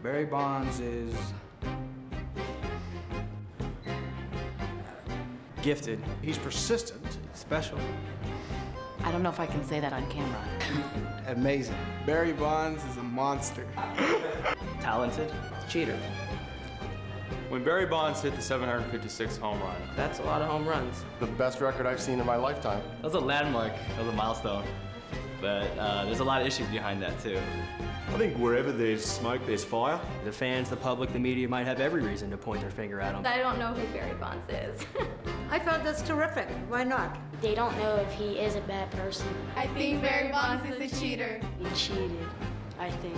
Barry Bonds is gifted. He's persistent. Special. I don't know if I can say that on camera. Amazing. Barry Bonds is a monster. Talented. Cheater. When Barry Bonds hit the 756th home run, That's a lot of home runs. The best record I've seen in my lifetime. That was a landmark, that was a milestone. But there's a lot of issues behind that too. I think wherever there's smoke, there's fire. The fans, the public, the media might have every reason to point their finger at him. I don't know who Barry Bonds is. I thought that's terrific. Why not? They don't know if he is a bad person. I think Barry Bonds is a cheater. He cheated, I think.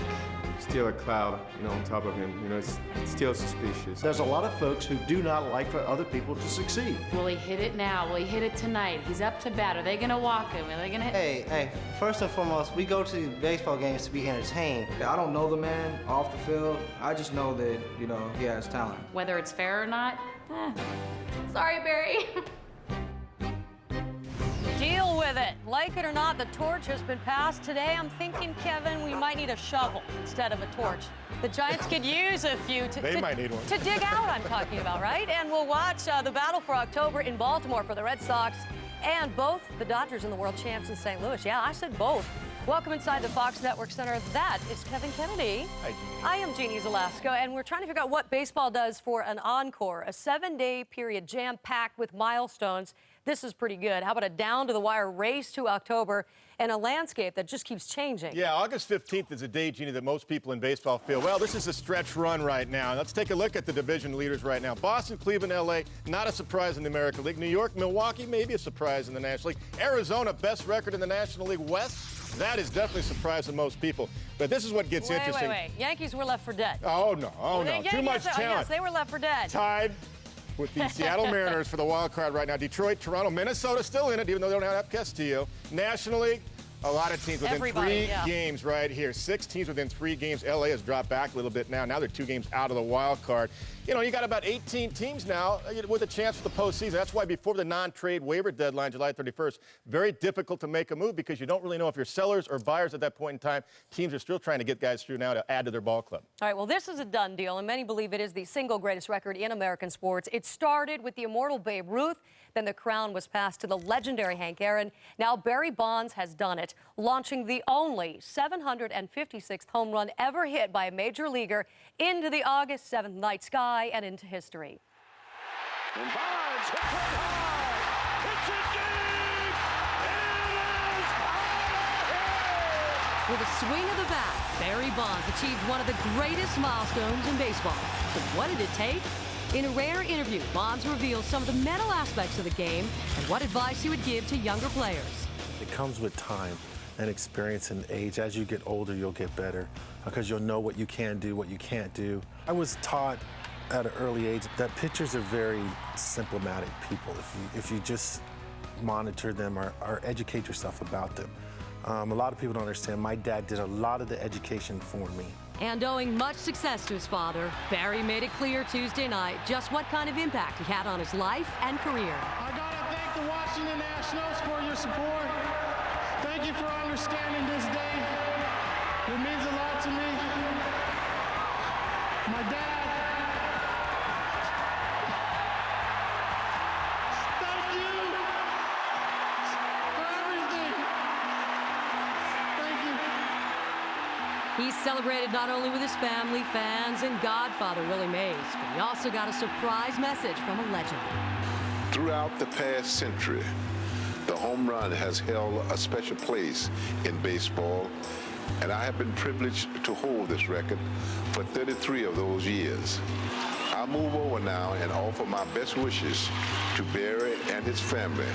Still a cloud, on top of him. It's still suspicious. There's a lot of folks who do not like for other people to succeed. Will he hit it now? Will he hit it tonight? He's up to bat. Are they gonna walk him? Are they gonna hit? Hey, first and foremost, we go to baseball games to be entertained. I don't know the man off the field. I just know that, he has talent. Whether it's fair or not, Sorry, Barry. Deal with it. Like it or not, the torch has been passed today. I'm thinking, Kevin, we might need a shovel instead of a torch. The Giants could use a few They might need one. to dig out, I'm talking about, right? And we'll watch the battle for October in Baltimore for the Red Sox and both the Dodgers and the world champs in St. Louis. Yeah, I said both. Welcome inside the Fox Network Center. That is Kevin Kennedy. Hi, Jeannie. I am Jeannie Zalasko, and we're trying to figure out what baseball does for an encore, a 7-day period jam-packed with milestones. This is pretty good. How about a down-to-the-wire race to October and a landscape that just keeps changing? Yeah, August 15th is a day, Jeannie, that most people in baseball feel, well, this is a stretch run right now. Let's take a look at the division leaders right now. Boston, Cleveland, L.A., not a surprise in the American League. New York, Milwaukee, maybe a surprise in the National League. Arizona, best record in the National League West. That is definitely surprising most people. But this is what gets interesting. Wait. Yankees were left for dead. Oh, no. Too much talent. Yes, they were left for dead. Tied with the Seattle Mariners for the wild card right now. Detroit, Toronto, Minnesota still in it, even though they don't have Castillo. National League, a lot of teams within three games right here. 6 teams within 3 games. LA has dropped back a little bit now. Now they're 2 games out of the wild card. You got about 18 teams now with a chance for the postseason. That's why before the non-trade waiver deadline, July 31st, very difficult to make a move because you don't really know if you're sellers or buyers at that point in time. Teams are still trying to get guys through now to add to their ball club. All right, well, this is a done deal, and many believe it is the single greatest record in American sports. It started with the immortal Babe Ruth. Then the crown was passed to the legendary Hank Aaron. Now Barry Bonds has done it, launching the only 756th home run ever hit by a major leaguer into the August 7th night sky and into history. And Bonds hits it high. It's a deep. It is out of here. With a swing of the bat, Barry Bonds achieved one of the greatest milestones in baseball. But what did it take? In a rare interview, Bonds reveals some of the mental aspects of the game and what advice he would give to younger players. It comes with time and experience and age. As you get older, you'll get better because you'll know what you can do, what you can't do. I was taught at an early age that pitchers are very symptomatic people if you just monitor them or educate yourself about them. A lot of people don't understand. My dad did a lot of the education for me. And owing much success to his father, Barry made it clear Tuesday night just what kind of impact he had on his life and career. I gotta thank the Washington Nationals for your support. Thank you for understanding this day. It means a lot to me. My dad. Thank you for everything. Thank you. He celebrated not only with his family, fans, and godfather Willie Mays, but he also got a surprise message from a legend. Throughout the past century, the home run has held a special place in baseball, and I have been privileged to hold this record for 33 of those years. I move over now and offer my best wishes to Barry and his family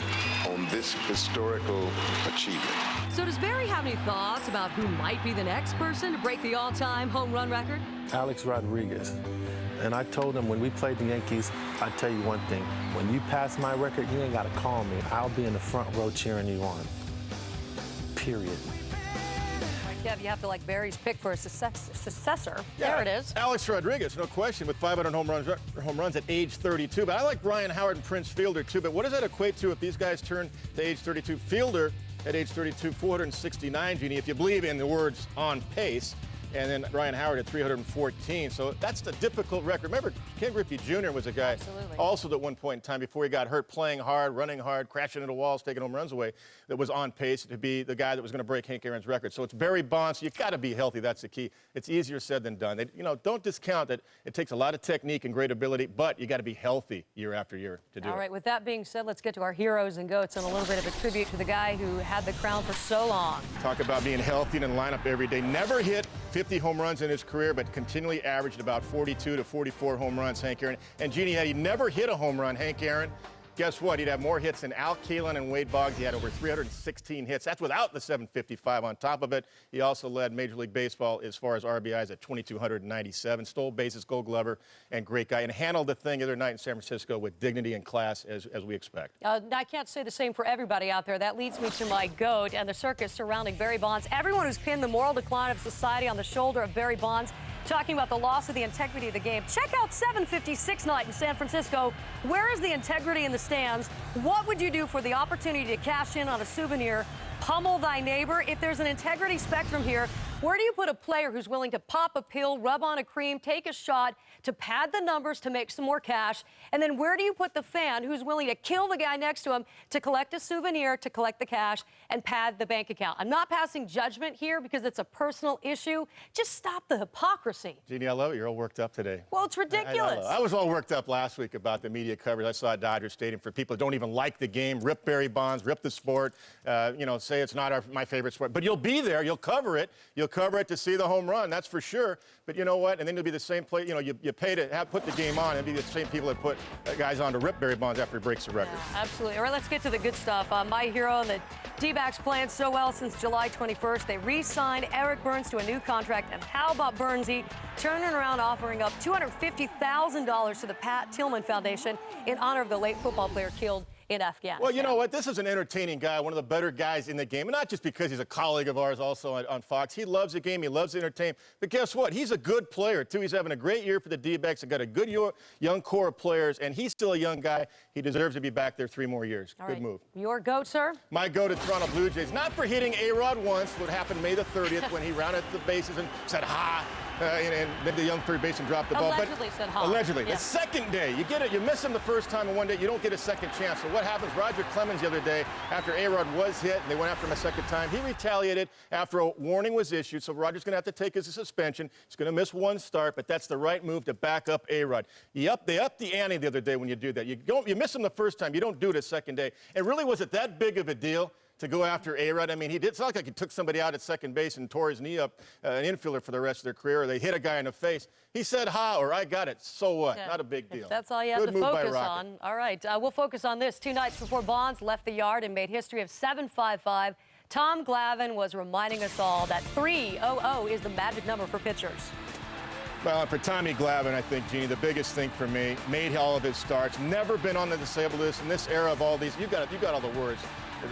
on this historical achievement. So does Barry have any thoughts about who might be the next person to break the all-time home run record? Alex Rodriguez. And I told him when we played the Yankees, I'd tell you one thing. When you pass my record, you ain't got to call me. I'll be in the front row cheering you on. Period. Kev, you have to like Barry's pick for a successor. Yeah, there it is. Alex Rodriguez, no question, with 500 home runs at age 32. But I like Brian Howard and Prince Fielder, too. But what does that equate to if these guys turn to age 32? Fielder, at age 32, 469, Jeannie, if you believe in the words on pace. and then Ryan Howard at 314. So that's the difficult record. Remember, Ken Griffey Jr. was a guy also at one point in time before he got hurt, playing hard, running hard, crashing into walls, taking home runs away, that was on pace to be the guy that was going to break Hank Aaron's record. So it's Barry Bonds. You got to be healthy. That's the key. It's easier said than done. Don't discount that it takes a lot of technique and great ability, but you got to be healthy year after year to do it. All right, with that being said, let's get to our heroes and goats and a little bit of a tribute to the guy who had the crown for so long. Talk about being healthy and in the lineup every day. Never hit 50 home runs in his career, but continually averaged about 42 to 44 home runs, Hank Aaron. And Jeannie, had he never hit a home run, Hank Aaron, guess what? He'd have more hits than Al Kaline and Wade Boggs. He had over 316 hits. That's without the 755 on top of it. He also led Major League Baseball as far as RBIs at 2,297. Stole bases, Gold Glover, and great guy. And handled the thing the other night in San Francisco with dignity and class, as we expect. I can't say the same for everybody out there. That leads me to my GOAT and the circus surrounding Barry Bonds. Everyone who's pinned the moral decline of society on the shoulder of Barry Bonds, talking about the loss of the integrity of the game. Check out 756 night in San Francisco. Where is the integrity in the stands? What would you do for the opportunity to cash in on a souvenir? Pummel thy neighbor. If there's an integrity spectrum here, where do you put a player who's willing to pop a pill, rub on a cream, take a shot to pad the numbers to make some more cash? And then where do you put the fan who's willing to kill the guy next to him to collect a souvenir, to collect the cash, and pad the bank account? I'm not passing judgment here because it's a personal issue. Just stop the hypocrisy. Jeannie, I love it. You're all worked up today. Well, it's ridiculous. I was all worked up last week about the media coverage I saw at Dodger Stadium for people who don't even like the game, rip Barry Bonds, rip the sport, say it's not my favorite sport. But you'll be there. You'll cover it. You'll cover it to see the home run. That's for sure. But you know what? And then it'll be the same play. You pay to put the game on, and be the same people that put guys on to rip Barry Bonds after he breaks the record. Yeah, absolutely. All right, let's get to the good stuff. My hero and the D-backs playing so well since July 21st. They re-signed Eric Burns to a new contract. And how about Burnsy turning around, offering up $250,000 to the Pat Tillman Foundation in honor of the late football player killed in Afghanistan. Well, you know what? This is an entertaining guy, one of the better guys in the game. And not just because he's a colleague of ours also on Fox. He loves the game. He loves to entertain. But guess what? He's a good player, too. He's having a great year for the D-backs. They've got a good young core of players, and he's still a young guy. He deserves to be back there 3 more years. All good right. move. Your GOAT, sir? My GOAT to Toronto Blue Jays, not for hitting A-Rod once, what happened May the 30th when he rounded the bases and said, ha, and then the young third baseman dropped the ball. Allegedly said ha. Allegedly. Yeah. The second day, you get it. You miss him the first time, and one day you don't get a second chance. So what happens? Roger Clemens the other day, after A-Rod was hit, and they went after him a second time, he retaliated after a warning was issued. So Roger's going to have to take his suspension. He's going to miss 1 start, but that's the right move to back up A-Rod. They upped the ante the other day when you do that. You miss him the first time. You don't do it a second day. And really, was it that big of a deal to go after A-Rod? I mean, it's not like he took somebody out at second base and tore his knee up, an infielder for the rest of their career, or they hit a guy in the face. He said, ha, or I got it. So what? Yeah. Not a big deal. If that's all you have Good to move by focus Rocket. on. All right, we'll focus on this. 2 nights before Bonds left the yard and made history of 755, Tom Glavine was reminding us all that 300 is the magic number for pitchers. Well, for Tommy Glavine, I think, Jeannie, the biggest thing for me, made all of his starts, never been on the disabled list. In this era of all these, you've got all the words.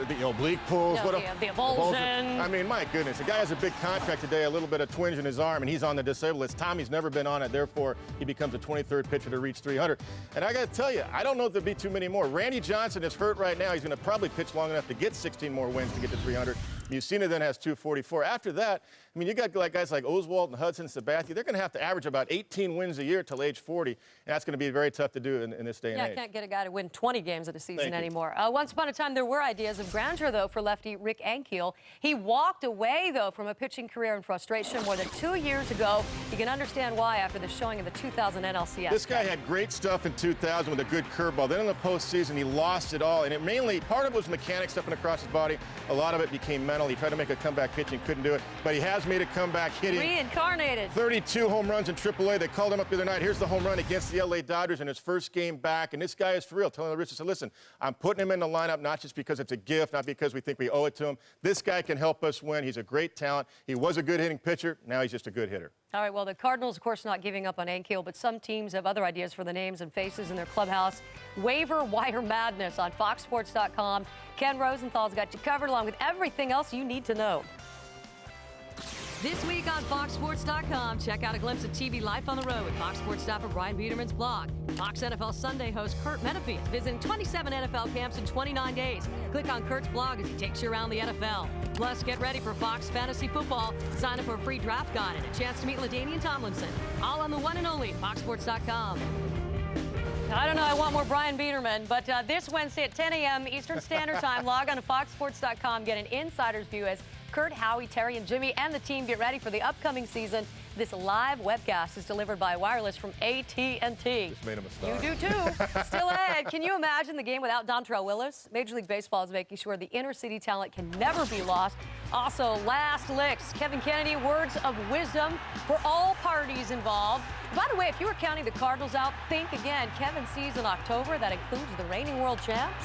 The oblique pulls. No, the avulsion. I mean, my goodness. The guy has a big contract today, a little bit of twinge in his arm, and he's on the disabled list. Tommy's never been on it. Therefore, he becomes the 23rd pitcher to reach 300. And I got to tell you, I don't know if there'll be too many more. Randy Johnson is hurt right now. He's going to probably pitch long enough to get 16 more wins to get to 300. Musina then has 244. After that, I mean, you got guys like Oswalt and Hudson, Sabathia. They're going to have to average about 18 wins a year till age 40, and that's going to be very tough to do in this day and age. Yeah, I can't get a guy to win 20 games in a season anymore. Once upon a time, there were ideas of grandeur, though, for lefty Rick Ankiel. He walked away, though, from a pitching career in frustration more than 2 years ago. You can understand why after the showing of the 2000 NLCS. This guy had great stuff in 2000 with a good curveball. Then in the postseason, he lost it all, and it mainly, part of it was mechanics stepping across his body. A lot of it became mental. He tried to make a comeback pitching, couldn't do it, but he has made a comeback hitting. Reincarnated. 32 home runs in AAA. They called him up the other night. Here's the home run against the LA Dodgers in his first game back, and this guy is for real. Telling the Richards, said, listen, I'm putting him in the lineup not just because it's a gift, not because we think we owe it to him. This guy can help us win. He's a great talent. He was a good hitting pitcher. Now he's just a good hitter. All right, well, the Cardinals, of course, not giving up on Ankiel, but some teams have other ideas for the names and faces in their clubhouse. Waiver wire madness on FoxSports.com. Ken Rosenthal's got you covered along with everything else you need to know. This week on FoxSports.com, check out a glimpse of TV life on the road with Fox Sports staffer Brian Biedermann's blog. Fox NFL Sunday host Kurt Menefee visiting 27 NFL camps in 29 days. Click on Kurt's blog as he takes you around the NFL. Plus, get ready for Fox Fantasy Football. Sign up for a free draft guide and a chance to meet LaDainian Tomlinson. All on the one and only FoxSports.com. I don't know, I want more Brian Biedermann, but this Wednesday at 10 a.m. Eastern Standard Time, log on to FoxSports.com, get an insider's view as Kurt, Howie, Terry, and Jimmy and the team get ready for the upcoming season. This live webcast is delivered by wireless from AT&T. Just made him a star. You do too. Still ahead. Can you imagine the game without Dontrelle Willis? Major League Baseball is making sure the inner city talent can never be lost. Also, last licks. Kevin Kennedy, words of wisdom for all parties involved. By the way, if you were counting the Cardinals out, think again. Kevin sees in October. That includes the reigning world champs.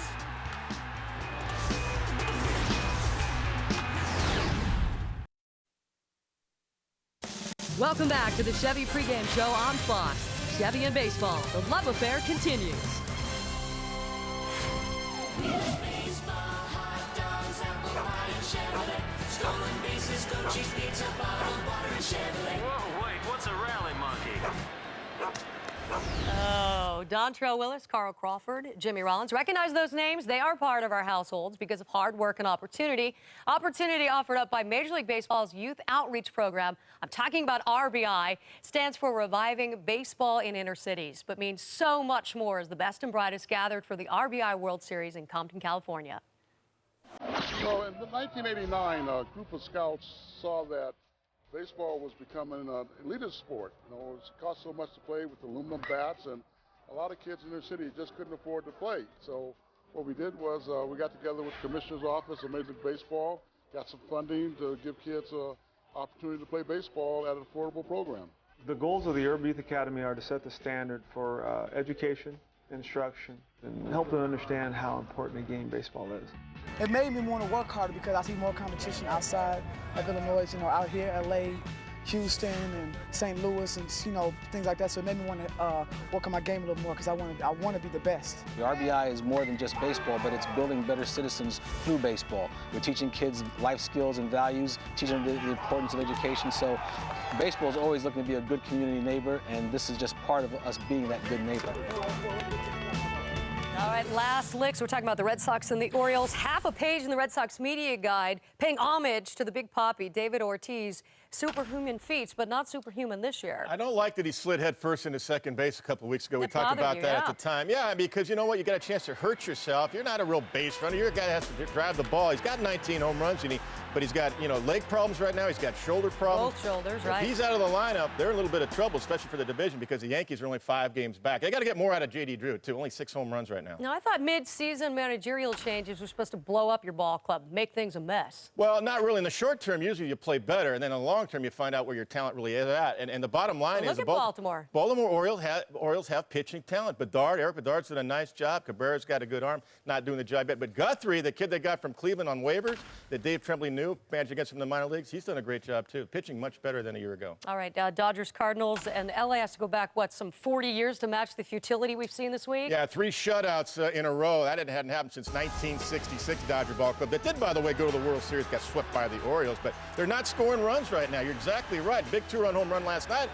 Welcome back to the Chevy pregame show on Fox. Chevy and baseball, the love affair continues. Baseball, hot dogs, apple pie, and Chevrolet. Stolen bases, goat cheese, pizza, bottled water, and Chevrolet. Whoa, wait, what's a rally monkey? Oh, Dontrelle Willis, Carl Crawford, Jimmy Rollins. Recognize those names. They are part of our households because of hard work and opportunity. Opportunity offered up by Major League Baseball's Youth Outreach Program. I'm talking about RBI. Stands for Reviving Baseball in Inner Cities, but means so much more as the best and brightest gathered for the RBI World Series in Compton, California. So in 1989, a group of scouts saw that baseball was becoming an elitist sport. You know, it cost so much to play with aluminum bats, and a lot of kids in their city just couldn't afford to play. So what we did was we got together with the Commissioner's Office of Major League Baseball, got some funding to give kids an opportunity to play baseball at an affordable program. The goals of the Urban Youth Academy are to set the standard for education, instruction, and help them understand how important a game baseball is. It made me want to work harder because I see more competition outside of Illinois, you know, out here, LA, Houston, and St. Louis, and, you know, things like that. So it made me want to work on my game a little more because I want to be the best. The RBI is more than just baseball, but it's building better citizens through baseball. We're teaching kids life skills and values, teaching them the importance of education. So baseball is always looking to be a good community neighbor, and this is just part of us being that good neighbor. All right, last licks. We're talking about the Red Sox and the Orioles. Half a page in the Red Sox media guide paying homage to the Big Papi, David Ortiz. Superhuman feats, but not superhuman this year. I don't like that he slid head first into second base a couple of weeks ago. We talked about that at the time. Yeah, because you know what? You got a chance to hurt yourself. You're not a real base runner. You're a guy that has to drive the ball. He's got 19 home runs, but he's got, you know, leg problems right now. He's got shoulder problems. Both shoulders, right. If he's out of the lineup, they're in a little bit of trouble, especially for the division, because the Yankees are only 5 games back. They got to get more out of J.D. Drew, too. Only 6 home runs right now. Now, I thought mid-season managerial changes were supposed to blow up your ball club, make things a mess. Well, not really. In the short term, usually you play better, and then in the long term, you find out where your talent really is at. And the bottom line is... Look at Baltimore. Baltimore Orioles have pitching talent. Eric Bedard's done a nice job. Cabrera's got a good arm, not doing the job yet. But Guthrie, the kid they got from Cleveland on waivers, that Dave Tremblay knew, managed against him in the minor leagues, he's done a great job, too. Pitching much better than a year ago. All right, Dodgers, Cardinals, and L.A. has to go back, some 40 years to match the futility we've seen this week? Yeah, 3 shutouts in a row. That hadn't happened since 1966 Dodger Ball Club. That did, by the way, go to the World Series, got swept by the Orioles. But they're not scoring runs right now. You're exactly right. Big 2-run home run last night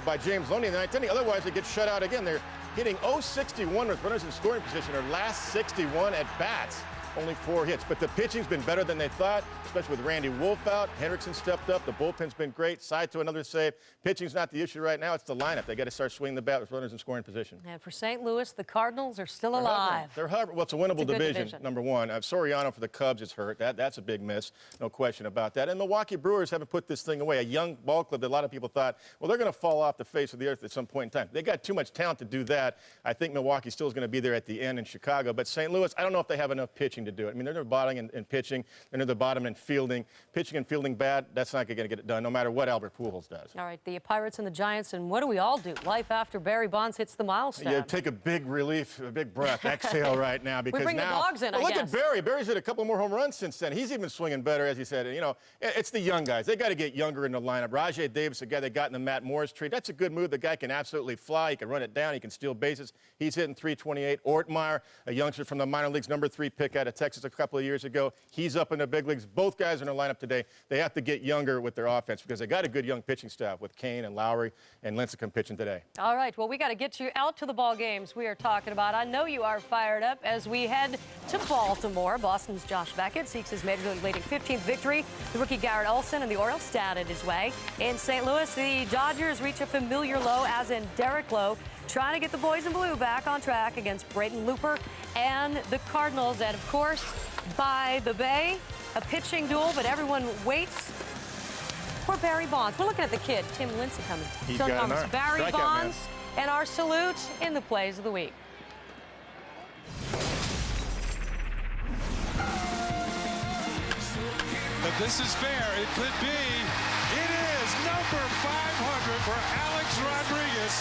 by James Loney in the 9th inning. Otherwise, they get shut out again. They're hitting .061 with runners in scoring position. Their last 61 at bats. Only 4 hits. But the pitching's been better than they thought, especially with Randy Wolf out. Hendrickson stepped up. The bullpen's been great. Saito another save. Pitching's not the issue right now. It's the lineup. They got to start swinging the bat with runners in scoring position. And for St. Louis, the Cardinals are still alive. They're hovering. Well, it's a winnable division, number one. Soriano for the Cubs is hurt. That's a big miss. No question about that. And Milwaukee Brewers haven't put this thing away. A young ball club that a lot of people thought, well, they're going to fall off the face of the earth at some point in time. They got too much talent to do that. I think Milwaukee still is going to be there at the end in Chicago. But St. Louis, I don't know if they have enough pitching to do it. I mean, they're bottom in pitching. They're near the bottom in fielding. Pitching and fielding bad, that's not going to get it done, no matter what Albert Pujols does. All right, the Pirates and the Giants, and what do we all do? Life after Barry Bonds hits the milestone. You take a big relief, a big breath, exhale right now, because we bring now... the dogs in, well, I look guess. At Barry. Barry's hit a couple more home runs since then. He's even swinging better, as you said. And, you know, it's the young guys. They got to get younger in the lineup. Rajai Davis, the guy they got in the Matt Morris trade, that's a good move. The guy can absolutely fly. He can run it down. He can steal bases. He's hitting .328. Ortmeyer, a youngster from the minor leagues, number 3 pick out of Texas a couple of years ago. He's up in the big leagues. Both guys in their lineup today. They have to get younger with their offense because they got a good young pitching staff with Kane and Lowry and Lincecum pitching today. All right, well, we got to get you out to the ball games we are talking about. I know you are fired up as we head to Baltimore. Boston's Josh Beckett seeks his Major League leading 15th victory. The rookie Garrett Olson and the Orioles statted his way. In St. Louis, the Dodgers reach a familiar low, as in Derek Lowe, trying to get the boys in blue back on track against Braden Looper and the Cardinals. And, of course, by the Bay, a pitching duel, but everyone waits for Barry Bonds. We're looking at the kid, Tim Lincecum. He's got an arm. Barry Strikeout Bonds, man. and our salute in the plays of the week. But this is fair. It could be. It is number 500 for Alex Rodriguez.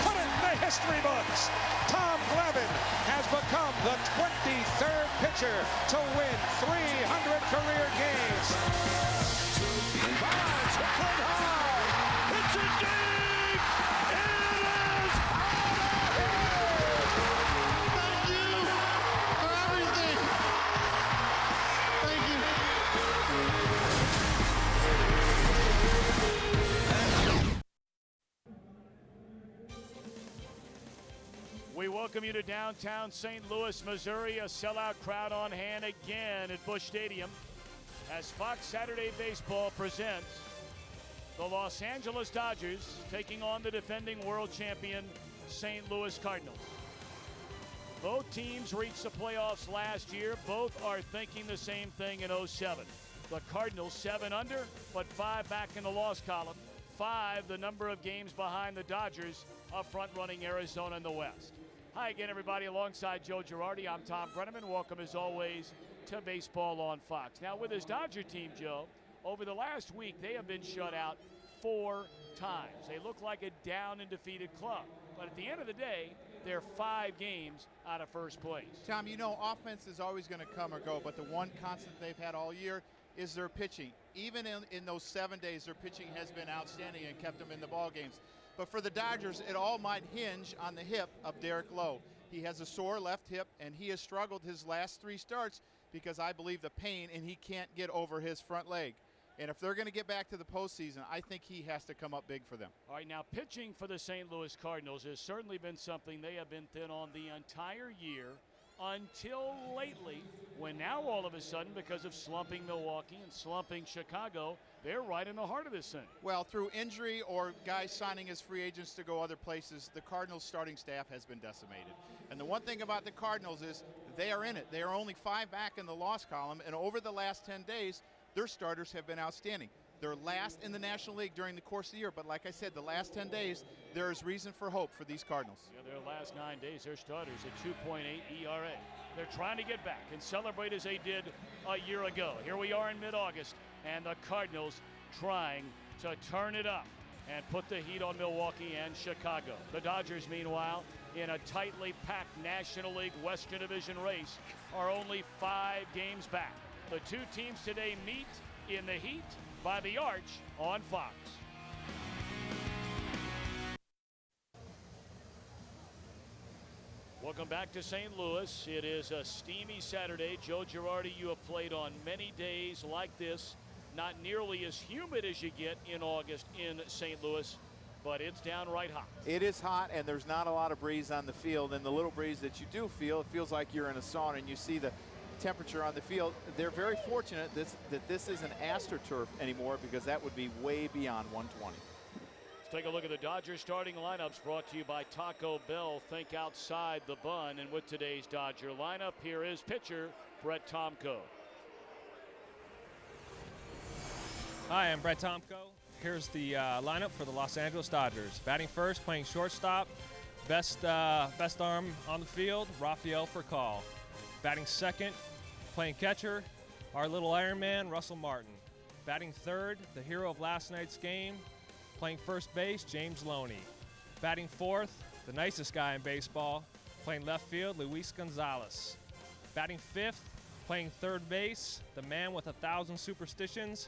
Put it in the history books. Tom Glavine has become the 23rd pitcher to win 300 career games. Bonds hits it high. It's a deep. It is out of here. Thank you for everything. Thank you. We welcome you to downtown St. Louis, Missouri. A sellout crowd on hand again at Busch Stadium as Fox Saturday Baseball presents the Los Angeles Dodgers taking on the defending world champion St. Louis Cardinals. Both teams reached the playoffs last year. Both are thinking the same thing in 07. The Cardinals 7 under, but 5 back in the loss column. 5 the number of games behind the Dodgers, up front running Arizona in the West. Hi again, everybody. Alongside Joe Girardi, I'm Tom Brenneman. Welcome, as always, to Baseball on Fox. Now, with his Dodger team, Joe, over the last week, they have been shut out 4 times. They look like a down and defeated club. But at the end of the day, they're 5 games out of first place. Tom, you know, offense is always going to come or go, but the one constant they've had all year is their pitching. Even in those 7 days, their pitching has been outstanding and kept them in the ball games. But for the Dodgers, it all might hinge on the hip of Derek Lowe. He has a sore left hip, and he has struggled his last 3 starts because I believe the pain, and he can't get over his front leg. And if they're going to get back to the postseason, I think he has to come up big for them. All right, now pitching for the St. Louis Cardinals has certainly been something they have been thin on the entire year until lately, when now all of a sudden, because of slumping Milwaukee and slumping Chicago, they're right in the heart of this thing. Well, through injury or guys signing as free agents to go other places, the Cardinals starting staff has been decimated. And the one thing about the Cardinals is they are in it. They are only 5 back in the loss column, and over the last 10 days, their starters have been outstanding. They're last in the National League during the course of the year, but like I said, the last 10 days, there is reason for hope for these Cardinals. Yeah, their last 9 days, their starters at 2.8 ERA. They're trying to get back and celebrate as they did a year ago. Here we are in mid-August, and the Cardinals trying to turn it up and put the heat on Milwaukee and Chicago. The Dodgers, meanwhile, in a tightly packed National League Western Division race, are only 5 games back. The 2 teams today meet in the heat by the Arch on Fox. Welcome back to St. Louis. It is a steamy Saturday. Joe Girardi, you have played on many days like this. Not nearly as humid as you get in August in St. Louis, but it's downright hot. It is hot, and there's not a lot of breeze on the field. And the little breeze that you do feel, it feels like you're in a sauna, and you see the temperature on the field. They're very fortunate that this isn't AstroTurf anymore, because that would be way beyond 120. Let's take a look at the Dodgers starting lineups, brought to you by Taco Bell. Think outside the bun. And with today's Dodger lineup, here is pitcher Brett Tomko. Hi, I'm Brett Tomko. Here's the lineup for the Los Angeles Dodgers. Batting first, playing shortstop, best arm on the field, Rafael Furcal. Batting second, playing catcher, our little Iron Man, Russell Martin. Batting third, the hero of last night's game, playing first base, James Loney. Batting fourth, the nicest guy in baseball, playing left field, Luis Gonzalez. Batting fifth, playing third base, the man with 1,000 superstitions,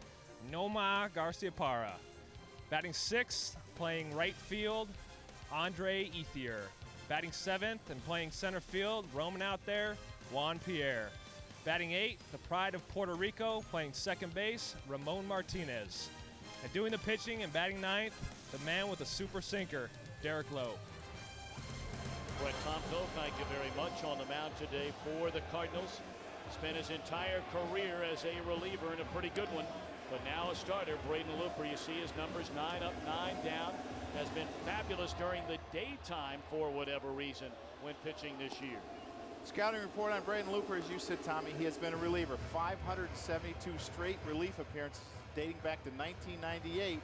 Nomar Garciaparra. Batting sixth, playing right field, Andre Ethier. Batting seventh and playing center field, roaming out there, Juan Pierre. Batting 8, the pride of Puerto Rico, playing second base, Ramon Martinez. And doing the pitching and batting 9th, the man with the super sinker, Derek Lowe. Brett Tomko, thank you very much, on the mound today for the Cardinals. Spent his entire career as a reliever, and a pretty good one, but now a starter. Braden Looper, you see his numbers, 9 up, 9 down, has been fabulous during the daytime for whatever reason when pitching this year. Scouting report on Braden Looper, as you said, Tommy, he has been a reliever. 572 straight relief appearances dating back to 1998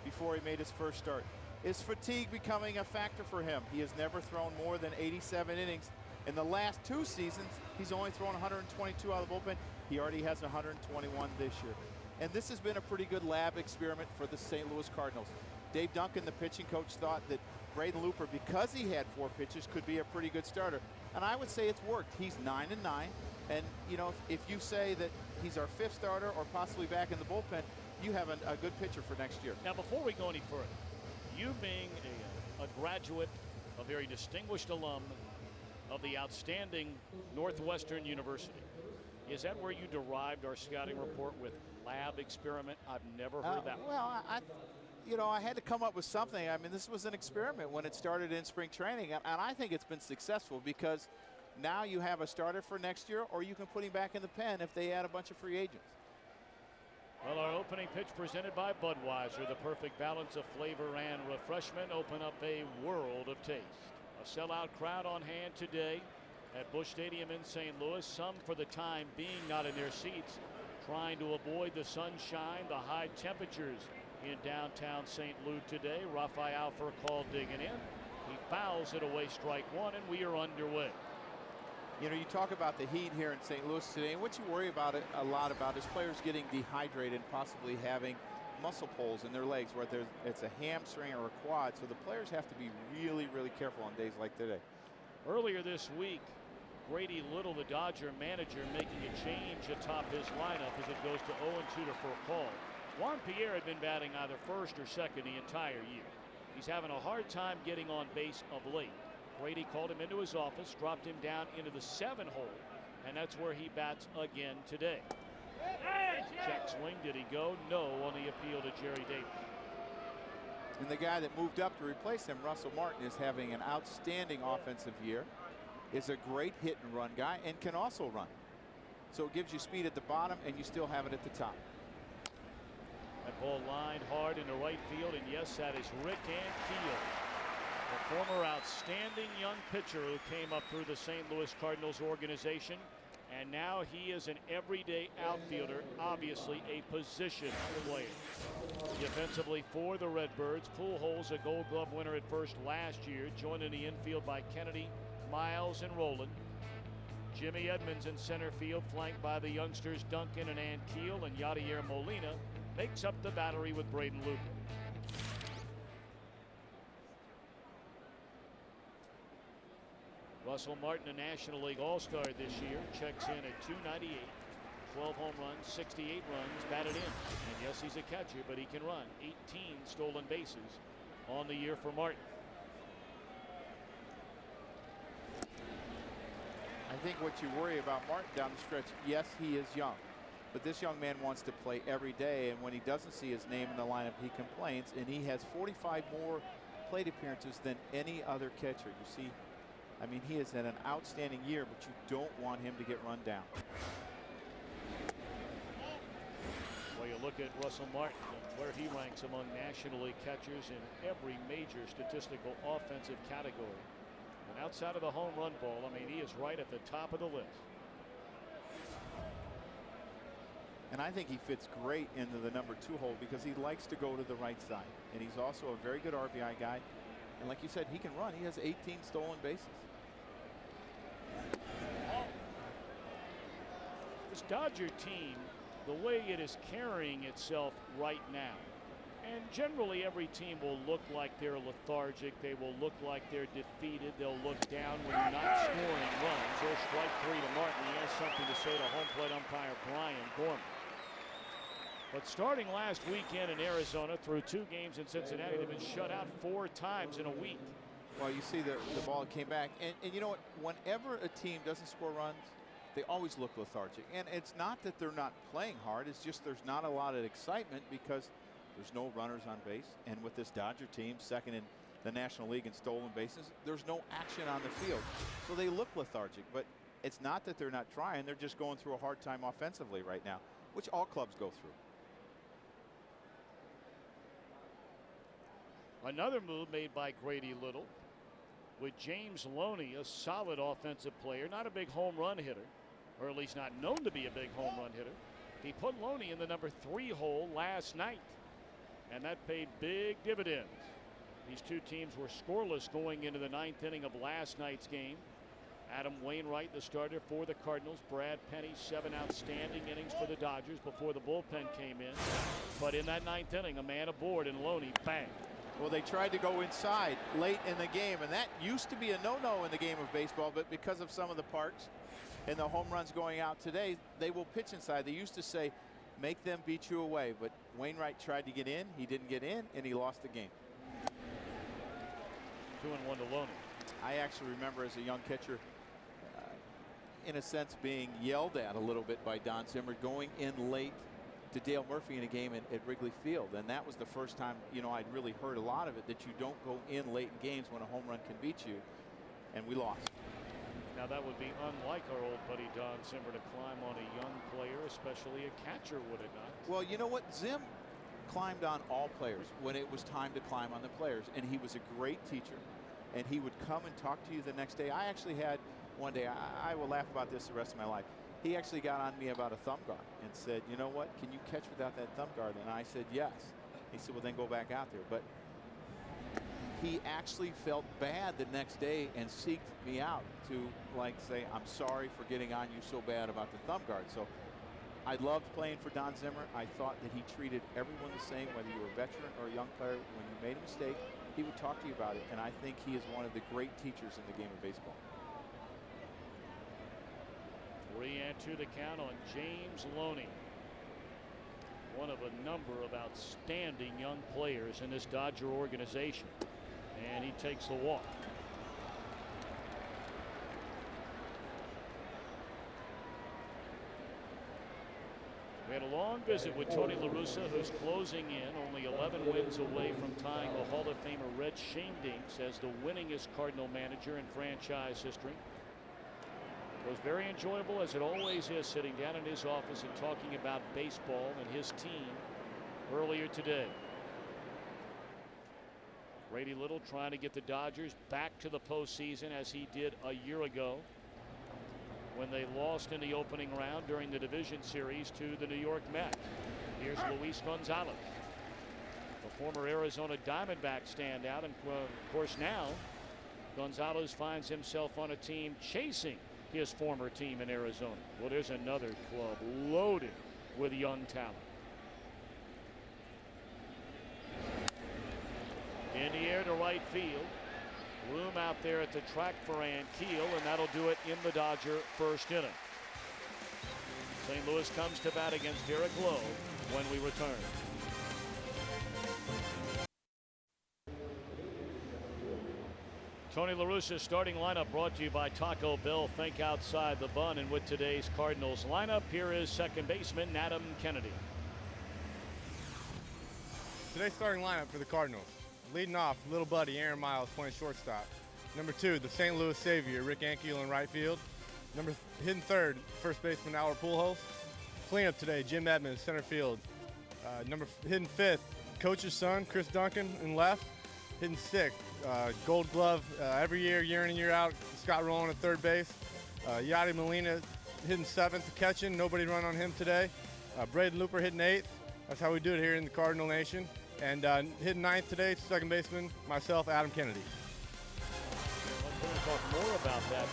before he made his first start. Is fatigue becoming a factor for him? He has never thrown more than 87 innings. In the last 2 seasons, he's only thrown 122 out of the bullpen. He already has 121 this year. And this has been a pretty good lab experiment for the St. Louis Cardinals. Dave Duncan, the pitching coach, thought that Braden Looper, because he had 4 pitches, could be a pretty good starter. And I would say it's worked. He's 9-9. And, you know, if you say that he's our 5th starter or possibly back in the bullpen, you have a good pitcher for next year. Now, before we go any further, you being a graduate, a very distinguished alum of the outstanding Northwestern University, is that where you derived our scouting report with lab experiment? I've never heard that one. Well, you know, I had to come up with something. I mean, this was an experiment when it started in spring training, and I think it's been successful because now you have a starter for next year, or you can put him back in the pen if they add a bunch of free agents. Well, our opening pitch presented by Budweiser, the perfect balance of flavor and refreshment, open up a world of taste. A sellout crowd on hand today at Busch Stadium in St. Louis, some for the time being not in their seats, trying to avoid the sunshine, the high temperatures in downtown St. Louis today. Rafael Furcal digging in. He fouls it away, strike 1, and we are underway. You know, you talk about the heat here in St. Louis today, and what you worry about it a lot about is players getting dehydrated, possibly having muscle pulls in their legs, whether it's a hamstring or a quad. So the players have to be really, really careful on days like today. Earlier this week, Grady Little, the Dodger manager, making a change atop his lineup as it goes to 0-2 to Furcal. Juan Pierre had been batting either first or second the entire year. He's having a hard time getting on base of late. Brady called him into his office, dropped him down into the 7 hole, and that's where he bats again today. Check swing, did he go? No, on the appeal to Jerry Davis. And the guy that moved up to replace him, Russell Martin, is having an outstanding offensive year, is a great hit and run guy, and can also run. So it gives you speed at the bottom, and you still have it at the top. That ball lined hard into right field, and yes, that is Rick Ankiel, the former outstanding young pitcher who came up through the St. Louis Cardinals organization, and now he is an everyday outfielder, obviously a position player. Defensively for the Redbirds, Pujols, a Gold Glove winner at first last year, joined in the infield by Kennedy, Miles, and Rowland. Jimmy Edmonds in center field, flanked by the youngsters Duncan and Ankiel, and Yadier Molina makes up the battery with Braden Looper. Russell Martin, a National League All-Star this year, checks in at .298, 12 home runs, 68 runs, batted in. And yes, he's a catcher, but he can run. 18 stolen bases on the year for Martin. I think what you worry about Martin down the stretch, yes, he is young, but this young man wants to play every day, and when he doesn't see his name in the lineup, he complains, and he has 45 more plate appearances than any other catcher. You see, I mean, he has had an outstanding year, but you don't want him to get run down. Well, you look at Russell Martin and where he ranks among National League catchers in every major statistical offensive category. And outside of the home run ball, I mean, he is right at the top of the list. And I think he fits great into the number 2 hole because he likes to go to the right side. And he's also a very good RBI guy. And like you said, he can run. He has 18 stolen bases. This Dodger team, the way it is carrying itself right now, and generally every team will look like they're lethargic. They will look like they're defeated. They'll look down when you're not scoring runs. There's strike 3 to Martin. He has something to say to home plate umpire Brian Gorman. But starting last weekend in Arizona, through 2 games in Cincinnati, they've been shut out 4 times in a week. Well, you see the ball came back. And you know what? Whenever a team doesn't score runs, they always look lethargic. And it's not that they're not playing hard, it's just there's not a lot of excitement because there's no runners on base. And with this Dodger team, second in the National League in stolen bases, there's no action on the field. So they look lethargic, but it's not that they're not trying, they're just going through a hard time offensively right now, which all clubs go through. Another move made by Grady Little with James Loney, a solid offensive player, not a big home run hitter, or at least not known to be a big home run hitter. He put Loney in the number 3 hole last night, and that paid big dividends. These two teams were scoreless going into the 9th inning of last night's game. Adam Wainwright, the starter for the Cardinals. Brad Penny, 7 outstanding innings for the Dodgers before the bullpen came in. But in that 9th inning, a man aboard, and Loney, bang. Well, they tried to go inside late in the game, and that used to be a no-no in the game of baseball, but because of some of the parks and the home runs going out today, they will pitch inside. They used to say, make them beat you away, but Wainwright tried to get in, he didn't get in, and he lost the game. 2-1 to Loney. I actually remember as a young catcher, in a sense, being yelled at a little bit by Don Zimmer, going in late to Dale Murphy in a game at Wrigley Field, and that was the first time, you know, I'd really heard a lot of it, that you don't go in late in games when a home run can beat you, and we lost. Now that would be unlike our old buddy Don Zimmer to climb on a young player, especially a catcher, would it not? Well, you know what, Zim climbed on all players when it was time to climb on the players, and he was a great teacher, and he would come and talk to you the next day. I actually had one day, I will laugh about this the rest of my life. He actually got on me about a thumb guard and said, you know what, can you catch without that thumb guard? And I said, yes. He said, well, then go back out there. But he actually felt bad the next day and seeked me out to, like, say, I'm sorry for getting on you so bad about the thumb guard. So I loved playing for Don Zimmer. I thought that he treated everyone the same, whether you were a veteran or a young player. When you made a mistake, he would talk to you about it. And I think he is one of the great teachers in the game of baseball. 3-2 the count on James Loney. One of a number of outstanding young players in this Dodger organization. And he takes the walk. We had a long visit with Tony La Russa, who's closing in, only 11 wins away from tying the Hall of Famer Red Shane-Dinks as the winningest Cardinal manager in franchise history. It was very enjoyable, as it always is, sitting down in his office and talking about baseball and his team earlier today. Grady Little trying to get the Dodgers back to the postseason as he did a year ago when they lost in the opening round during the division series to the New York Mets. Here's Luis Gonzalez, the former Arizona Diamondback standout, and of course now Gonzalez finds himself on a team chasing his former team in Arizona. Well, there's another club loaded with young talent. In the air to right field. Room out there at the track for Ankiel, and that'll do it in the Dodger first inning. St. Louis comes to bat against Derek Lowe when we return. Tony La Russa's starting lineup brought to you by Taco Bell. Think outside the bun. And with today's Cardinals lineup, here is second baseman Adam Kennedy. Today's starting lineup for the Cardinals. Leading off, little buddy Aaron Miles playing shortstop. Number 2, the St. Louis Savior, Rick Ankiel in right field. Hitting third, first baseman Albert Pujols. Cleanup today, Jim Edmonds, center field. Hitting fifth, coach's son, Chris Duncan in left. Hitting sixth, Gold Glove every year in and year out, Scott Rowland at third base. Yadi Molina hitting seventh, catching, nobody run on him today. Braden Looper hitting eighth. That's how we do it here in the Cardinal Nation. And hitting ninth today, second baseman, myself, Adam Kennedy. Let's talk more about that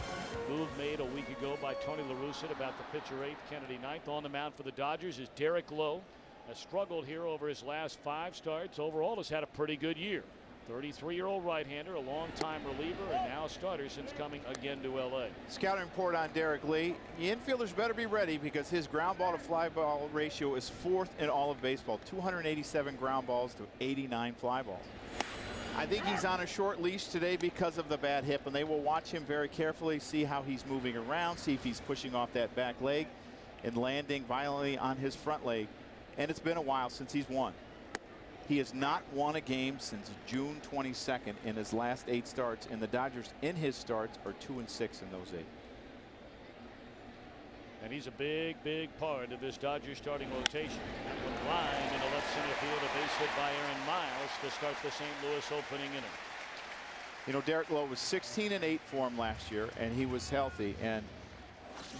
move made a week ago by Tony La Russa about the pitcher eighth, Kennedy ninth. On the mound for the Dodgers is Derek Lowe. Has struggled here over his last 5 starts. Overall has had a pretty good year. 33-year-old right-hander, a long-time reliever, and now a starter since coming again to L.A. Scouting report on Derek Lee. The infielders better be ready because his ground ball to fly ball ratio is 4th in all of baseball. 287 ground balls to 89 fly balls. I think he's on a short leash today because of the bad hip, and they will watch him very carefully, see how he's moving around, see if he's pushing off that back leg and landing violently on his front leg. And it's been a while since he's won. He has not won a game since June 22nd in his last 8 starts, and the Dodgers in his starts are 2-6 in those 8. And he's a big, big part of this Dodgers starting rotation. With line in the left center field, a base hit by Aaron Miles to start the St. Louis opening inning. You know, Derek Lowe was 16-8 for him last year, and he was healthy. And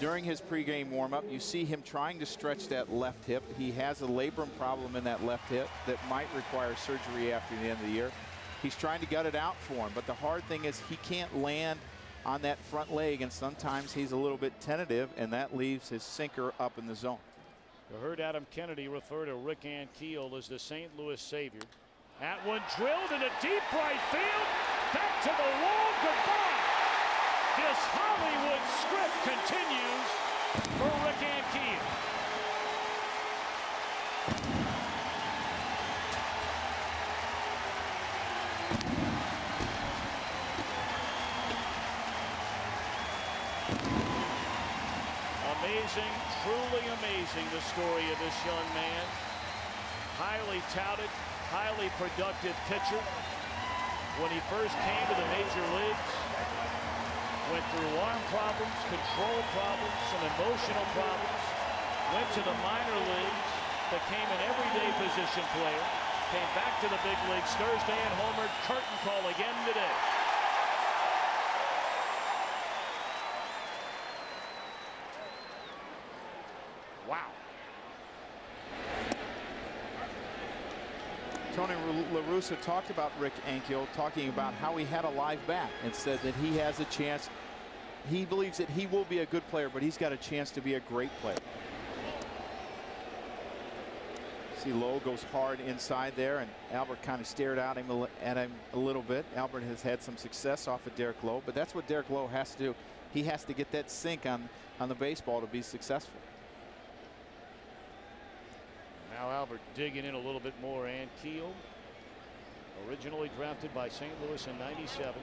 during his pregame warm-up, you see him trying to stretch that left hip. He has a labrum problem in that left hip that might require surgery after the end of the year. He's trying to gut it out for him, but the hard thing is he can't land on that front leg, and sometimes he's a little bit tentative, and that leaves his sinker up in the zone. You heard Adam Kennedy refer to Rick Ankiel as the St. Louis savior. That one drilled into deep right field. Back to the wall. Goodbye. This Hollywood script continues for Rick Ankiel. Amazing, truly amazing, the story of this young man. Highly touted, highly productive pitcher. When he first came to the major leagues, went through arm problems, control problems, some emotional problems, went to the minor leagues, became an everyday position player, came back to the big leagues Thursday and homered. Curtain call again today. Wow. Tony La Russa talked about Rick Ankiel, talking about how he had a live bat, and said that he has a chance. He believes that he will be a good player, but he's got a chance to be a great player. See, Lowe goes hard inside there, and Albert kind of stared at him a little bit. Albert has had some success off of Derek Lowe, but that's what Derek Lowe has to do. He has to get that sink on the baseball to be successful. Now Albert digging in a little bit more. Ankiel, originally drafted by St. Louis in '97,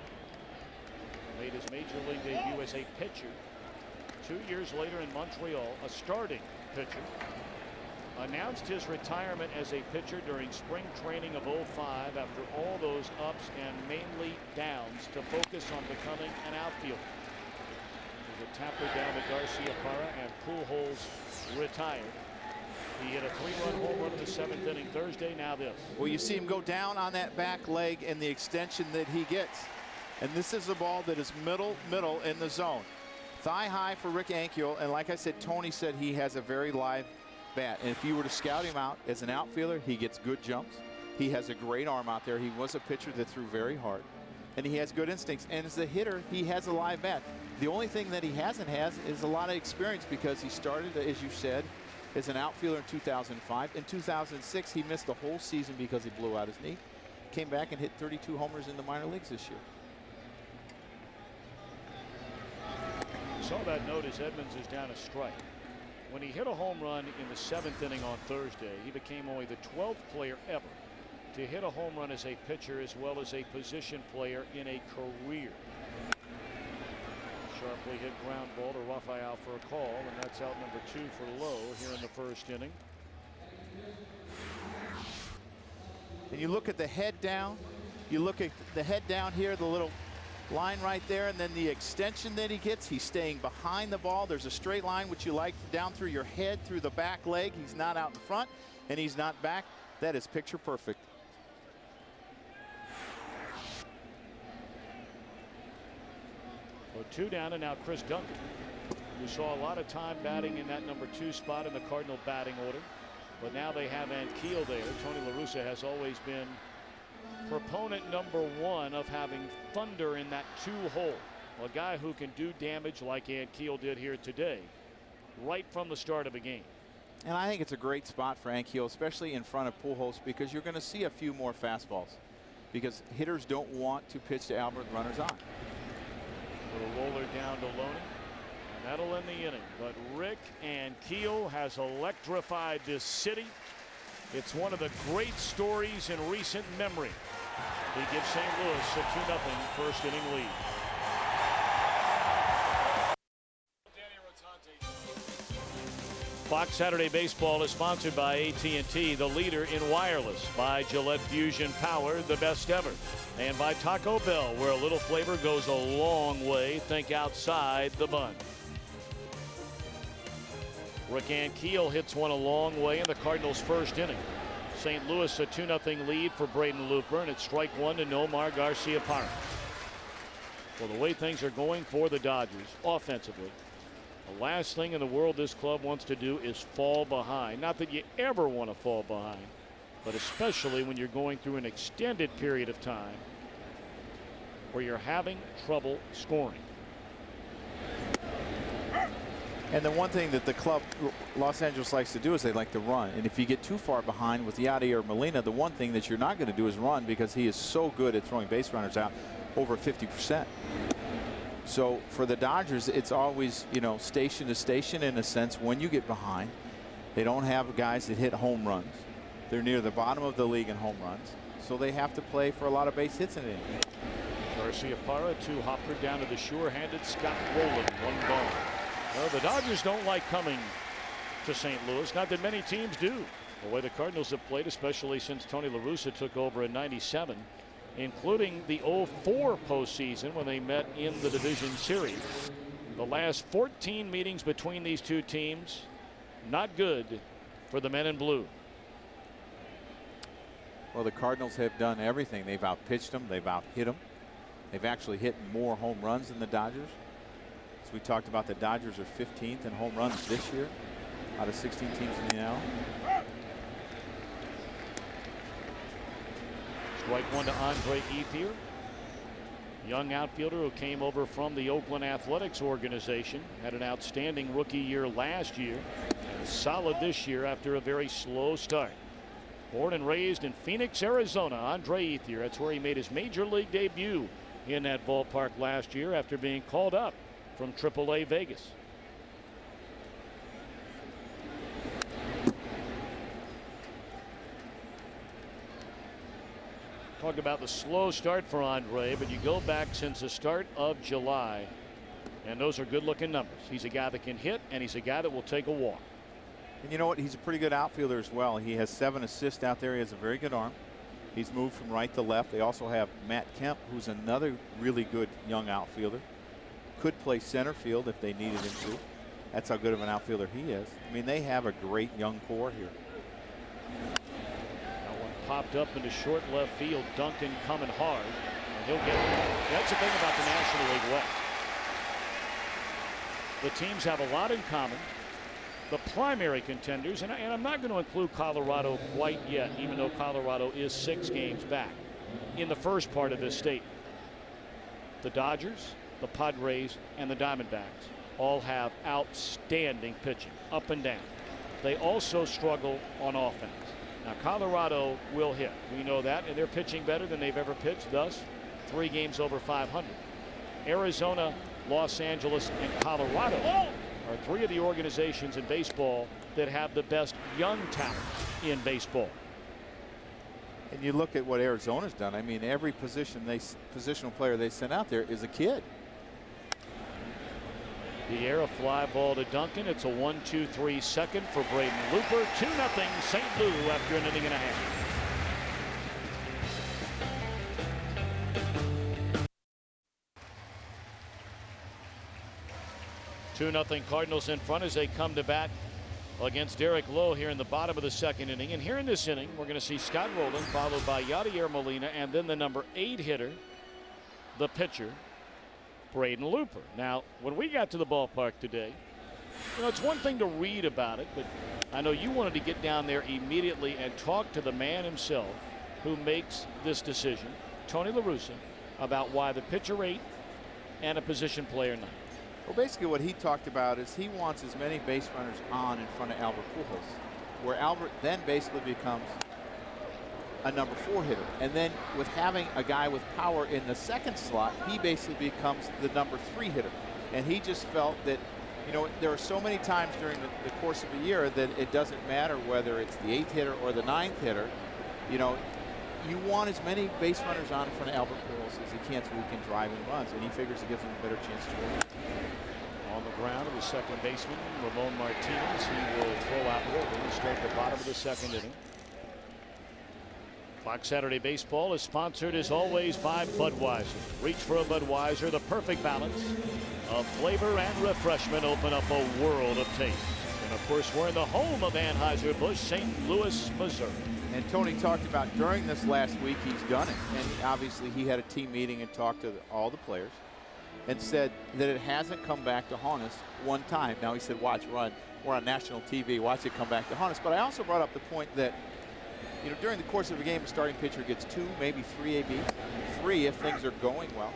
made his major league debut as a pitcher. 2 years later in Montreal, a starting pitcher. Announced his retirement as a pitcher during spring training of '05 after all those ups and mainly downs to focus on becoming an outfielder. There's a tapper down to Garcia Parra, and Pujols retired. He hit a 3-run home run in the 7th inning Thursday. Now this. Well, you see him go down on that back leg and the extension that he gets. And this is a ball that is middle in the zone. Thigh high for Rick Ankiel. And like I said, Tony said he has a very live bat. And if you were to scout him out as an outfielder, he gets good jumps. He has a great arm out there. He was a pitcher that threw very hard. And he has good instincts. And as a hitter, he has a live bat. The only thing that he hasn't is a lot of experience, because he started, as you said, as an outfielder in 2005. In 2006, he missed the whole season because he blew out his knee. Came back and hit 32 homers in the minor leagues this year. Saw that note as Edmonds is down a strike. When he hit a home run in the 7th inning on Thursday, he became only the 12th player ever to hit a home run as a pitcher as well as a position player in a career. Sharply hit ground ball to Rafael for a call, and that's out number 2 for Lowe here in the 1st inning. And you look at the head down. You look at the head down here, the little line right there, and then the extension that he gets. He's staying behind the ball. There's a straight line which you like down through your head, through the back leg. He's not out in front, and he's not back. That is picture perfect. So 2 down, and now Chris Duncan, who saw a lot of time batting in that number 2 spot in the Cardinal batting order. But now they have Ankiel there. Tony La Russa has always been proponent number 1 of having thunder in that 2 hole. A guy who can do damage like Ankiel did here today, right from the start of a game. And I think it's a great spot for Ankiel, especially in front of Pujols, because you're going to see a few more fastballs, because hitters don't want to pitch to Albert runners on. Little roller down to Loney, and that'll end the inning. But Rick Ankiel has electrified this city. It's one of the great stories in recent memory. He gives St. Louis a 2-0 first inning lead. Fox Saturday Baseball is sponsored by AT&T, the leader in wireless, by Gillette Fusion Power, the best ever, and by Taco Bell, where a little flavor goes a long way. Think outside the bun. Rick Ankiel hits one a long way in the Cardinals' first inning. St. Louis a 2-0 lead for Braden Looper, and it's strike one to Nomar Garciaparra. Well, the way things are going for the Dodgers offensively, the last thing in the world this club wants to do is fall behind. Not that you ever want to fall behind, but especially when you're going through an extended period of time where you're having trouble scoring. And the one thing that the club, Los Angeles, likes to do is they like to run. And if you get too far behind with Yadier Molina, the one thing that you're not going to do is run, because he is so good at throwing base runners out, over 50%. So for the Dodgers, it's always, you know, station to station in a sense. When you get behind, they don't have guys that hit home runs. They're near the bottom of the league in home runs, so they have to play for a lot of base hits in it. Garciaparra to Hopper down to the sure-handed Scott Rowland, 1 ball. Well, the Dodgers don't like coming to St. Louis. Not that many teams do. The way the Cardinals have played, especially since Tony La Russa took over in '97. Including the 04 postseason when they met in the division series. The last 14 meetings between these two teams, not good for the men in blue. Well, the Cardinals have done everything. They've outpitched them. They've outhit them. They've actually hit more home runs than the Dodgers. As we talked about, the Dodgers are 15th in home runs this year out of 16 teams in the NL. Strike one to Andre Ethier, young outfielder who came over from the Oakland Athletics organization. Had an outstanding rookie year last year, and solid this year after a very slow start. Born and raised in Phoenix, Arizona, Andre Ethier. That's where he made his major league debut in that ballpark last year after being called up from AAA Vegas. Talk about the slow start for Andre, but you go back since the start of July, and those are good-looking numbers. He's a guy that can hit, and he's a guy that will take a walk. And you know what? He's a pretty good outfielder as well. He has 7 assists out there. He has a very good arm. He's moved from right to left. They also have Matt Kemp, who's another really good young outfielder. Could play center field if they needed him to. That's how good of an outfielder he is. I mean, they have a great young core here. Popped up into short left field. Duncan coming hard, and he'll get it. That's the thing about the National League West. The teams have a lot in common. The primary contenders, and I'm not going to include Colorado quite yet, even though Colorado is 6 games back in the first part of this statement. The Dodgers, the Padres, and the Diamondbacks all have outstanding pitching, up and down. They also struggle on offense. Now, Colorado will hit. We know that, and they're pitching better than they've ever pitched, thus 3 games over 500. Arizona, Los Angeles, and Colorado are 3 of the organizations in baseball that have the best young talent in baseball. And you look at what Arizona's done. I mean, every positional player they sent out there is a kid. The air, a fly ball to Duncan. It's a 1-2-3 second for Braden Looper. 2-0 St. Lou after an inning and a half. Two 2-0 Cardinals in front as they come to bat against Derek Lowe here in the bottom of the second inning. And here in this inning, we're going to see Scott Rowland followed by Yadier Molina, and then the number 8 hitter, the pitcher, Braden Looper. Now, when we got to the ballpark today, you know, it's one thing to read about it, but I know you wanted to get down there immediately and talk to the man himself who makes this decision, Tony La Russa, about why the pitcher 8 and a position player 9. Well, basically what he talked about is he wants as many base runners on in front of Albert Pujols, where Albert then basically becomes a number 4 hitter. And then with having a guy with power in the second slot, he basically becomes the number 3 hitter. And he just felt that, you know, there are so many times during the course of a year that it doesn't matter whether it's the 8th hitter or the 9th hitter. You know, you want as many base runners on in front of Albert Pujols as he can so he can drive and runs, and he figures it gives him a better chance to win. On the ground of the second baseman, Ramon Martinez. He will throw out Wilber and start the bottom of the second inning. Fox Saturday Baseball is sponsored as always by Budweiser. Reach for a Budweiser, the perfect balance of flavor and refreshment. Open up a world of taste. And of course, we're in the home of Anheuser-Busch, St. Louis, Missouri. And Tony talked about during this last week, he's done it. And obviously he had a team meeting and talked to all the players and said that it hasn't come back to haunt us one time. Now he said, watch, we're on national TV, watch it come back to haunt us. But I also brought up the point that, you know, during the course of a game, a starting pitcher gets 2, maybe 3 ABs, 3 if things are going well.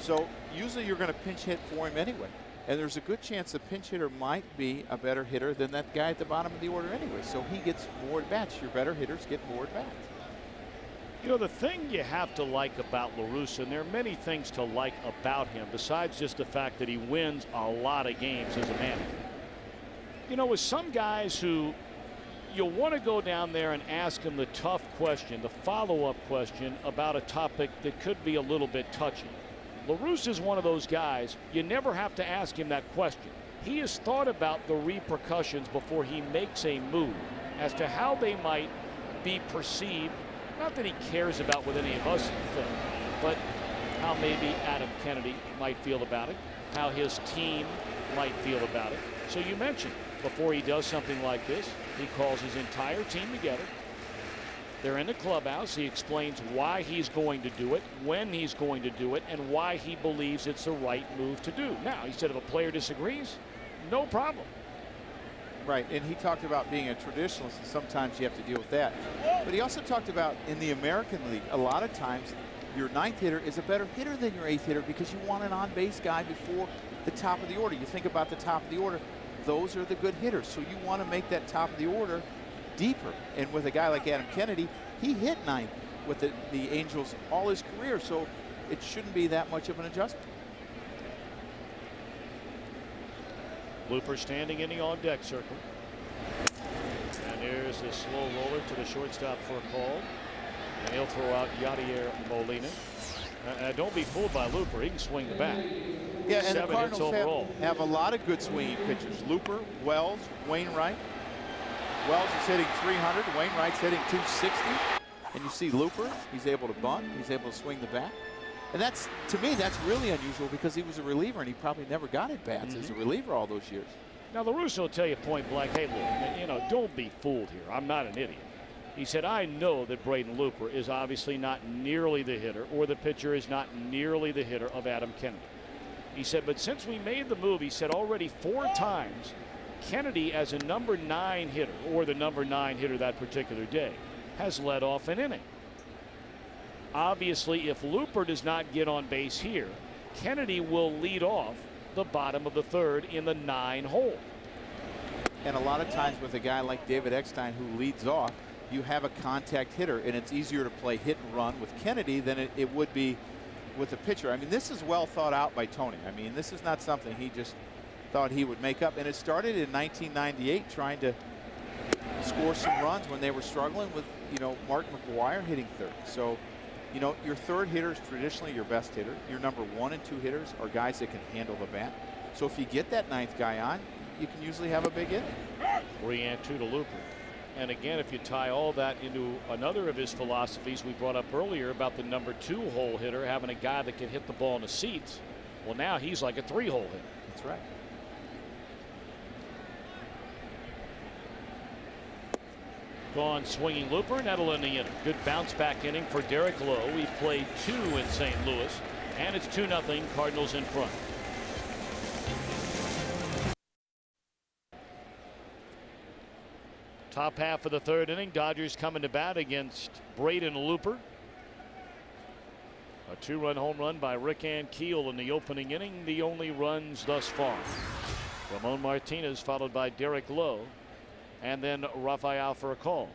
So usually you're going to pinch hit for him anyway. And there's a good chance the pinch hitter might be a better hitter than that guy at the bottom of the order anyway. So he gets more at bats. Your better hitters get more at bats. You know, the thing you have to like about La Russa, and there are many things to like about him besides just the fact that he wins a lot of games as a manager. You know, with some guys who you'll want to go down there and ask him the tough question, the follow-up question about a topic that could be a little bit touchy. La Russa is one of those guys you never have to ask him that question. He has thought about the repercussions before he makes a move as to how they might be perceived. Not that he cares about what any of us think, but how maybe Adam Kennedy might feel about it, how his team might feel about it. So you mentioned before he does something like this, he calls his entire team together. They're in the clubhouse. He explains why he's going to do it, when he's going to do it, and why he believes it's the right move to do. Now, he said if a player disagrees, no problem. Right, and he talked about being a traditionalist, and sometimes you have to deal with that. But he also talked about in the American League, a lot of times your 9th hitter is a better hitter than your 8th hitter because you want an on-base guy before the top of the order. You think about the top of the order, those are the good hitters. So you want to make that top of the order deeper. And with a guy like Adam Kennedy, he hit 9th with the Angels all his career, so it shouldn't be that much of an adjustment. Looper standing in the on-deck circle. And there's the slow roller to the shortstop for a call. And he'll throw out Yadier Molina. Don't be fooled by Looper. He can swing the bat. Yeah, and 7 the Cardinals have a lot of good swinging pitchers. Looper, Wells, Wainwright. Wells is hitting 300. Wainwright's hitting 260. And you see Looper, he's able to bunt. He's able to swing the bat. And that's, to me, that's really unusual because he was a reliever and he probably never got at bats as a reliever all those years. Now, La Russa will tell you point blank, hey, look, you know, don't be fooled here. I'm not an idiot. He said, I know that Braden Looper is obviously not nearly the hitter, or the pitcher is not nearly the hitter of Adam Kennedy. He said, but since we made the move, he said already 4 times, Kennedy as a number 9 hitter, or the number 9 hitter that particular day, has led off an inning. Obviously, if Looper does not get on base here, Kennedy will lead off the bottom of the 3rd in the 9 hole. And a lot of times with a guy like David Eckstein who leads off, you have a contact hitter, and it's easier to play hit and run with Kennedy than it would be with a pitcher. I mean, this is well thought out by Tony. I mean, this is not something he just thought he would make up. And it started in 1998 trying to score some runs when they were struggling with, you know, Mark McGwire hitting 3rd. So, you know, your 3rd hitter is traditionally your best hitter. Your number 1 and 2 hitters are guys that can handle the bat. So if you get that 9th guy on, you can usually have a big inning. 3-2 to Looper. And again, if you tie all that into another of his philosophies we brought up earlier about the number 2 hole hitter having a guy that can hit the ball in the seats, well, now he's like a 3-hole hitter. That's right. Gone swinging Looper, and that'll end the inning. Good bounce back inning for Derek Lowe. He played 2 in St. Louis, and it's 2-0 Cardinals in front. Top half of the 3rd inning, Dodgers coming to bat against Braden Looper. A 2-run home run by Rick Ankiel in the opening inning, the only runs thus far. Ramon Martinez followed by Derek Lowe, and then Rafael for a call.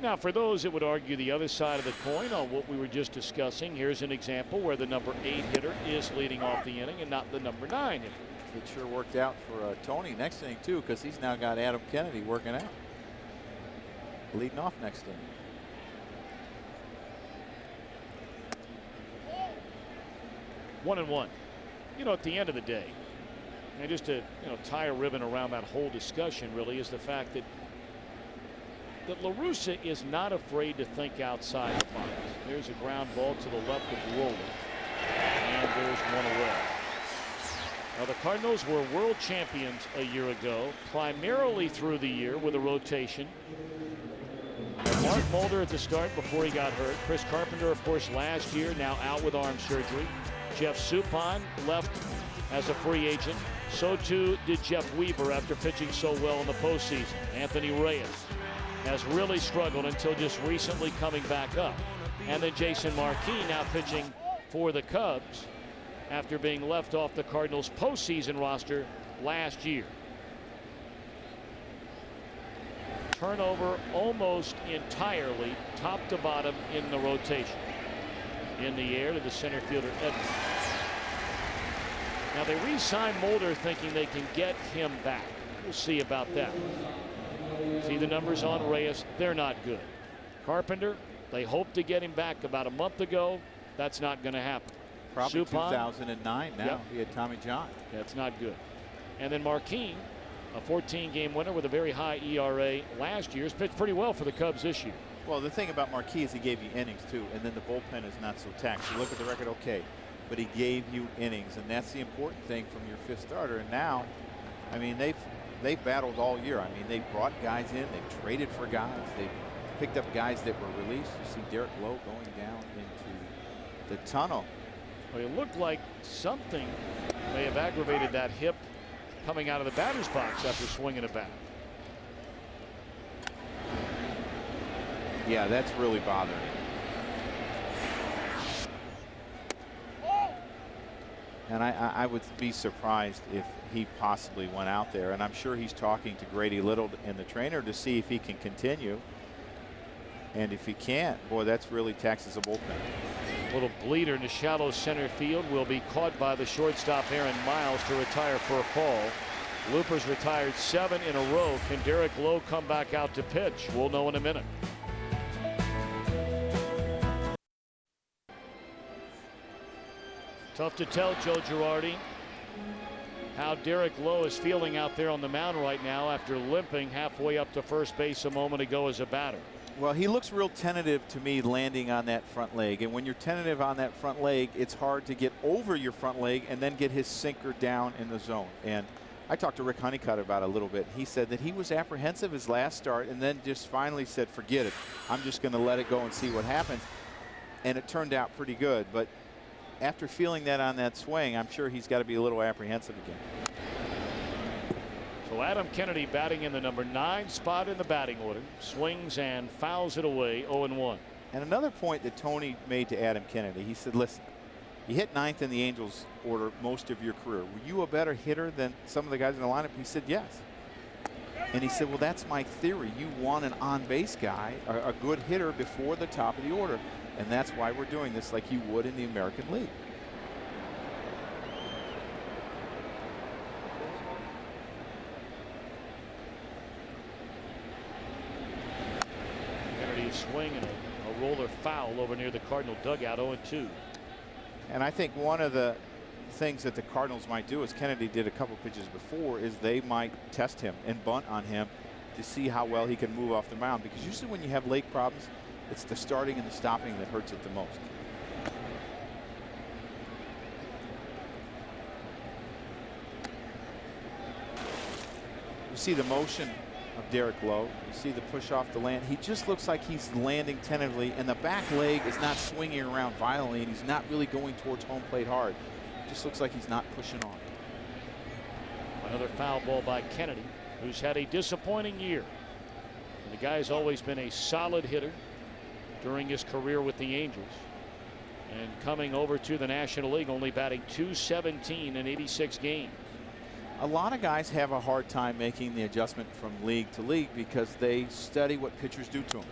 Now, for those that would argue the other side of the coin on what we were just discussing, here's an example where the number 8 hitter is leading off the inning and not the number 9 hitter. It sure worked out for Tony next inning, too, because he's now got Adam Kennedy working out. Leading off next inning. 1-1. You know, at the end of the day, and just to tie a ribbon around that whole discussion really is the fact that La Russa is not afraid to think outside the box. There's a ground ball to the left of Roller, and there's one away. Now the Cardinals were world champions a year ago, primarily through the year with a rotation. Mark Mulder at the start before he got hurt. Chris Carpenter, of course, last year, now out with arm surgery. Jeff Suppan left as a free agent. So too did Jeff Weaver after pitching so well in the postseason. Anthony Reyes has really struggled until just recently coming back up. And then Jason Marquis now pitching for the Cubs after being left off the Cardinals postseason roster last year. Turnover almost entirely top to bottom in the rotation. In the air to the center fielder Edmonds. Now they re-signed Mulder thinking they can get him back. We'll see about that. See the numbers on Reyes, they're not good. Carpenter, they hoped to get him back about a month ago. That's not going to happen. Probably Suppan, 2009 now. Yep. He had Tommy John. That's not good. And then Marquis, a 14-game winner with a very high ERA last year, has pitched pretty well for the Cubs this year. Well, the thing about Marquis is he gave you innings too, and then the bullpen is not so taxed. You look at the record, okay, but he gave you innings, and that's the important thing from your fifth starter. And now, I mean, they've battled all year. I mean, they've brought guys in, they've traded for guys, they've picked up guys that were released. You see Derek Lowe going down into the tunnel. Well, it looked like something may have aggravated that hip coming out of the batter's box after swinging a bat. Yeah, that's really bothering. And I would be surprised if he possibly went out there. And I'm sure he's talking to Grady Little and the trainer to see if he can continue. And if he can't, boy, that's really taxes a bullpen. Little bleeder in the shallow center field will be caught by the shortstop Aaron Miles to retire for a call. Loopers retired 7 in a row. Can Derek Lowe come back out to pitch? We'll know in a minute. Tough to tell, Joe Girardi, how Derek Lowe is feeling out there on the mound right now after limping halfway up to first base a moment ago as a batter. Well, he looks real tentative to me landing on that front leg. And when you're tentative on that front leg, it's hard to get over your front leg and then get his sinker down in the zone. And I talked to Rick Honeycutt about it a little bit. He said that he was apprehensive his last start and then just finally said, forget it. I'm just going to let it go and see what happens. And it turned out pretty good. But after feeling that on that swing, I'm sure he's got to be a little apprehensive again. So Adam Kennedy batting in the number 9 spot in the batting order. Swings and fouls it away, 0-1. And another point that Tony made to Adam Kennedy, he said, listen, you hit 9th in the Angels order most of your career. Were you a better hitter than some of the guys in the lineup? He said, yes. And he said, well, that's my theory. You want an on-base guy, a good hitter before the top of the order. And that's why we're doing this like you would in the American League. Kennedy's swing and a roller foul over near the Cardinal dugout, 0-2. And I think one of the things that the Cardinals might do, as Kennedy did a couple pitches before, is they might test him and bunt on him to see how well he can move off the mound. Because usually when you have leg problems, it's the starting and the stopping that hurts it the most. You see the motion of Derek Lowe. You see the push off the land. He just looks like he's landing tentatively, and the back leg is not swinging around violently, and he's not really going towards home plate hard. It just looks like he's not pushing on. Another foul ball by Kennedy, who's had a disappointing year. And the guy's always been a solid hitter during his career with the Angels, and coming over to the National League only batting .217 in 86 games. A lot of guys have a hard time making the adjustment from league to league because they study what pitchers do to them.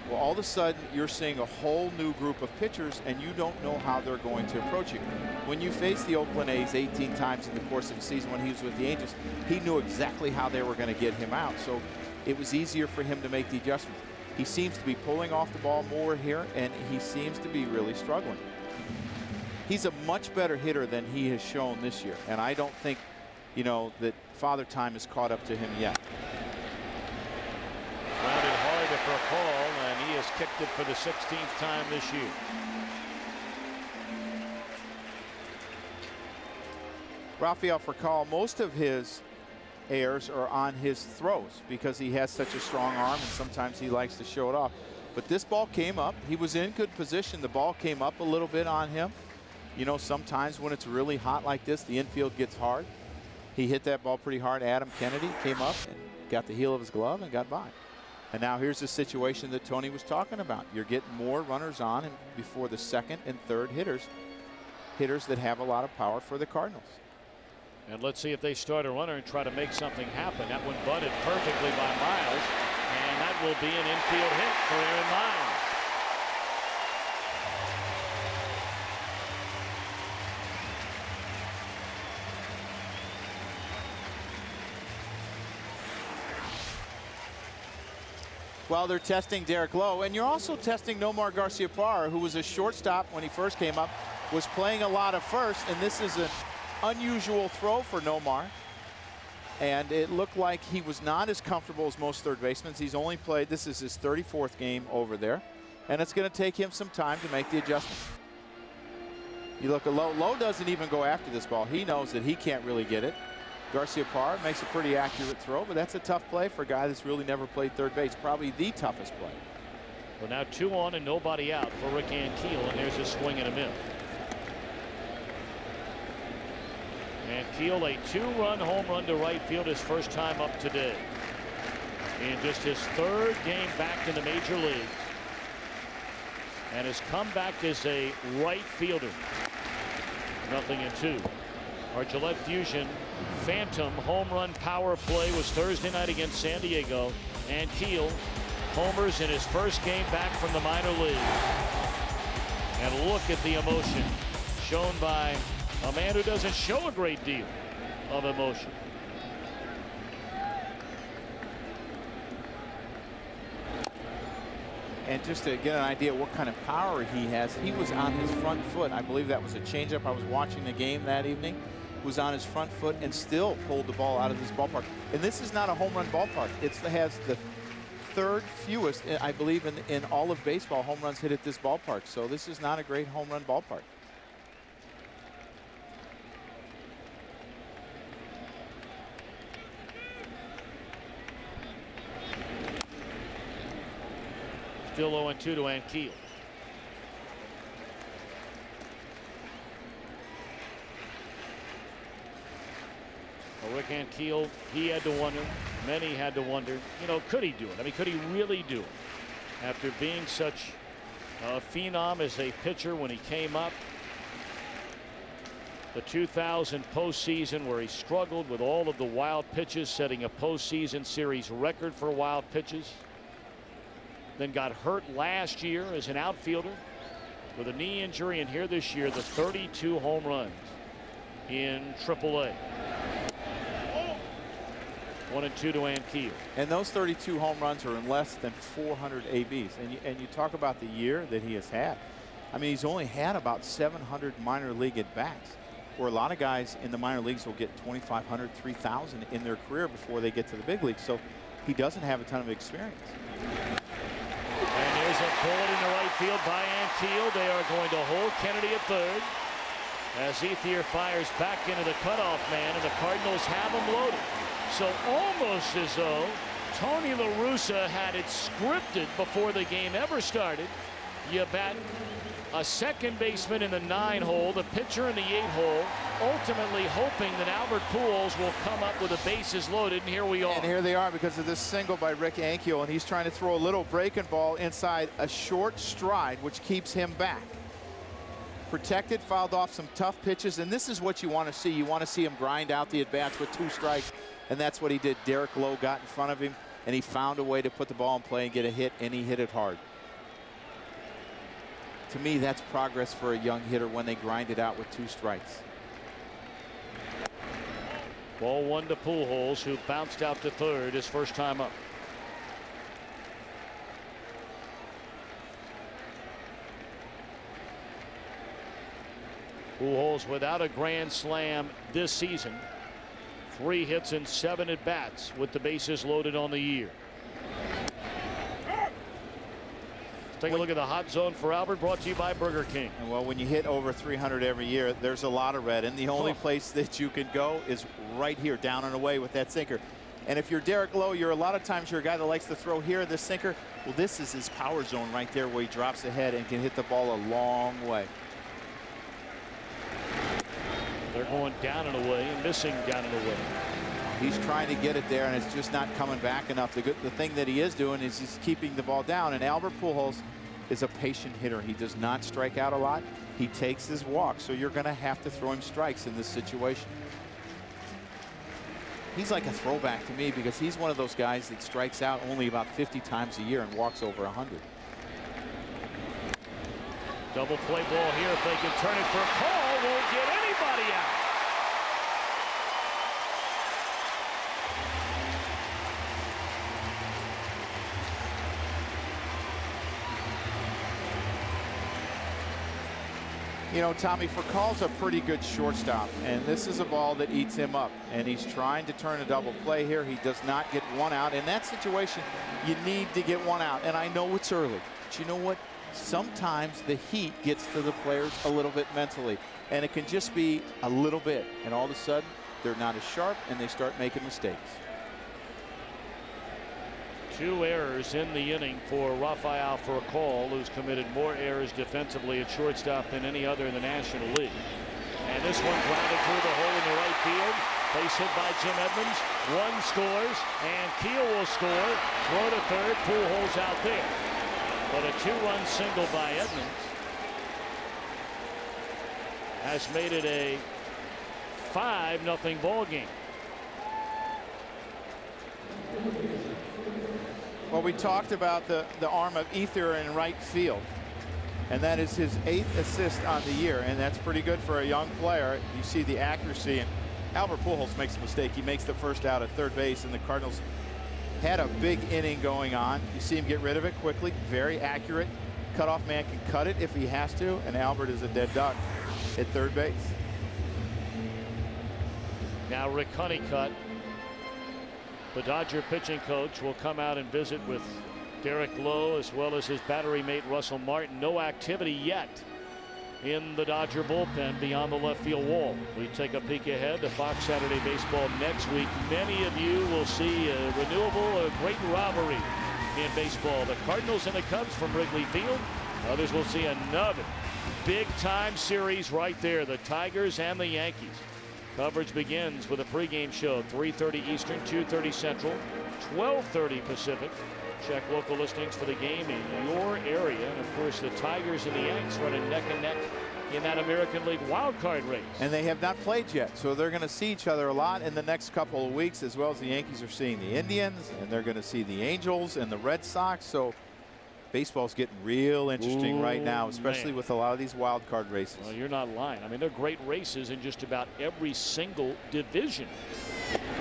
Well, all of a sudden you're seeing a whole new group of pitchers and you don't know how they're going to approach you. When you face the Oakland A's 18 times in the course of the season when he was with the Angels, he knew exactly how they were going to get him out, so it was easier for him to make the adjustments. He seems to be pulling off the ball more here, and he seems to be really struggling. He's a much better hitter than he has shown this year. And I don't think, you know, that Father Time has caught up to him yet. Grounded hard for a call, and he has kicked it for the 16th time this year. Rafael Furcal, most of his errors are on his throws because he has such a strong arm and sometimes he likes to show it off. But this ball came up. He was in good position. The ball came up a little bit on him. You know, sometimes when it's really hot like this, the infield gets hard. He hit that ball pretty hard. Adam Kennedy came up and got the heel of his glove and got by. And now here's the situation that Tony was talking about. You're getting more runners on and before the second and third hitters that have a lot of power for the Cardinals. And let's see if they start a runner and try to make something happen. That one butted perfectly by Miles, and that will be an infield hit for Aaron Miles. While they're testing Derek Lowe, and you're also testing Nomar Garciaparra, who was a shortstop when he first came up, was playing a lot of first, and this is an unusual throw for Nomar. And it looked like he was not as comfortable as most third basemen. He's only played, this is his 34th game over there, and it's going to take him some time to make the adjustment. You look at Lowe. Lowe doesn't even go after this ball. He knows that he can't really get it. Garciaparra makes a pretty accurate throw, but that's a tough play for a guy that's really never played third base. Probably the toughest play. Well, now 2 on and nobody out for Rick Ankiel, and there's a swing and a miss. Ankiel, a 2-run home run to right field, his first time up today. In just his 3rd game back in the major leagues. And has come back as a right fielder. 0-2. Our Gillette Fusion phantom home run power play was Thursday night against San Diego. Ankiel homers in his first game back from the minor league. And look at the emotion shown by a man who doesn't show a great deal of emotion. And just to get an idea what kind of power he has, he was on his front foot. I believe that was a changeup. I was watching the game that evening. Was on his front foot and still pulled the ball out of this ballpark. And this is not a home run ballpark. It has the 3rd fewest, I believe, in all of baseball home runs hit at this ballpark. So this is not a great home run ballpark. Still 0-2 to Ankiel. Well, Rick Ankiel, he had to wonder, many had to wonder, you know, could he do it? I mean, could he really do it? After being such a phenom as a pitcher when he came up. The 2000 postseason where he struggled with all of the wild pitches, setting a postseason series record for wild pitches. Then got hurt last year as an outfielder with a knee injury, and here this year the 32 home runs in AAA. 1-2 to Ankiel. And those 32 home runs are in less than 400 ABs. And you talk about the year that he has had. I mean, he's only had about 700 minor league at bats, where a lot of guys in the minor leagues will get 2,500, 3,000 in their career before they get to the big leagues. So he doesn't have a ton of experience. And there's a bullet in the right field by Ankiel. They are going to hold Kennedy at third as Ethier fires back into the cutoff man, and the Cardinals have him loaded. So almost as though Tony La Russa had it scripted before the game ever started. You bat a second baseman in the 9-hole, the pitcher in the 8-hole, ultimately hoping that Albert Pujols will come up with the bases loaded, and here we are. And here they are because of this single by Rick Ankiel, and he's trying to throw a little breaking ball inside a short stride, which keeps him back. Protected, fouled off some tough pitches, and this is what you want to see. You want to see him grind out the at-bats with 2 strikes, and that's what he did. Derek Lowe got in front of him, and he found a way to put the ball in play and get a hit, and he hit it hard. To me, that's progress for a young hitter when they grind it out with 2 strikes. Ball 1 to Pujols, who bounced out to third his first time up. Pujols without a grand slam this season. 3 hits and 7 at-bats with the bases loaded on the year. Take a look at the hot zone for Albert, brought to you by Burger King. And well, when you hit over 300 every year, there's a lot of red, and the only place that you can go is right here, down and away with that sinker. And if you're Derek Lowe, you're a lot of times you're a guy that likes to throw here, this sinker. Well, this is his power zone right there where he drops ahead and can hit the ball a long way. They're going down and away and missing down and away. He's trying to get it there, and it's just not coming back enough. The thing that he is doing is he's keeping the ball down, and Albert Pujols is a patient hitter. He does not strike out a lot. He takes his walk, so you're going to have to throw him strikes in this situation. He's like a throwback to me because he's one of those guys that strikes out only about 50 times a year and walks over 100. Double play ball here. If they can turn it for a call, won't get anybody out. You know, Tommy, Furcall's a pretty good shortstop, and this is a ball that eats him up, and he's trying to turn a double play here. He does not get one out. In that situation, you need to get one out, and I know it's early, but you know what? Sometimes the heat gets to the players a little bit mentally, and it can just be a little bit, and all of a sudden, they're not as sharp, and they start making mistakes. 2 errors in the inning for Rafael Furcal, who's committed more errors defensively at shortstop than any other in the National League. And this one grounded through the hole in the right field. Base hit by Jim Edmonds. 1 scores, and Keel will score. Throw to third. Pujols out there. But a 2-run single by Edmonds has made it a 5-0 ball game. Well, we talked about the arm of Ether in right field, and that is his 8th assist on the year, and that's pretty good for a young player. You see the accuracy, and Albert Pujols makes a mistake. He makes the first out at third base, and the Cardinals had a big inning going on. You see him get rid of it quickly, very accurate. Cutoff man can cut it if he has to, and Albert is a dead duck at third base. Now Rick Honeycutt, the Dodger pitching coach, will come out and visit with Derek Lowe as well as his battery mate Russell Martin. No activity yet in the Dodger bullpen beyond the left field wall. We take a peek ahead to Fox Saturday Baseball next week. Many of you will see a great rivalry in baseball. The Cardinals and the Cubs from Wrigley Field. Others will see another big-time series right there. The Tigers and the Yankees. Coverage begins with a pregame show, 3:30 Eastern, 2:30 Central, 12:30 Pacific. Check local listings for the game in your area. And, of course, the Tigers and the Yanks running neck and neck in that American League wild card race. And they have not played yet, so they're going to see each other a lot in the next couple of weeks, as well as the Yankees are seeing the Indians, and they're going to see the Angels and the Red Sox. So baseball's getting real interesting right now, especially with a lot of these wild card races. Well, you're not lying. I mean, they're great races in just about every single division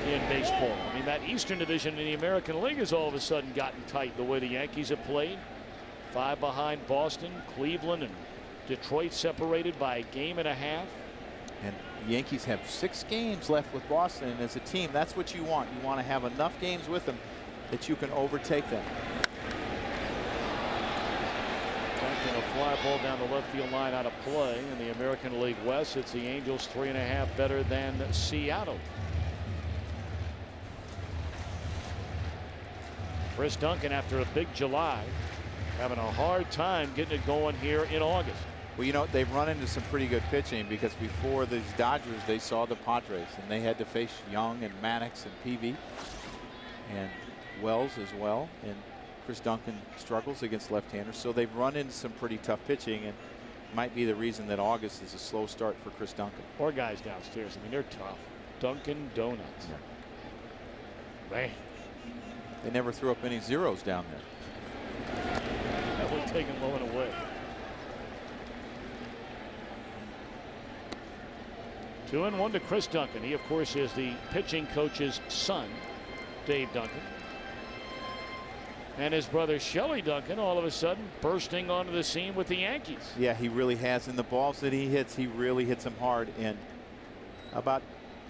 in baseball. I mean, that Eastern Division in the American League has all of a sudden gotten tight the way the Yankees have played. 5 behind Boston, Cleveland, and Detroit separated by a game and a half. And the Yankees have 6 games left with Boston, and as a team, that's what you want. You want to have enough games with them that you can overtake them. A fly ball down the left field line out of play. In the American League West, it's the Angels 3.5 better than Seattle. Chris Duncan, after a big July, having a hard time getting it going here in August. Well, you know, they've run into some pretty good pitching because before these Dodgers, they saw the Padres, and they had to face Young and Maddox and Peavy and Wells as well. And Chris Duncan struggles against left-handers, so they've run into some pretty tough pitching, and might be the reason that August is a slow start for Chris Duncan. Or guys downstairs. I mean, they're tough. Dunkin' Donuts. Yeah. Man. They never threw up any zeros down there. That would take him low and away. 2-1 to Chris Duncan. He, of course, is the pitching coach's son, Dave Duncan. And his brother Shelly Duncan all of a sudden bursting onto the scene with the Yankees. Yeah, he really has. And the balls that he hits, he really hits them hard. And about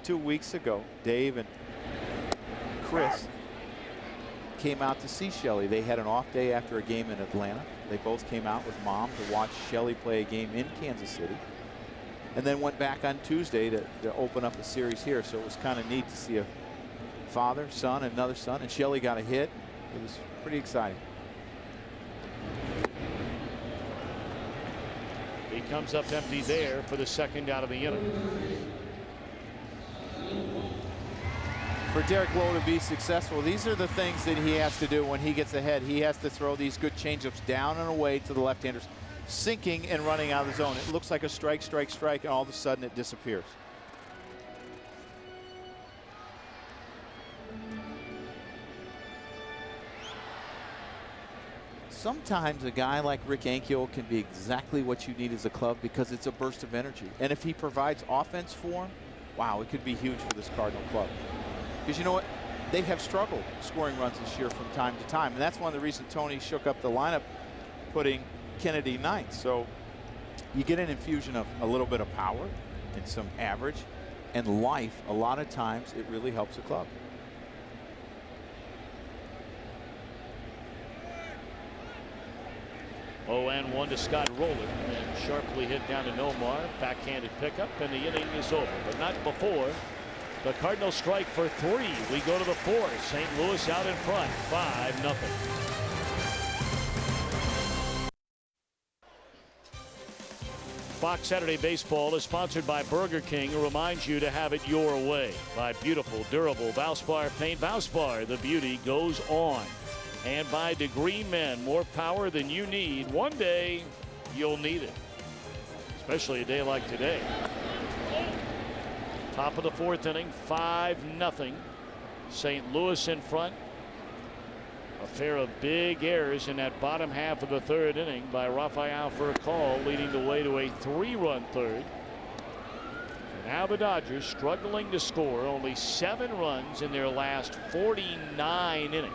2 weeks ago, Dave and Chris came out to see Shelly. They had an off day after a game in Atlanta. They both came out with Mom to watch Shelly play a game in Kansas City. And then went back on Tuesday to open up a series here. So it was kind of neat to see a father, son, and another son. And Shelly got a hit. It was pretty exciting. He comes up empty there for the second out of the inning. For Derek Lowe to be successful, these are the things that he has to do when he gets ahead. He has to throw these good changeups down and away to the left-handers, sinking and running out of the zone. It looks like a strike, strike, strike, and all of a sudden it disappears. Sometimes a guy like Rick Ankiel can be exactly what you need as a club because it's a burst of energy. And if he provides offense for him, wow, it could be huge for this Cardinal club. Because you know what? They have struggled scoring runs this year from time to time. And that's one of the reasons Tony shook up the lineup, putting Kennedy ninth. So you get an infusion of a little bit of power and some average and life. A lot of times it really helps a club. 0-1 to Scott Roller, and sharply hit down to Nomar. Backhanded pickup, and the inning is over. But not before the Cardinals strike for 3. We go to the 4th. St. Louis out in front, 5-0. Fox Saturday Baseball is sponsored by Burger King, who reminds you to have it your way. By beautiful, durable Valspar paint. Valspar, the beauty goes on. And by Degree Men, more power than you need. One day, you'll need it, especially a day like today. Top of the 4th inning, 5-0. St. Louis in front. A pair of big errors in that bottom half of the 3rd inning by Rafael Furcal, leading the way to a 3-run 3rd. And now the Dodgers struggling to score, only 7 runs in their last 49 innings.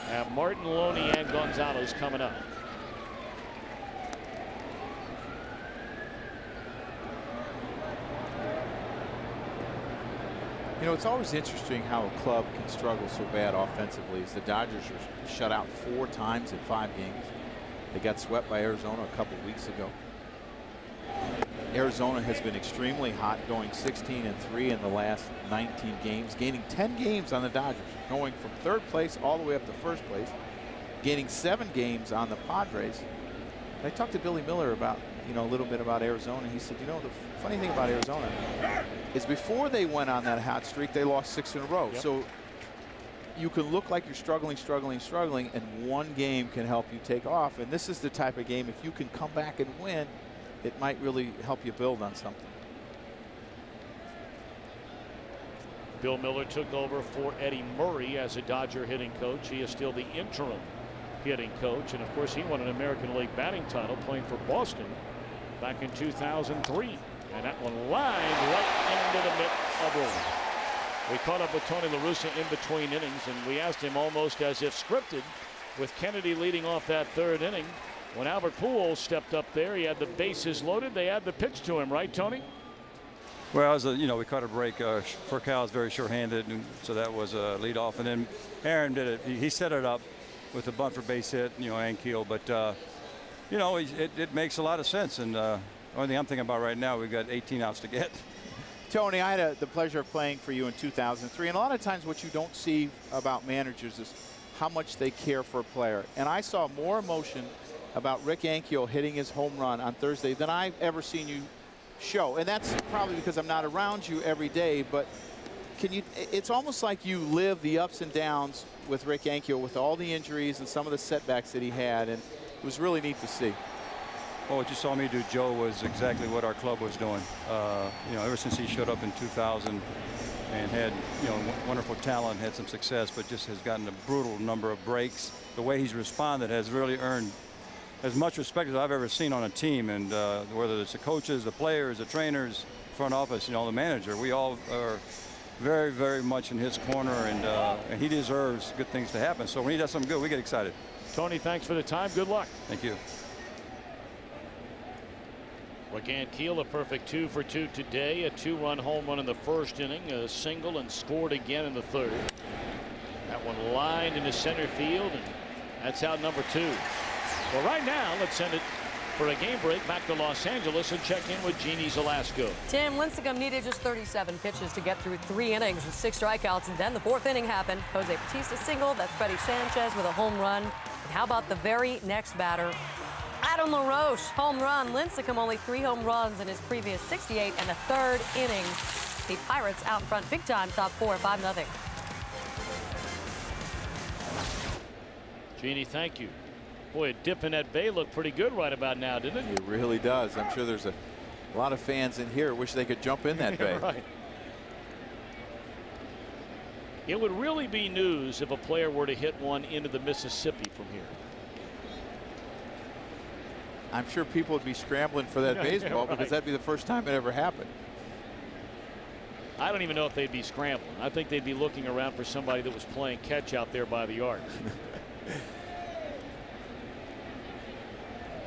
Have Martin Loney and Gonzalez coming up. You know, it's always interesting how a club can struggle so bad offensively. As the Dodgers are shut out 4 times in 5 games. They got swept by Arizona a couple weeks ago. Arizona has been extremely hot, going 16-3 in the last 19 games, gaining 10 games on the Dodgers, going from 3rd place all the way up to 1st place, gaining 7 games on the Padres. I talked to Billy Miller about, a little bit about Arizona. He said, the funny thing about Arizona is before they went on that hot streak, they lost 6 in a row. Yep. So you can look like you're struggling, and one game can help you take off. And this is the type of game, if you can come back and win, it might really help you build on something. Bill Miller took over for Eddie Murray as a Dodger hitting coach. He is still the interim hitting coach. And of course, he won an American League batting title playing for Boston back in 2003. And that one lined right into the mitt of Roller. We caught up with Tony La Russa in between innings, and we asked him almost as if scripted, with Kennedy leading off that 3rd inning. When Albert Pujols stepped up there, he had the bases loaded. They had the pitch to him, right, Tony? Well, we caught a break. Furcal is very sure-handed, and so that was a leadoff. And then Aaron did it. He set it up with a bunt for base hit, Ankiel. But, it makes a lot of sense. And the only thing I'm thinking about right now, we've got 18 outs to get. Tony, I had the pleasure of playing for you in 2003. And a lot of times what you don't see about managers is how much they care for a player. And I saw more emotion about Rick Ankiel hitting his home run on Thursday than I've ever seen you show. And that's probably because I'm not around you every day, but it's almost like you live the ups and downs with Rick Ankiel, with all the injuries and some of the setbacks that he had, and it was really neat to see. Well, what you saw me do, Joe, was exactly what our club was doing. Ever since he showed up in 2000 and had, wonderful talent, had some success, but just has gotten a brutal number of breaks. The way he's responded has really earned as much respect as I've ever seen on a team, and whether it's the coaches, the players, the trainers, front office, the manager, we all are very, very much in his corner, and he deserves good things to happen. So when he does something good, we get excited. Tony, thanks for the time. Good luck. Thank you. Rick Ankiel, a perfect 2 for 2 today, a 2-run home run in the first inning, a single, and scored again in the third. That one lined into center field, and that's out number 2. Well, right now, let's send it for a game break back to Los Angeles and check in with Jeannie Zelasco. Tim Lincecum needed just 37 pitches to get through 3 innings with 6 strikeouts, and then the 4th inning happened. Jose Bautista single, that's Freddie Sanchez with a home run. And how about the very next batter? Adam LaRoche, home run. Lincecum only 3 home runs in his previous 68 and a 3rd inning. The Pirates out front big time, top 4, 5-0. Jeannie, thank you. Boy, a dip in that bay looked pretty good right about now, didn't it? It really does. I'm sure there's a lot of fans in here wish they could jump in that bay. Right. It would really be news if a player were to hit one into the Mississippi from here. I'm sure people would be scrambling for that baseball right. because that'd be the first time it ever happened. I don't even know if they'd be scrambling. I think they'd be looking around for somebody that was playing catch out there by the arc.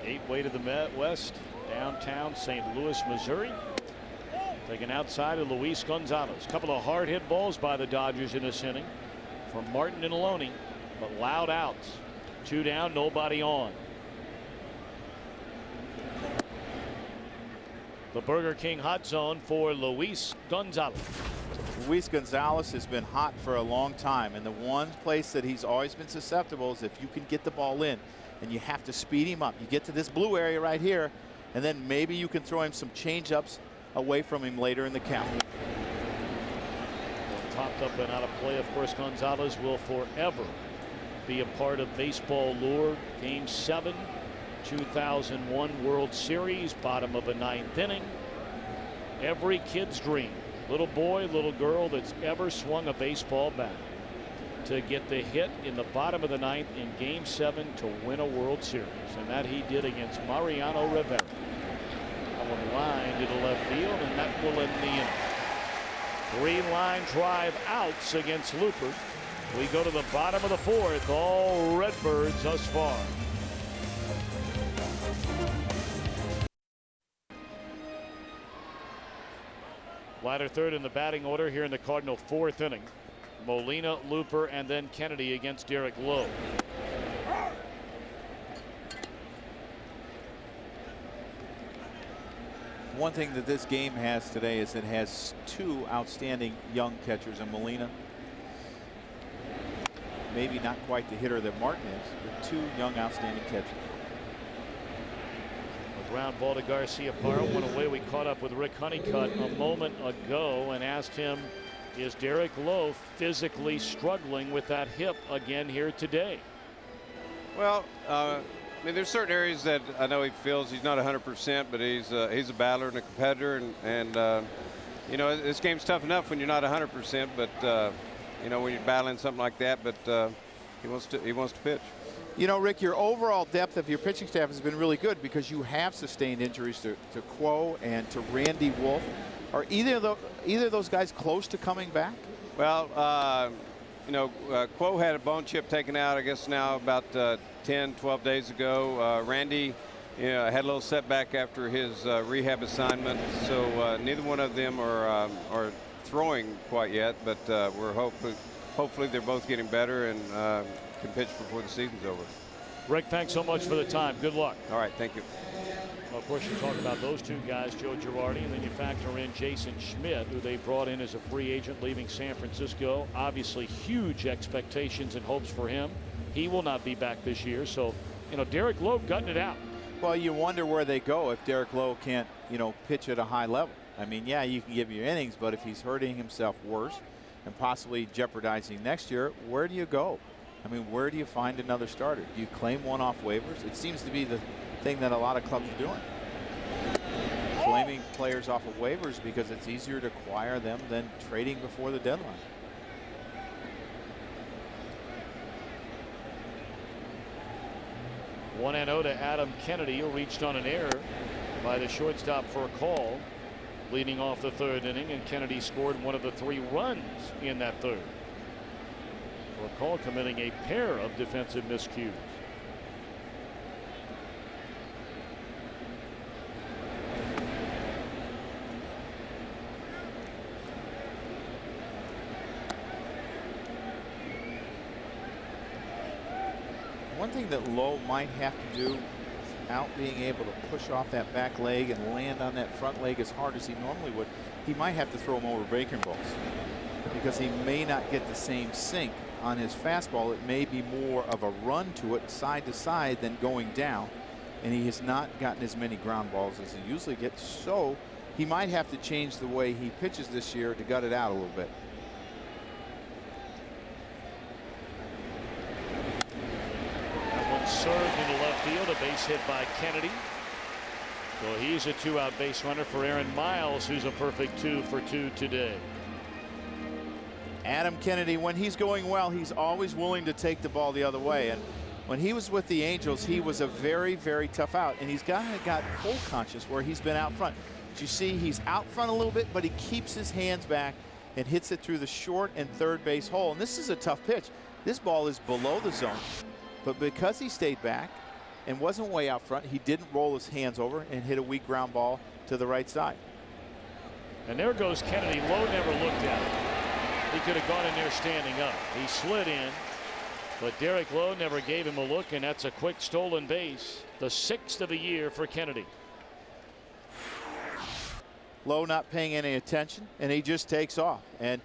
8-way to the west, downtown St. Louis, Missouri. Taken outside of Luis Gonzalez. A couple of hard hit balls by the Dodgers in this inning from Martin and Aloney, but loud outs. 2 down, nobody on. The Burger King hot zone for Luis Gonzalez. Luis Gonzalez has been hot for a long time, and the one place that he's always been susceptible is if you can get the ball in, and you have to speed him up. You get to this blue area right here, and then maybe you can throw him some change-ups away from him later in the count. Topped up and out of play. Of course, Gonzalez will forever be a part of baseball lore. Game 7. 2001 World Series, bottom of the 9th inning. Every kid's dream, little boy, little girl that's ever swung a baseball bat, to get the hit in the bottom of the 9th in Game 7 to win a World Series, and that he did against Mariano Rivera. That one lined into left field, and that will end the inning. 3-line drive outs against Looper. We go to the bottom of the 4th. All Redbirds thus far. Latter third in the batting order here in the Cardinal 4th inning. Molina, Looper, and then Kennedy against Derek Lowe. One thing that this game has today is it has 2 outstanding young catchers, and Molina, maybe not quite the hitter that Martin is, but 2 young outstanding catchers. Ground ball to Garciaparra. Went away. We caught up with Rick Honeycutt a moment ago and asked him, is Derek Lowe physically struggling with that hip again here today? Well, I mean, there's certain areas that I know he feels he's not 100%, but he's a battler and a competitor, and you know, this game's tough enough when you're not 100%, but you know, when you're battling something like that, but he wants to pitch. You know, Rick, your overall depth of your pitching staff has been really good because you have sustained injuries to Quo and to Randy Wolf. Are either of those guys close to coming back? Well, you know, Quo had a bone chip taken out, I guess now about 10, 12 days ago. Randy, you know, had a little setback after his rehab assignment, so neither one of them are throwing quite yet, but we're hopefully they're both getting better and can pitch before the season's over. Rick, thanks so much for the time. Good luck. All right, thank you. Well, of course, you talk about those 2 guys, Joe Girardi, and then you factor in Jason Schmidt, who they brought in as a free agent leaving San Francisco. Obviously, huge expectations and hopes for him. He will not be back this year, so, you know, Derek Lowe gutting it out. Well, you wonder where they go if Derek Lowe can't, you know, pitch at a high level. I mean, yeah, you can give your innings, but if he's hurting himself worse and possibly jeopardizing next year, where do you go? I mean, where do you find another starter? Do you claim one off waivers? It seems to be the thing that a lot of clubs are doing. Claiming players off of waivers because it's easier to acquire them than trading before the deadline. One 1-0 to Adam Kennedy, who reached on an error by the shortstop for a call. leading off the third inning, and Kennedy scored one of the 3 runs in that third. McCall committing a pair of defensive miscues. One thing that Lowe might have to do without being able to push off that back leg and land on that front leg as hard as he normally would, he might have to throw him over breaking balls because he may not get the same sink on his fastball. It may be more of a run to it side to side than going down, and he has not gotten as many ground balls as he usually gets, so he might have to change the way he pitches this year to gut it out a little bit. Served into left field, a base hit by Kennedy. So he's a 2-out base runner for Aaron Miles, who's a perfect 2 for 2 today. Adam Kennedy, when he's going well, he's always willing to take the ball the other way. And when he was with the Angels, he was a very, very tough out. And he's got hole conscious where he's been out front. But you see, he's out front a little bit, but he keeps his hands back and hits it through the short and third base hole. And this is a tough pitch. This ball is below the zone. But because he stayed back and wasn't way out front, he didn't roll his hands over and hit a weak ground ball to the right side. And there goes Kennedy. Lowe never looked at it. He could have gone in there standing up. He slid in, but Derek Lowe never gave him a look, and that's a quick stolen base, the 6th of the year for Kennedy. Lowe not paying any attention, and he just takes off. And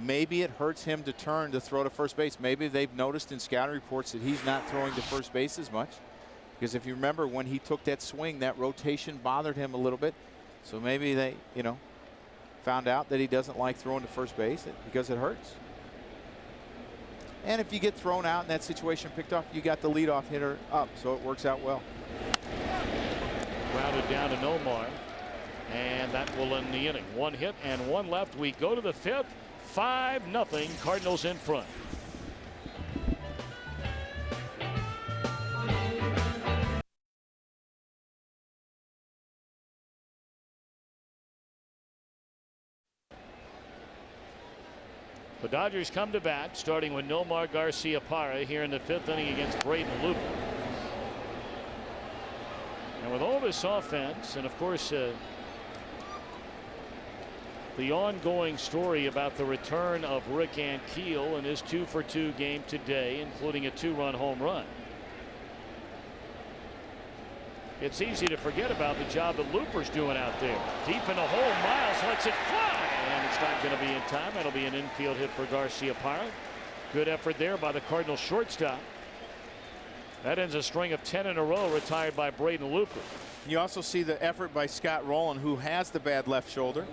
maybe it hurts him to turn to throw to first base. Maybe they've noticed in scouting reports that he's not throwing to first base as much. Because if you remember, when he took that swing, that rotation bothered him a little bit. So maybe they, found out that he doesn't like throwing to first base because it hurts. And if you get thrown out in that situation, picked off, you got the leadoff hitter up, so it works out well. Grounded down to Nomar, and that will end the inning. 1 hit and 1 left. We go to the 5th. 5-0 Cardinals in front. The Dodgers come to bat, starting with Nomar Garciaparra here in the 5th inning against Braden Looper. And with all this offense, and of course the ongoing story about the return of Rick Ankiel and his 2 for 2 game today, including a 2-run home run. It's easy to forget about the job that Looper's doing out there. Deep in the hole, Miles lets it fly, and it's not going to be in time. That'll be an infield hit for Garciaparra. Good effort there by the Cardinals shortstop. That ends a string of 10 in a row retired by Braden Looper. You also see the effort by Scott Rowland, who has the bad left shoulder.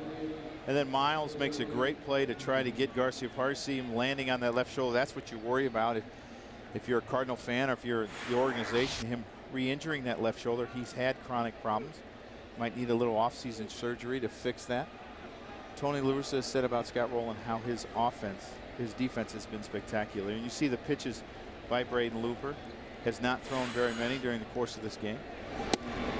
And then Miles makes a great play to try to get Garciaparra. See him landing on that left shoulder. That's what you worry about if you're a Cardinal fan or if you're the organization. Him re-injuring that left shoulder. He's had chronic problems. Might need a little off-season surgery to fix that. Tony La Russa has said about Scott Rowland how his defense has been spectacular. And you see the pitches by Braden Looper. Has not thrown very many during the course of this game.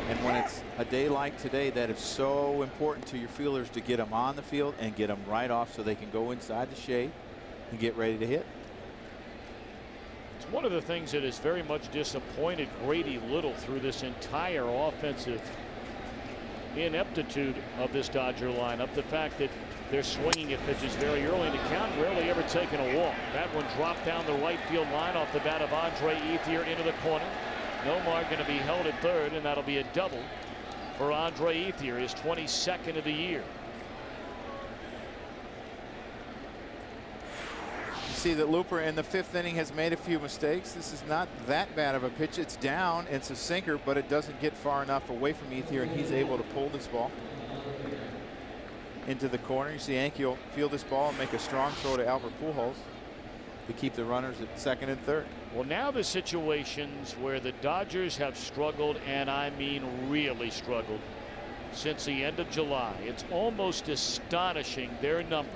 And when it's a day like today, that is so important to your fielders to get them on the field and get them right off so they can go inside the shade and get ready to hit. It's one of the things that has very much disappointed Grady Little through this entire offensive ineptitude of this Dodger lineup. The fact that they're swinging at pitches very early in the count, rarely ever taking a walk. That one dropped down the right field line off the bat of Andre Ethier into the corner. Nomar going to be held at third, and that'll be a double for Andre Ethier, his 22nd of the year. You see that Looper in the 5th inning has made a few mistakes. This is not that bad of a pitch. It's down, it's a sinker, but it doesn't get far enough away from Ethier, and he's able to pull this ball into the corner. You see Ankiel field this ball and make a strong throw to Albert Pujols to keep the runners at 2nd and 3rd. Well, now the situations where the Dodgers have struggled, and I mean really struggled, since the end of July. It's almost astonishing, their numbers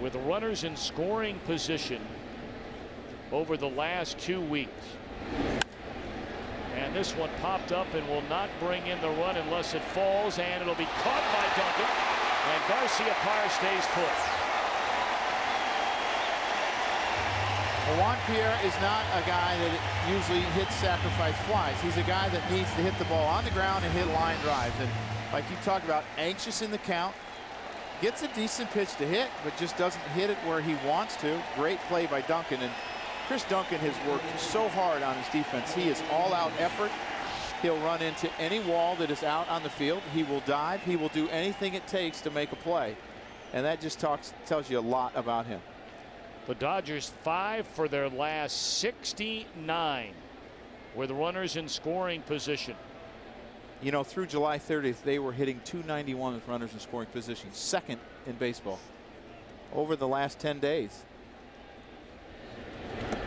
with runners in scoring position over the last 2 weeks. And this one popped up and will not bring in the run unless it falls, and it'll be caught by Duncan. And Garciaparra stays put. Well, Juan Pierre is not a guy that usually hits sacrifice flies. He's a guy that needs to hit the ball on the ground and hit line drives. And like you talked about, anxious in the count, gets a decent pitch to hit, but just doesn't hit it where he wants to. Great play by Duncan. And Chris Duncan has worked so hard on his defense. He is all-out effort. He'll run into any wall that is out on the field. He will dive. He will do anything it takes to make a play. And that just tells you a lot about him. The Dodgers 5 for their last 69 with runners in scoring position. You know, through July 30th, they were hitting .291 with runners in scoring position, second in baseball. Over the last 10 days,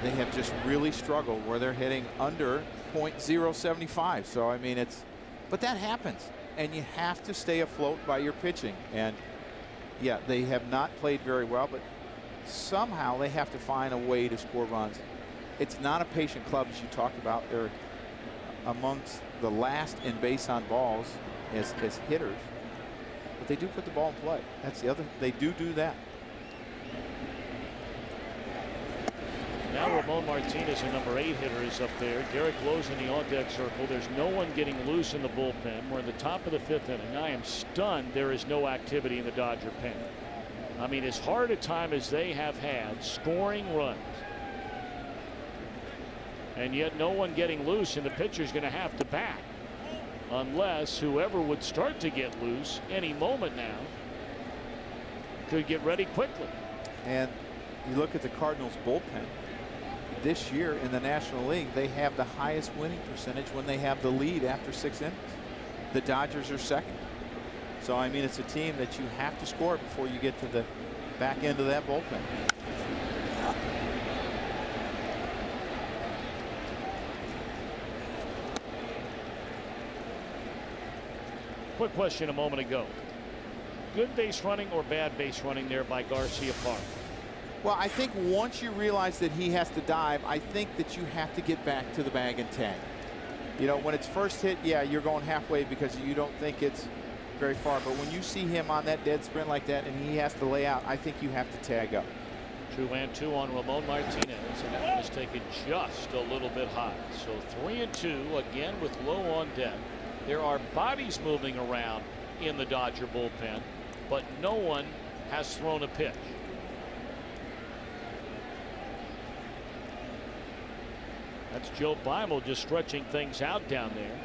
they have just really struggled where they're hitting under .075. So, I mean, but that happens, and you have to stay afloat by your pitching. And, yeah, they have not played very well, but somehow they have to find a way to score runs. It's not a patient club, as you talked about. They're amongst the last in base on balls as hitters, but they do put the ball in play. That's the other. They do that. Now Ramon Martinez, a number 8 hitter, is up there. Derek Lowe's in the on-deck circle. There's no one getting loose in the bullpen. We're in the top of the 5th inning. I am stunned there is no activity in the Dodger pen. I mean, as hard a time as they have had scoring runs, and yet no one getting loose, and the pitcher's going to have to bat unless whoever would start to get loose any moment now could get ready quickly. And you look at the Cardinals bullpen this year in the National League, they have the highest winning percentage when they have the lead after 6 innings. The Dodgers are second. So, I mean, it's a team that you have to score before you get to the back end of that bullpen. Quick question a moment ago. Good base running or bad base running there by Garciaparra? Well, I think once you realize that he has to dive, I think that you have to get back to the bag and tag. You know, when it's first hit, yeah, you're going halfway because you don't think it's very far. But when you see him on that dead sprint like that and he has to lay out, I think you have to tag up. 2-2 on Ramon Martinez, and that one is taken just a little bit high. So 3-2 again with Lowe on deck. There are bodies moving around in the Dodger bullpen, but no one has thrown a pitch. That's Joe Beimel just stretching things out down there.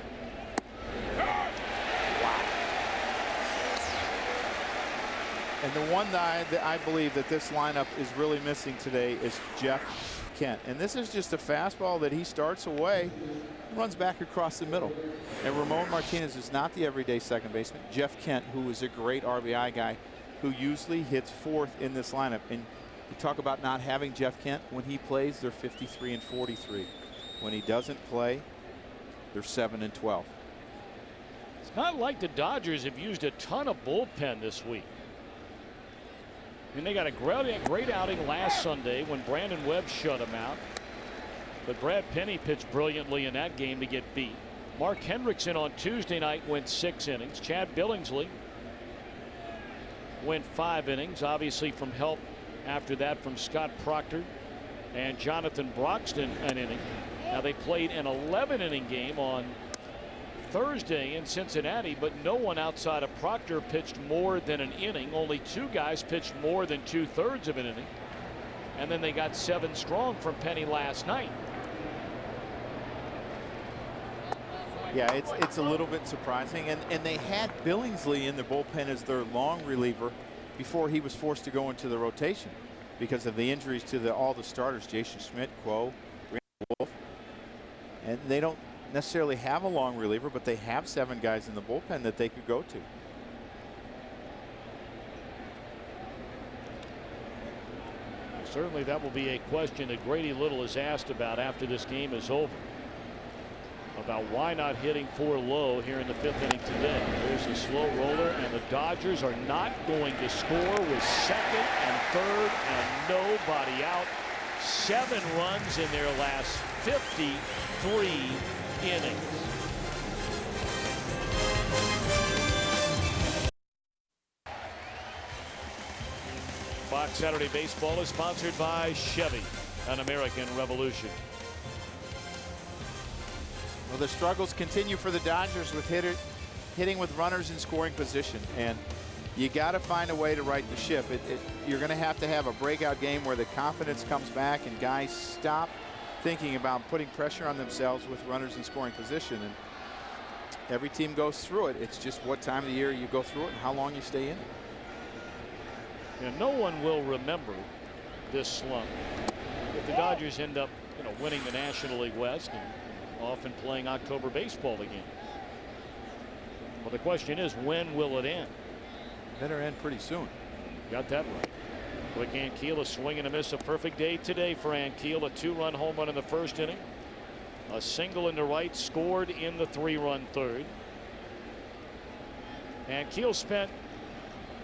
And the one guy that I believe that this lineup is really missing today is Jeff Kent. And this is just a fastball that he starts away, runs back across the middle. And Ramon Martinez is not the everyday second baseman. Jeff Kent, who is a great RBI guy, who usually hits 4th in this lineup. And you talk about not having Jeff Kent. When he plays, they're 53 and 43. When he doesn't play, they're 7 and 12. It's not like the Dodgers have used a ton of bullpen this week. I mean, they got a great outing last Sunday when Brandon Webb shut him out. But Brad Penny pitched brilliantly in that game to get beat. Mark Hendrickson on Tuesday night went 6 innings. Chad Billingsley went 5 innings, obviously from help after that from Scott Proctor and Jonathan Broxton an inning. Now they played an 11-inning game on Thursday in Cincinnati, but no one outside of Proctor pitched more than an inning. Only 2 guys pitched more than 2/3 of an inning. And then they got 7 strong from Penny last night. Yeah, it's a little bit surprising. And they had Billingsley in the bullpen as their long reliever before he was forced to go into the rotation because of the injuries to all the starters, Jason Schmidt, Quo, Randy Wolf. And they don't necessarily have a long reliever, but they have 7 guys in the bullpen that they could go to. Certainly that will be a question that Grady Little is asked about after this game is over, about why not hitting for Lowe here in the 5th inning today. There's a slow roller, and the Dodgers are not going to score with 2nd and 3rd and nobody out. 7 runs in their last 53 innings. Fox Saturday Baseball is sponsored by Chevy, an American Revolution. Well, the struggles continue for the Dodgers with hitting with runners in scoring position, and you got to find a way to right the ship. You're going to have a breakout game where the confidence comes back and guys stop thinking about putting pressure on themselves with runners in scoring position. And every team goes through it. It's just what time of the year you go through it and how long you stay in it. And no one will remember this slump if the Dodgers end up, winning the National League West and often playing October baseball again. Well, the question is, when will it end? Better end pretty soon. Got that right. Rick Ankiel, a swing and a miss, a perfect day today for Ankiel. A 2-run home run in the first inning. A single into right, scored in the 3-run third. Ankiel spent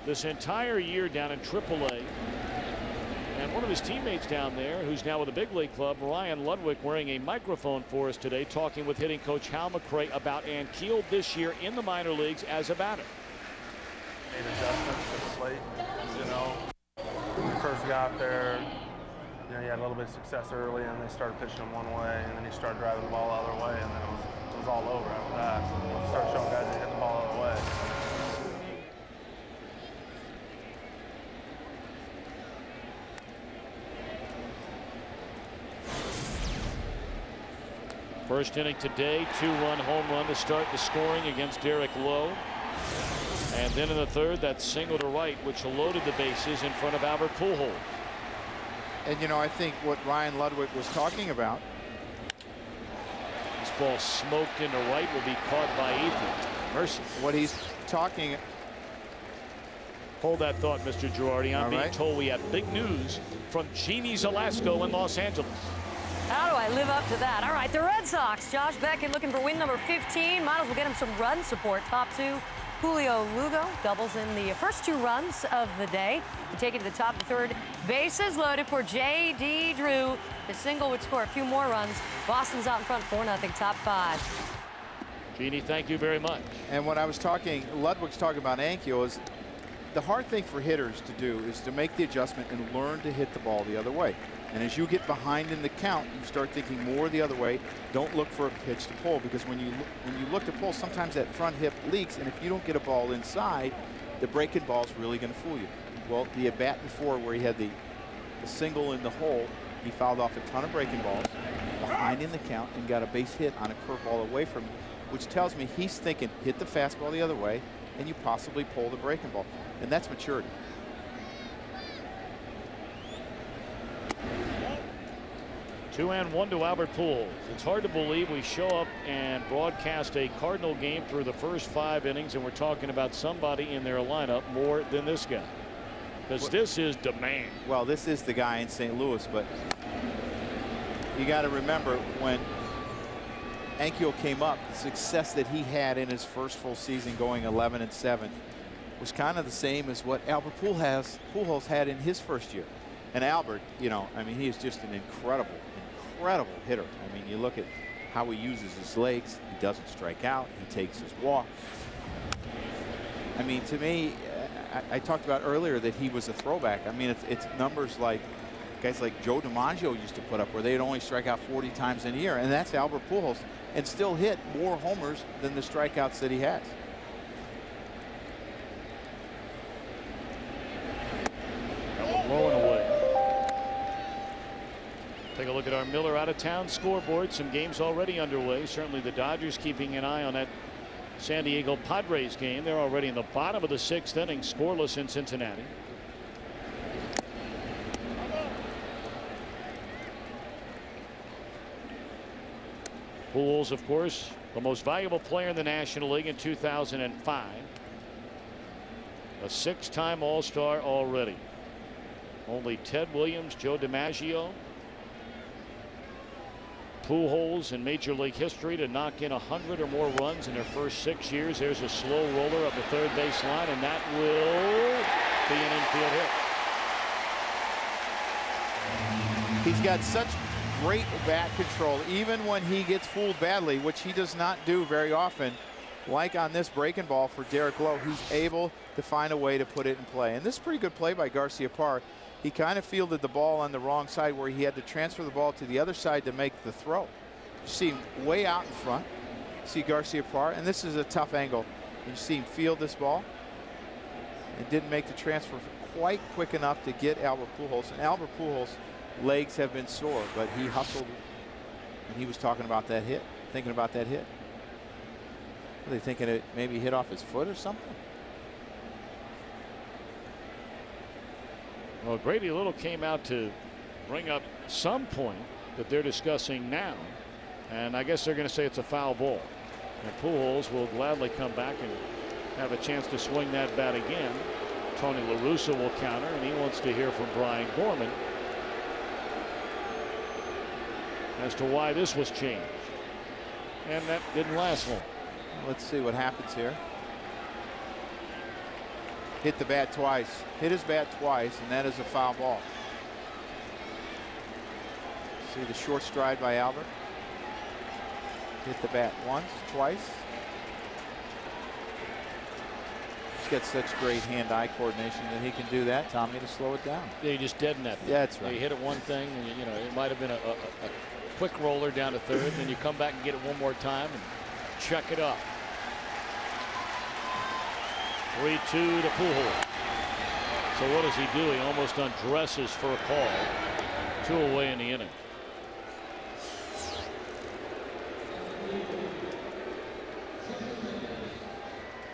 this entire year down in AAA. And one of his teammates down there, who's now with the big league club, Ryan Ludwig, wearing a microphone for us today, talking with hitting coach Hal McRae about Ankiel this year in the minor leagues as a batter. Made adjustments to the slate. When he first got there, he had a little bit of success early, and they started pitching him one way, and then he started driving the ball the other way, and then it was all over after that. Started showing guys that hit the ball the other way. First inning today, 2-run home run to start the scoring against Derek Lowe. And then in the third, that single to right, which loaded the bases in front of Albert Pujols. And I think what Ryan Ludwig was talking about. This ball smoked into right, will be caught by Ethan Mercer. What he's talking. Hold that thought, Mr. Girardi. I'm being right. told we have big news from Jeannie Zalasko in Los Angeles. How do I live up to that? All right, the Red Sox. Josh Beckett looking for win number 15. Might as well get him some run support. Top two. Julio Lugo doubles in the first 2 runs of the day. We take it to the top of the third. Bases loaded for J.D. Drew. The single would score a few more runs. Boston's out in front 4-0, top 5. Jeannie, thank you very much. And when I was talking, Ludwig's talking about Ankiel, is the hard thing for hitters to do is to make the adjustment and learn to hit the ball the other way. And as you get behind in the count, you start thinking more the other way. Don't look for a pitch to pull, because when you look to pull, sometimes that front hip leaks, and if you don't get a ball inside, the breaking ball is really going to fool you. Well, the at bat before, where he had the single in the hole, he fouled off a ton of breaking balls behind in the count and got a base hit on a curveball away from him, which tells me he's thinking hit the fastball the other way, and you possibly pull the breaking ball, and that's maturity. 2-1 to Albert Pujols. It's hard to believe we show up and broadcast a Cardinal game through the first 5 innings, and we're talking about somebody in their lineup more than this guy, because this is demand. Well, this is the guy in St. Louis, but you got to remember when Ankiel came up, the success that he had in his first full season, going 11-7, was kind of the same as what Albert Pujols had in his first year. And Albert, I mean, he is just an incredible hitter. I mean, you look at how he uses his legs. He doesn't strike out. He takes his walk. I mean, to me, I talked about earlier that he was a throwback. I mean, it's numbers like guys like Joe DiMaggio used to put up, where they'd only strike out 40 times in a year, and that's Albert Pujols, and still hit more homers than the strikeouts that he has. That one low and away. Take a look at our Miller out of town scoreboard. Some games already underway. Certainly the Dodgers keeping an eye on that San Diego Padres game. They're already in the bottom of the 6th inning, scoreless in Cincinnati. Pujols, of course, the most valuable player in the National League in 2005. A 6-time All-Star already. Only Ted Williams, Joe DiMaggio, Pujols in Major League history to knock in 100 or more runs in their first 6 years. There's a slow roller up the third base line, and that will be an infield hit. He's got such great bat control, even when he gets fooled badly, which he does not do very often. Like on this breaking ball for Derek Lowe, he's able to find a way to put it in play. And this is a pretty good play by Garciaparra. He kind of fielded the ball on the wrong side where he had to transfer the ball to the other side to make the throw. You see him way out in front. See Garciaparra, and this is a tough angle. You see him field this ball and didn't make the transfer quite quick enough to get Albert Pujols. And Albert Pujols' legs have been sore, but he hustled, and he was talking about that hit, thinking about that hit. Are they thinking it maybe hit off his foot or something? Well, Grady Little came out to bring up some point that they're discussing now, and I guess they're going to say it's a foul ball. And Pujols will gladly come back and have a chance to swing that bat again. Tony La Russa will counter, and he wants to hear from Brian Gorman as to why this was changed. And that didn't last long. Let's see what happens here. Hit the bat twice. Hit his bat twice, and that is a foul ball. See the short stride by Albert. Hit the bat once, twice. He's got such great hand-eye coordination that he can do that, Tommy, to slow it down. They just deaden that. Yeah, that's right. They hit it one thing, and you know it might have been a quick roller down to third, and then you come back and get it one more time and check it up. 3-2 to Pujols. So what does he do? He almost undresses for a call. 2 away in the inning.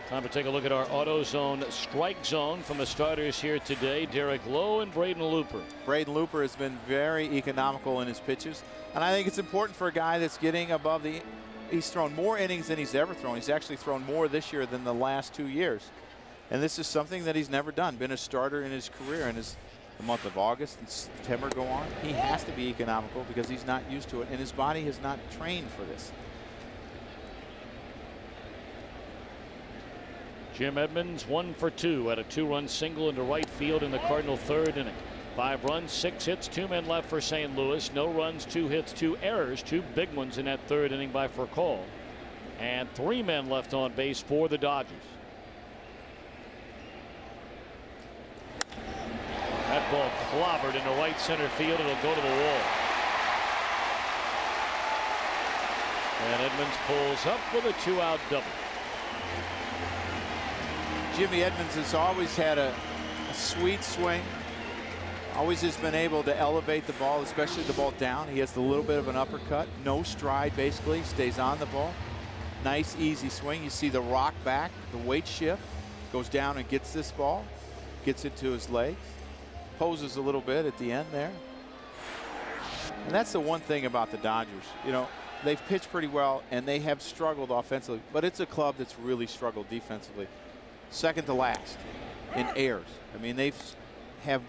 Time to take a look at our AutoZone strike zone from the starters here today. Derek Lowe and Braden Looper. Braden Looper has been very economical in his pitches, and I think it's important for a guy that's getting above the. He's thrown more innings than he's ever thrown. He's actually thrown more this year than the last 2 years. And this is something that he's never done, been a starter in his career. And as the month of August and September go on, he has to be economical because he's not used to it, and his body has not trained for this. Jim Edmonds 1 for 2 at a 2-run single into right field in the Cardinal third inning. 5 runs, 6 hits, 2 men left for St. Louis. No runs, 2 hits, 2 errors, 2 big ones in that third inning by Furcal. And 3 men left on base for the Dodgers. That ball clobbered into right center field. It'll go to the wall. And Edmonds pulls up with a 2-out double. Jimmy Edmonds has always had a sweet swing. Always has been able to elevate the ball, especially the ball down. He has a little bit of an uppercut. No stride, basically. Stays on the ball. Nice, easy swing. You see the rock back, the weight shift. Goes down and gets this ball. Gets into his legs. Poses a little bit at the end there. And that's the one thing about the Dodgers. You know, they've pitched pretty well, and they have struggled offensively. But it's a club that's really struggled defensively. Second to last in errors. I mean, they have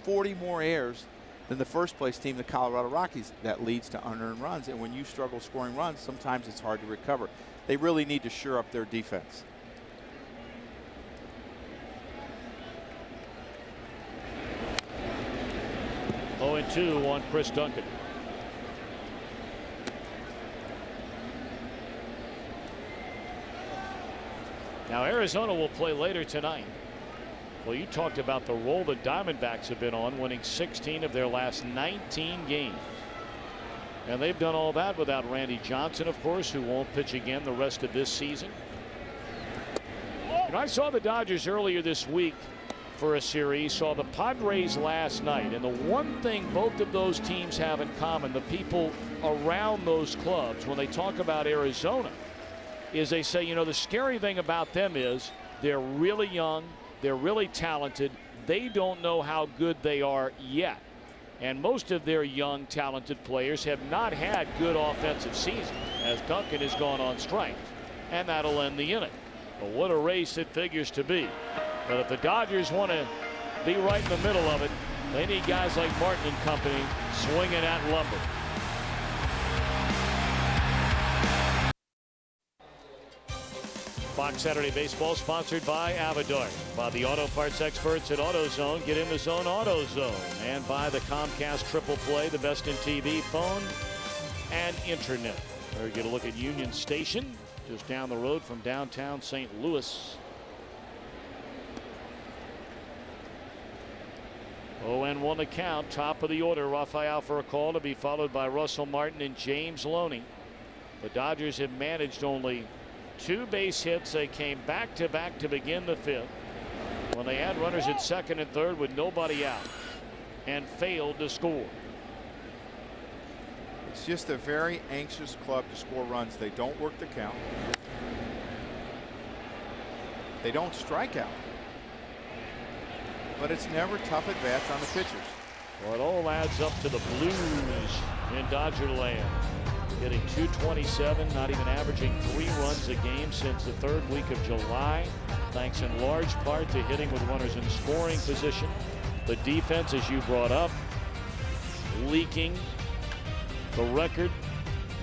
40 more errors than the first place team, the Colorado Rockies. That leads to unearned runs, and when you struggle scoring runs, sometimes it's hard to recover. They really need to shore up their defense. Oh, 0-2 on Chris Duncan. Now Arizona will play later tonight. Well, you talked about the role the Diamondbacks have been on, winning 16 of their last 19 games. And they've done all that without Randy Johnson, of course, who won't pitch again the rest of this season. And I saw the Dodgers earlier this week for a series, saw the Padres last night. And the one thing both of those teams have in common, the people around those clubs, when they talk about Arizona, is they say, you know, the scary thing about them is they're really young. They're really talented. They don't know how good they are yet. And most of their young, talented players have not had good offensive seasons, as Duncan has gone on strike. And that'll end the inning. But what a race it figures to be. But if the Dodgers want to be right in the middle of it, they need guys like Martin and company swinging at lumber. Fox Saturday Baseball sponsored by Avidor, by the auto parts experts at AutoZone. Get in the zone, AutoZone, and by the Comcast Triple Play, the best in TV, phone, and internet. There you get a look at Union Station, just down the road from downtown St. Louis. 0-1 the count. Top of the order. Rafael for a call, to be followed by Russell Martin and James Loney. The Dodgers have managed only 2 base hits. They came back to back to begin the 5th when they had runners at second and third with nobody out and failed to score. It's just a very anxious club to score runs. They don't work the count. They don't strike out. But it's never tough at bats on the pitchers. Well, it all adds up to the Blues in Dodger land. Hitting .227, not even averaging 3 runs a game since the 3rd week of July, thanks in large part to hitting with runners in scoring position. The defense, as you brought up, leaking the record.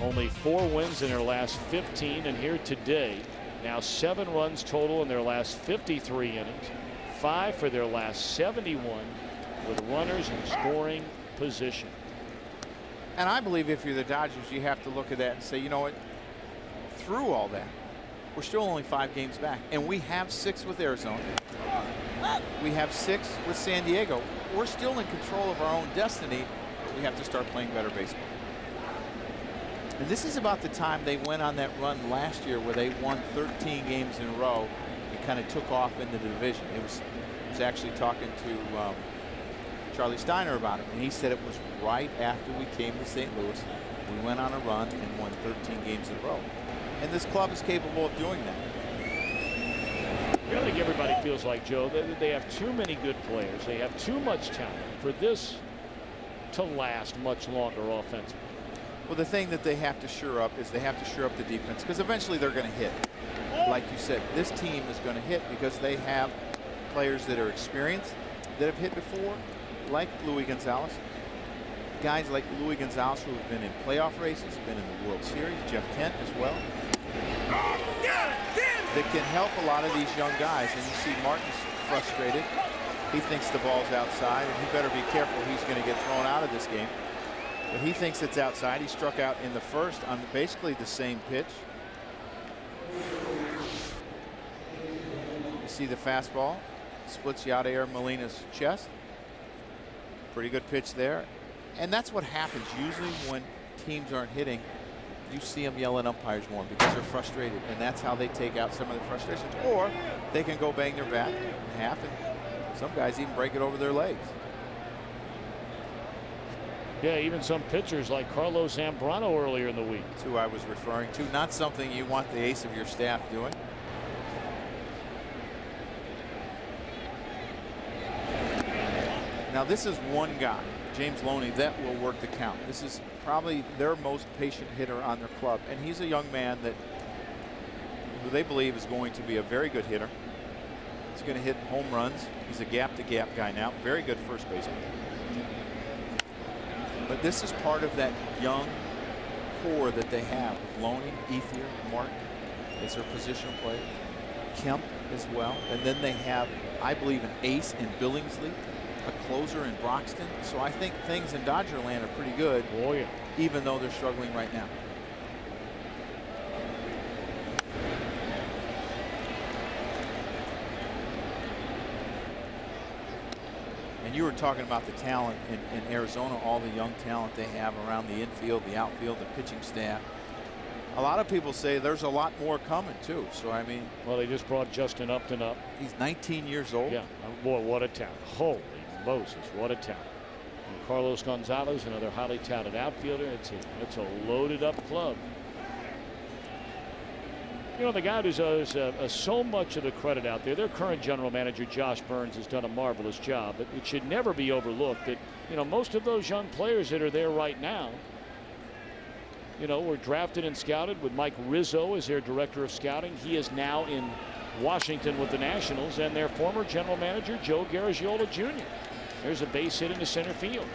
Only 4 wins in their last 15, and here today, now 7 runs total in their last 53 innings, 5 for their last 71 with runners in scoring position. And I believe if you're the Dodgers, you have to look at that and say, you know what, through all that, we're still only 5 games back. And we have 6 with Arizona. We have 6 with San Diego. We're still in control of our own destiny. We have to start playing better baseball. And this is about the time they went on that run last year where they won 13 games in a row and kind of took off into the division. I was actually talking to Charlie Steiner about it, and he said it was right after we came to St. Louis. We went on a run and won 13 games in a row. And this club is capable of doing that. I think everybody feels like, Joe, that they have too many good players. They have too much talent for this to last much longer offensively. Well, the thing that they have to shore up is they have to shore up the defense, because eventually they're going to hit. Like you said, this team is going to hit because they have players that are experienced, that have hit before, like Luis Gonzalez. Guys like Luis Gonzalez who have been in playoff races, been in the World Series, Jeff Kent as well, that can help a lot of these young guys. And you see Martin's frustrated. He thinks the ball's outside, and he better be careful. He's going to get thrown out of this game. But he thinks it's outside. He struck out in the first on basically the same pitch. You see the fastball splits Yadier Molina's chest. Pretty good pitch there. And that's what happens usually when teams aren't hitting. You see them yell at umpires more because they're frustrated, and that's how they take out some of their frustrations. Or they can go bang their bat in half, and some guys even break it over their legs. Yeah, even some pitchers like Carlos Zambrano earlier in the week. That's who I was referring to. Not something you want the ace of your staff doing. Now this is one guy, James Loney, that will work the count. This is probably their most patient hitter on their club, and he's a young man who they believe is going to be a very good hitter. He's going to hit home runs. He's a gap-to-gap guy now. Very good first baseman. But this is part of that young core that they have with Loney, Ethier, Martin as their positional player, Kemp as well, and then they have, I believe, an ace in Billingsley, a closer in Broxton. So I think things in Dodger land are pretty good. Oh, yeah. Even though they're struggling right now. And you were talking about the talent in Arizona, all the young talent they have around the infield, the outfield, the pitching staff. A lot of people say there's a lot more coming too. So I mean, well, they just brought Justin Upton up. He's 19 years old. Yeah, boy, what a talent! Holy Moses, what a talent! And Carlos Gonzalez, another highly talented outfielder. It's a loaded up club. You know, the guy who does so much of the credit out there, their current general manager, Josh Burns, has done a marvelous job. But it should never be overlooked that, you know, most of those young players that are there right now, you know, were drafted and scouted with Mike Rizzo as their director of scouting. He is now in Washington with the Nationals, and their former general manager, Joe Garagiola Jr. There's a base hit into center field.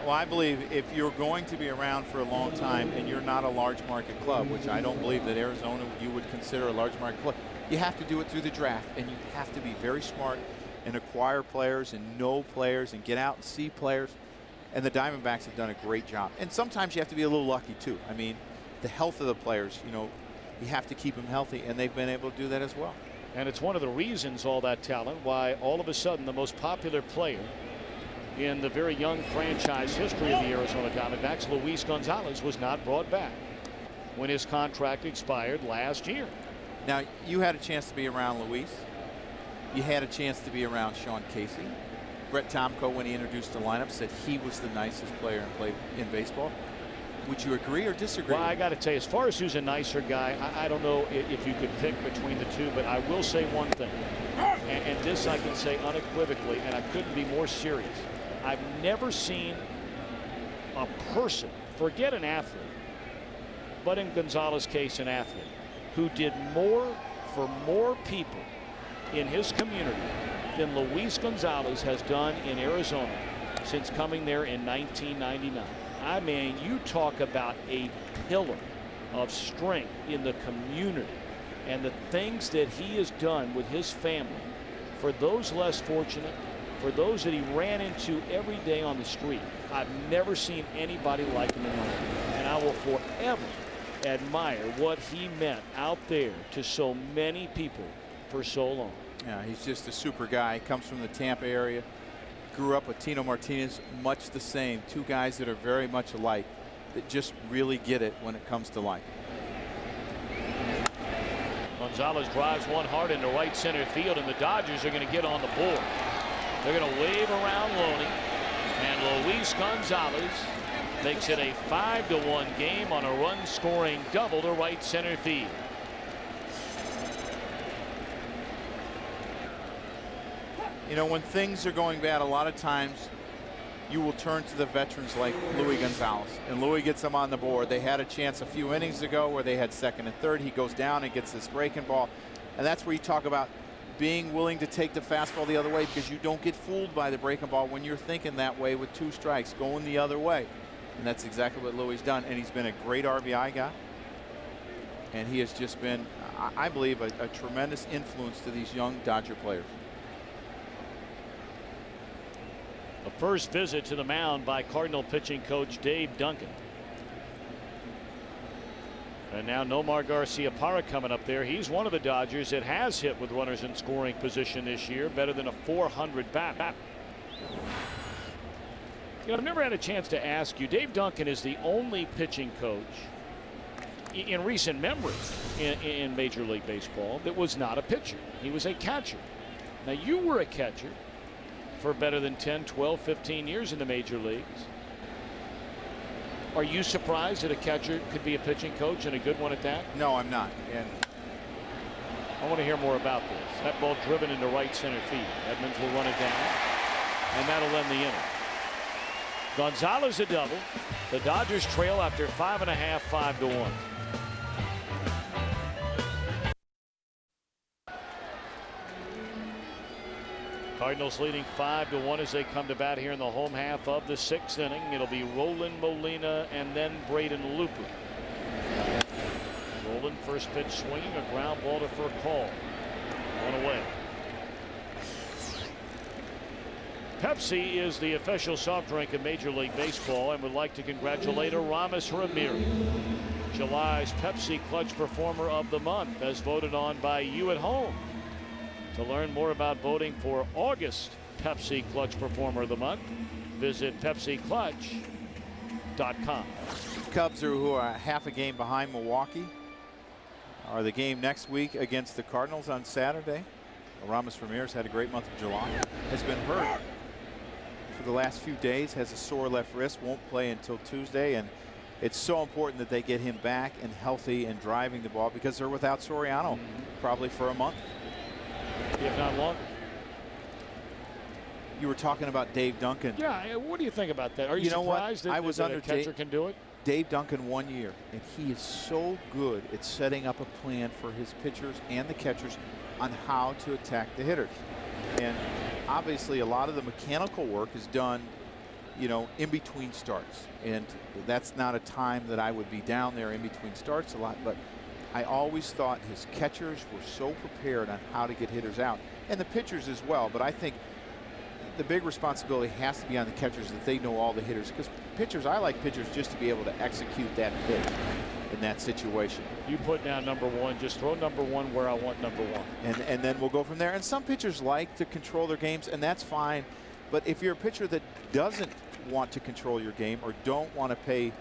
Well, I believe if you're going to be around for a long time and you're not a large market club, which I don't believe that Arizona you would consider a large market club, you have to do it through the draft, and you have to be very smart and acquire players and know players and get out and see players. And the Diamondbacks have done a great job. And sometimes you have to be a little lucky too. I mean, the health of the players, you know, you have to keep them healthy, and they've been able to do that as well. And it's one of the reasons, all that talent, why all of a sudden the most popular player in the very young franchise history of the Arizona Diamondbacks, Luis Gonzalez, was not brought back when his contract expired last year. Now, you had a chance to be around Luis. You had a chance to be around Sean Casey. Brett Tomko, when he introduced the lineup, said he was the nicest player in baseball. Would you agree or disagree? Well, I got to tell you, as far as who's a nicer guy, I don't know if you could pick between the two, but I will say one thing, and this I can say unequivocally, and I couldn't be more serious. I've never seen a person, forget an athlete, but in Gonzalez's case, an athlete, who did more for more people in his community than Luis Gonzalez has done in Arizona since coming there in 1999. I mean, you talk about a pillar of strength in the community and the things that he has done with his family for those less fortunate, for those that he ran into every day on the street. I've never seen anybody like him in my life, and I will forever admire what he meant out there to so many people for so long. Yeah, he's just a super guy. He comes from the Tampa area. Grew up with Tino Martinez, much the same. Two guys that are very much alike, that just really get it when it comes to life. Gonzalez drives one hard into right center field, and the Dodgers are going to get on the board. They're going to wave around Loney, and Luis Gonzalez makes it a 5-1 game on a run-scoring double to right center field. You know, when things are going bad, a lot of times you will turn to the veterans like Luis Gonzalez, and Luis gets them on the board. They had a chance a few innings ago where they had second and third. He goes down and gets this breaking ball, and that's where you talk about being willing to take the fastball the other way, because you don't get fooled by the breaking ball when you're thinking that way with 2 strikes, going the other way. And that's exactly what Luis done, and he's been a great RBI guy, and he has just been, I believe, a tremendous influence to these young Dodger players. The first visit to the mound by Cardinal pitching coach Dave Duncan. And now Nomar Garciaparra coming up there. He's one of the Dodgers that has hit with runners in scoring position this year, better than a .400 bat. You know, I've never had a chance to ask you. Dave Duncan is the only pitching coach in recent memory in Major League Baseball that was not a pitcher. He was a catcher. Now, you were a catcher for better than 10, 12, 15 years in the major leagues. Are you surprised that a catcher could be a pitching coach, and a good one at that? No, I'm not. And I want to hear more about this. That ball driven into right center field. Edmonds will run it down, and that'll end the inning. Gonzalez a double. The Dodgers trail after 5.5, 5-1. Cardinals leading 5-1 as they come to bat here in the home half of the 6th inning. It'll be Roland Molina and then Braden Looper. Roland, first pitch swinging, a ground ball to Furcal. One away. Pepsi is the official soft drink of Major League Baseball and would like to congratulate Aramis Ramirez, July's Pepsi Clutch Performer of the Month, as voted on by you at home. To learn more about voting for August Pepsi Clutch Performer of the Month, visit PepsiClutch.com. Cubs, who are half a game behind Milwaukee, are the game next week against the Cardinals on Saturday. Aramis Ramirez had a great month of July. Has been hurt for the last few days, has a sore left wrist, won't play until Tuesday, and it's so important that they get him back and healthy and driving the ball, because they're without Soriano probably for a month, if not longer. You were talking about Dave Duncan. Yeah, what do you think about that? Are you surprised that, that a catcher can do it? Dave Duncan 1 year, and he is so good at setting up a plan for his pitchers and the catchers on how to attack the hitters. And obviously a lot of the mechanical work is done you know, in between starts. And that's not a time that I would be down there in between starts a lot, but I always thought his catchers were so prepared on how to get hitters out, and the pitchers as well. But I think the big responsibility has to be on the catchers, that they know all the hitters, because pitchers, I like pitchers just to be able to execute that pitch in that situation. You put down number one, just throw number one where I want number one. And then we'll go from there. And some pitchers like to control their games, and that's fine. But if you're a pitcher that doesn't want to control your game, or don't want to pay,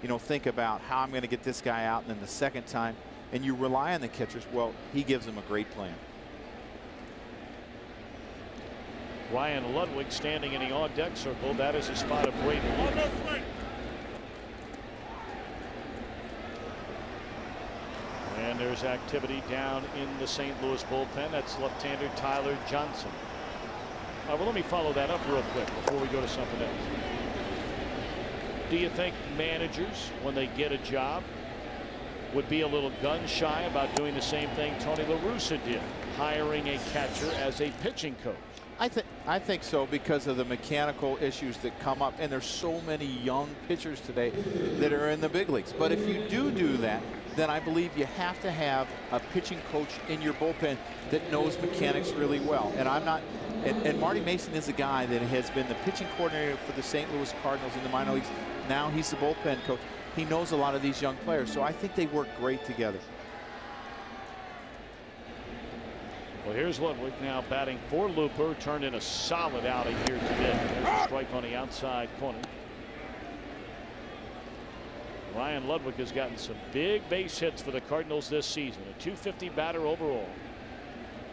you know, think about how I'm going to get this guy out, and then the second time, and you rely on the catchers, well, he gives them a great plan. Ryan Ludwig standing in the on-deck circle. That is a spot of Braden Looper. And there's activity down in the St. Louis bullpen. That's left-hander Tyler Johnson. Well, let me follow that up real quick before we go to something else. Do you think managers, when they get a job, would be a little gun-shy about doing the same thing Tony La Russa did, hiring a catcher as a pitching coach? I think so, because of the mechanical issues that come up, and there's so many young pitchers today that are in the big leagues. But if you do that, then I believe you have to have a pitching coach in your bullpen that knows mechanics really well. And I'm not, and Marty Mason is a guy that has been the pitching coordinator for the St. Louis Cardinals in the minor leagues. Now he's the bullpen coach. He knows a lot of these young players, so I think they work great together. Well, here's Ludwig now batting for Looper. Turned in a solid outing here today. There's a strike on the outside corner. Ryan Ludwig has gotten some big base hits for the Cardinals this season. A .250 batter overall.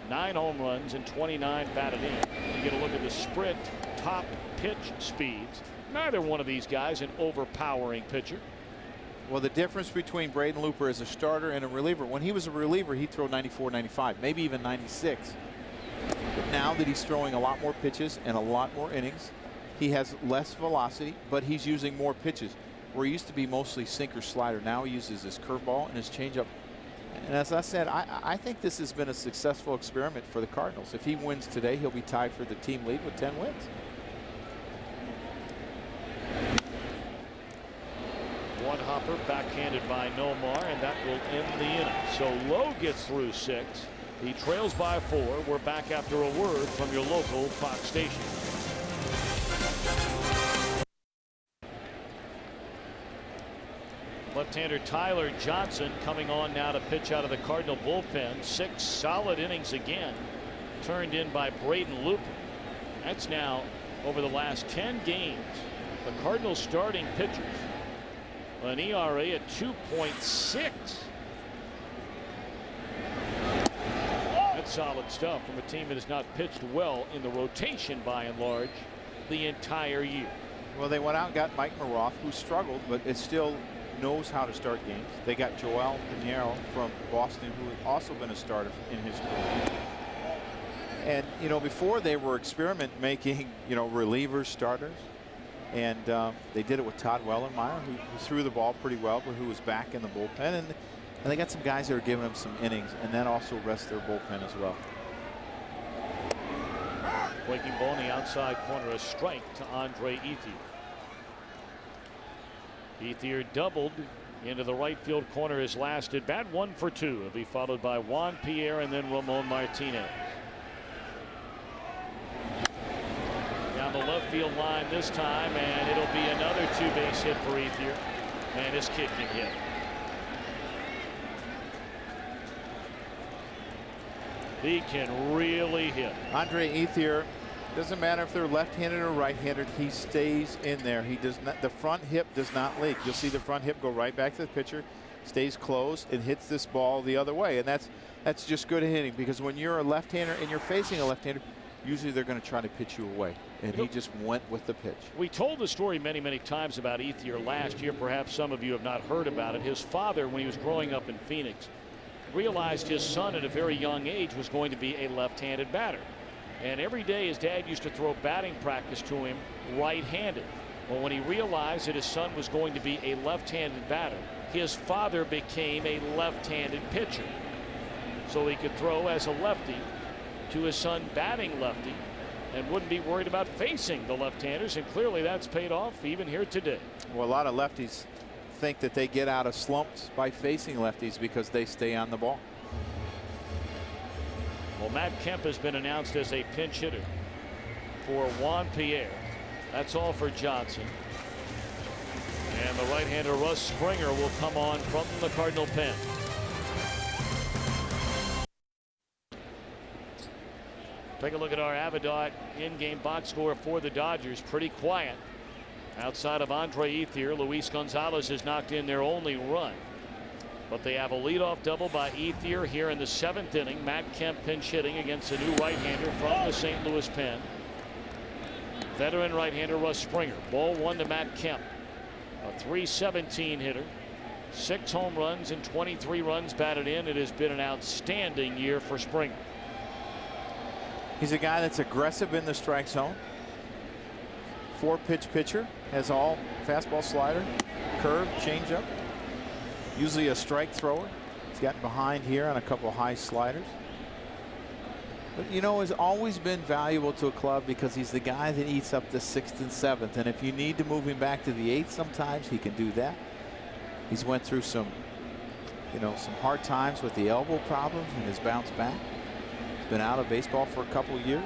9 home runs and 29 batted in. You get a look at the sprint, top pitch speeds. Neither one of these guys an overpowering pitcher. Well, the difference between Braden Looper as a starter and a reliever, when he was a reliever, he'd throw 94, 95, maybe even 96. But now that he's throwing a lot more pitches and a lot more innings, he has less velocity, but he's using more pitches. Where he used to be mostly sinker slider, now he uses his curveball and his changeup. And as I said, I think this has been a successful experiment for the Cardinals. If he wins today, he'll be tied for the team lead with 10 wins. One hopper backhanded by Nomar, and that will end the inning. So Lowe gets through 6. He trails by 4. We're back after a word from your local Fox station. Left-hander Tyler Johnson coming on now to pitch out of the Cardinal bullpen. 6 solid innings again, turned in by Braden Looper. That's now over the last 10 games. The Cardinals starting pitchers, an ERA at 2.6. That's solid stuff from a team that has not pitched well in the rotation by and large the entire year. Well, they went out and got Mike Maroth, who struggled, but it still knows how to start games. They got Joel Pinheiro from Boston, who had also been a starter in his career. And, you know, before they were experiment making, you know, relievers, starters. And they did it with Todd Wellenmeyer, who threw the ball pretty well, but who was back in the bullpen. And they got some guys that are giving them some innings, and that also rests their bullpen as well. Breaking ball in the outside corner, a strike to Andre Ethier. Ethier doubled into the right field corner his last at bat, 1 for 2. He'll be followed by Juan Pierre and then Ramon Martinez. Down the left field line this time, and it'll be another 2-base hit for Ethier. Man, this kid can hit. He can really hit. Andre Ethier, doesn't matter if they're left-handed or right-handed, he stays in there. He does not, the front hip does not leak. You'll see the front hip go right back to the pitcher, stays closed, and hits this ball the other way. And that's just good hitting, because when you're a left-hander and you're facing a left-hander, usually they're going to try to pitch you away. And he just went with the pitch. We told the story many, many times about Ethier last year. Perhaps some of you have not heard about it. His father, when he was growing up in Phoenix, realized his son at a very young age was going to be a left-handed batter. And every day his dad used to throw batting practice to him right-handed. Well, when he realized that his son was going to be a left-handed batter, his father became a left-handed pitcher. So he could throw as a lefty to his son batting lefty, and wouldn't be worried about facing the left-handers, and clearly that's paid off even here today. Well, a lot of lefties think that they get out of slumps by facing lefties because they stay on the ball. Well, Matt Kemp has been announced as a pinch hitter for Juan Pierre. That's all for Johnson. And the right-hander Russ Springer will come on from the Cardinal pen. Take a look at our Avidot in-game box score for the Dodgers. Pretty quiet. Outside of Andre Ethier, Luis Gonzalez has knocked in their only run. But they have a leadoff double by Ethier here in the 7th inning. Matt Kemp pinch hitting against a new right-hander from the St. Louis pen. Veteran right-hander Russ Springer. Ball 1 to Matt Kemp. A .317 hitter. 6 home runs and 23 runs batted in. It has been an outstanding year for Springer. He's a guy that's aggressive in the strike zone. 4-pitch pitcher, has all fastball, slider, curve, changeup. Usually a strike thrower. He's gotten behind here on a couple of high sliders. But you know, has always been valuable to a club because he's the guy that eats up the 6th and 7th. And if you need to move him back to the 8th, sometimes he can do that. He's went through some, some hard times with the elbow problems and has bounced back. He's been out of baseball for a couple of years.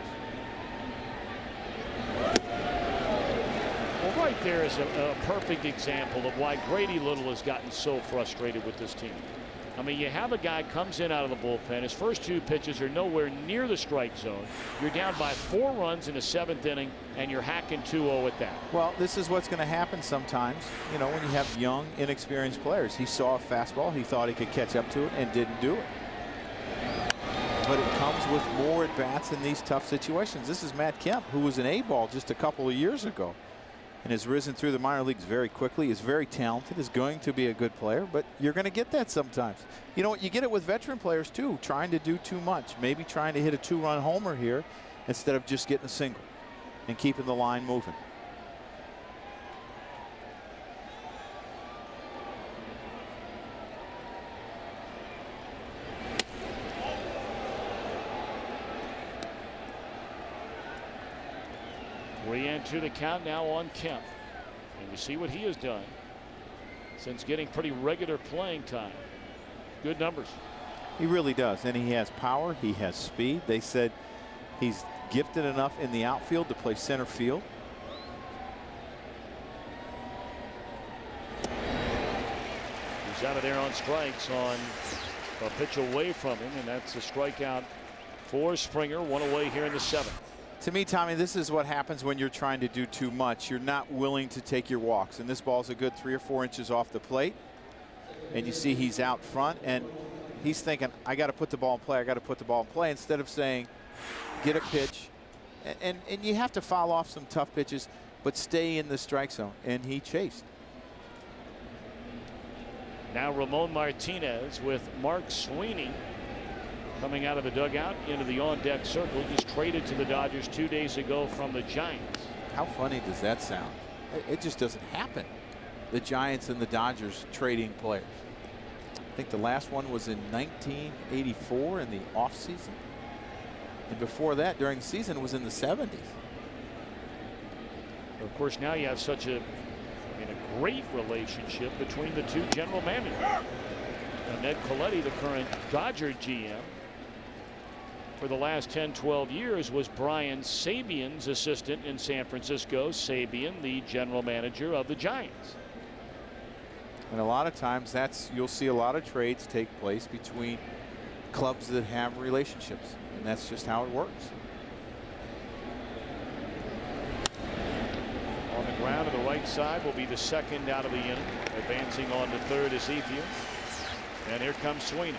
Well, right there is a perfect example of why Grady Little has gotten so frustrated with this team. I mean, you have a guy comes in out of the bullpen. His first 2 pitches are nowhere near the strike zone. You're down by 4 runs in the 7th inning, and you're hacking 2-0 at that. Well, this is what's going to happen sometimes, when you have young, inexperienced players. He saw a fastball. He thought he could catch up to it and didn't do it. But it comes with more at-bats in these tough situations. This is Matt Kemp, who was an A-ball just a couple of years ago and has risen through the minor leagues very quickly, is very talented, is going to be a good player, but you're going to get that sometimes. You know what? You get it with veteran players, too, trying to do too much, maybe trying to hit a 2-run homer here instead of just getting a single and keeping the line moving. To the count now on Kemp, and you see what he has done since getting pretty regular playing time. Good numbers. He really does, and he has power, he has speed. They said he's gifted enough in the outfield to play center field. He's out of there on strikes on a pitch away from him, and that's a strikeout for Springer. 1 away here in the 7th. To me, Tommy, this is what happens when you're trying to do too much. You're not willing to take your walks. And this ball's a good 3 or 4 inches off the plate. And you see he's out front, and he's thinking, I got to put the ball in play. I got to put the ball in play, instead of saying, get a pitch. And you have to foul off some tough pitches, but stay in the strike zone. And he chased. Now Ramon Martinez with Mark Sweeney coming out of the dugout into the on-deck circle. Just traded to the Dodgers 2 days ago from the Giants. How funny does that sound? It just doesn't happen. The Giants and the Dodgers trading players. I think the last one was in 1984 in the offseason. And before that, during the season, it was in the 70s. Of course, now you have such a great relationship between the 2 general managers. Ned Colletti, the current Dodger GM, for the last 10-12 years was Brian Sabian's assistant in San Francisco. Sabian, the general manager of the Giants. And a lot of times you'll see a lot of trades take place between clubs that have relationships, and that's just how it works. On the ground to the right side will be the 2nd out of the inning. Advancing on to 3rd is Ethier. And here comes Sweeney.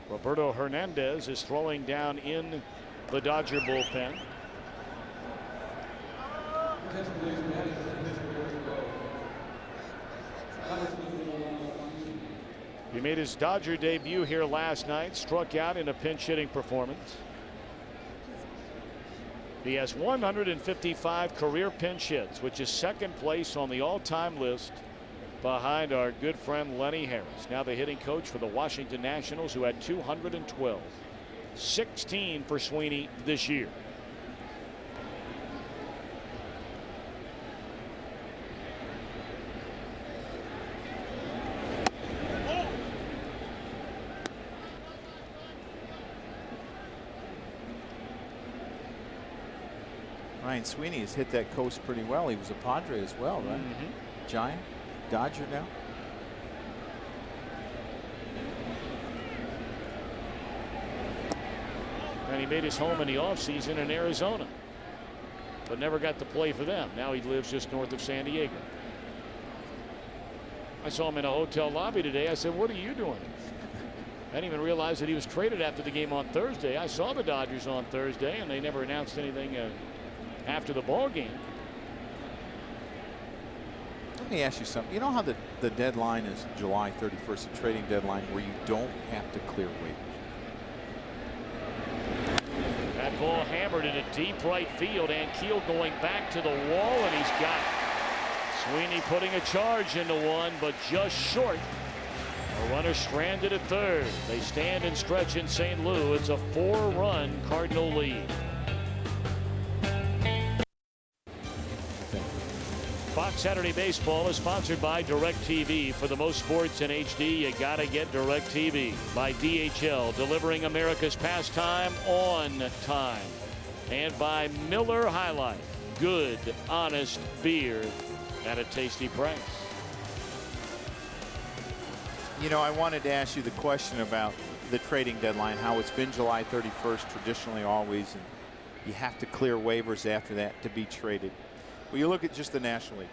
Roberto Hernandez is throwing down in the Dodger bullpen. He made his Dodger debut here last night, struck out in a pinch hitting performance. He has 155 career pinch hits, which is 2nd place on the all-time list behind our good friend Lenny Harris, now the hitting coach for the Washington Nationals, who had 212. 16 for Sweeney this year. Ryan Sweeney has hit that coast pretty well. He was a Padre as well, right? Giant, Dodger now. And he made his home in the offseason in Arizona, but never got to play for them. Now he lives just north of San Diego. I saw him in a hotel lobby today. I said, "What are you doing?" I didn't even realize that he was traded after the game on Thursday. I saw the Dodgers on Thursday, and they never announced anything after the ball game. Let me ask you something. You know how the deadline is July 31st, the trading deadline, where you don't have to clear waivers? That ball hammered into deep right field, and Keel going back to the wall, and he's got it. Sweeney putting a charge into one, but just short. A runner stranded at third. They stand and stretch in St. Louis. It's a 4-run Cardinal lead. Fox Saturday Baseball is sponsored by DirecTV. For the most sports in HD, you gotta get DirecTV. By DHL, delivering America's pastime on time. And by Miller High Life, good, honest beer at a tasty price. You know, I wanted to ask you the question about the trading deadline, how it's been July 31st traditionally always, and you have to clear waivers after that to be traded. Well, you look at just the National League.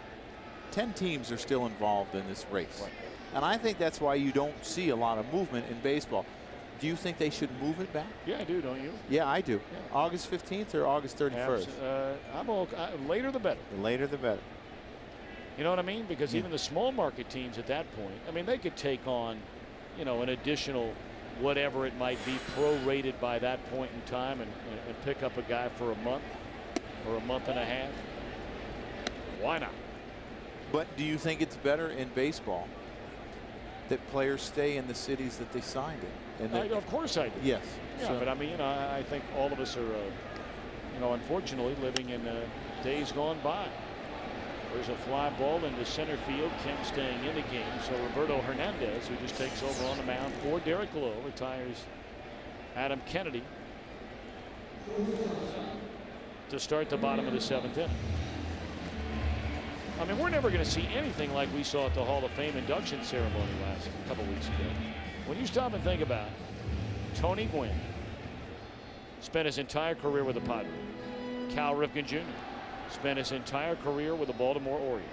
10 teams are still involved in this race. Right. And I think that's why you don't see a lot of movement in baseball. Do you think they should move it back? Yeah, I do, don't you? Yeah, I do. Yeah. August 15th or August 31st? I'm all, later the better. The later the better. You know what I mean? Because even the small market teams at that point, I mean, they could take on, you know, an additional whatever it might be prorated by that point in time and pick up a guy for a month or a month and a half. Why not? But do you think it's better in baseball that players stay in the cities that they signed in? And Of course I do. Yes. Yeah, So, but I mean, you know, I think all of us are, you know, unfortunately living in days gone by. There's a fly ball into center field. Kim staying in the game. So Roberto Hernandez, who just takes over on the mound for Derek Lowe, retires Adam Kennedy to start the bottom of the 7th inning. I mean, we're never going to see anything like we saw at the Hall of Fame induction ceremony last couple weeks ago. When you stop and think about it, Tony Gwynn spent his entire career with the Padres. Cal Ripken Jr. spent his entire career with the Baltimore Orioles.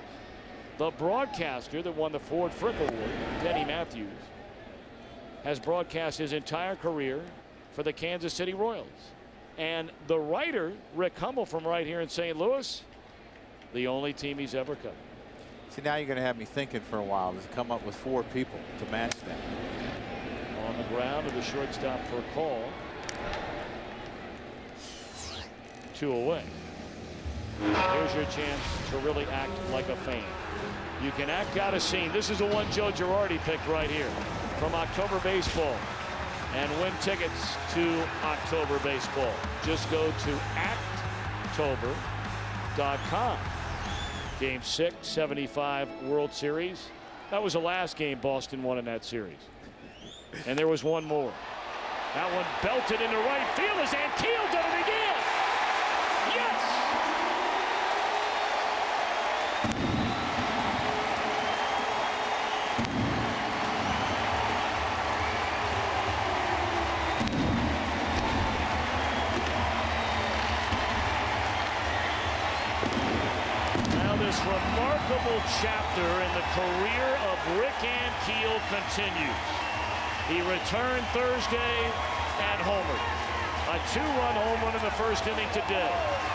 The broadcaster that won the Ford Frick Award, Denny Matthews, has broadcast his entire career for the Kansas City Royals. And the writer, Rick Hummel from right here in St. Louis, the only team he's ever covered. see, now you're going to have me thinking for a while to come up with 4 people to match that. On the ground to the shortstop for a call. 2 away. Here's your chance to really act like a fan. You can act out a scene. This is the one Joe Girardi picked right here from October Baseball. And win tickets to October Baseball. Just go to actober.com. Game 6, 75 World Series. That was the last game Boston won in that series. And there was one more. That one belted into right field as Ankiel did it again. Yes! Now this remarkable chapter in the career of Rick Ankiel continues. He returned Thursday and homered. A 2-run home run in the first inning today.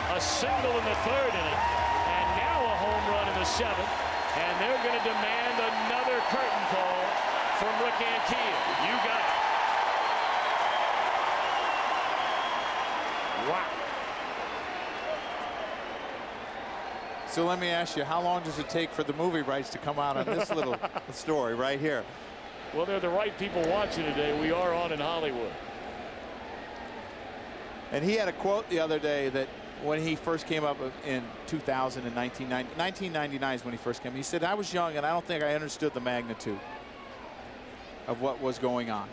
A single in the 3rd inning. And now a home run in the 7th. And they're going to demand another curtain call from Rick Ankiel. You got it. Wow. So let me ask you, how long does it take for the movie rights to come out on this little story right here? Well, they're the right people watching today. We are on in Hollywood. And he had a quote the other day that when he first came up in 2000 and 1999 is when he first came. He said, I was young and I don't think I understood the magnitude of what was going on.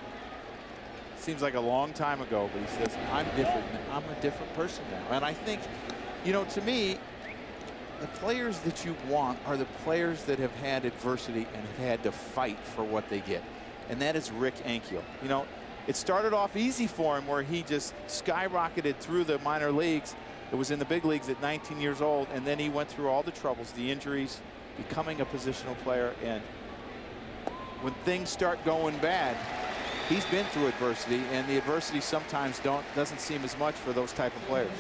Seems like a long time ago, but he says, I'm different. I'm a different person now. And I think, you know, to me, the players that you want are the players that have had adversity and have had to fight for what they get. And that is Rick Ankiel. You know, it started off easy for him where he just skyrocketed through the minor leagues. It was in the big leagues at 19 years old, and then he went through all the troubles, the injuries, becoming a positional player. And when things start going bad, he's been through adversity, and the adversity sometimes doesn't seem as much for those type of players.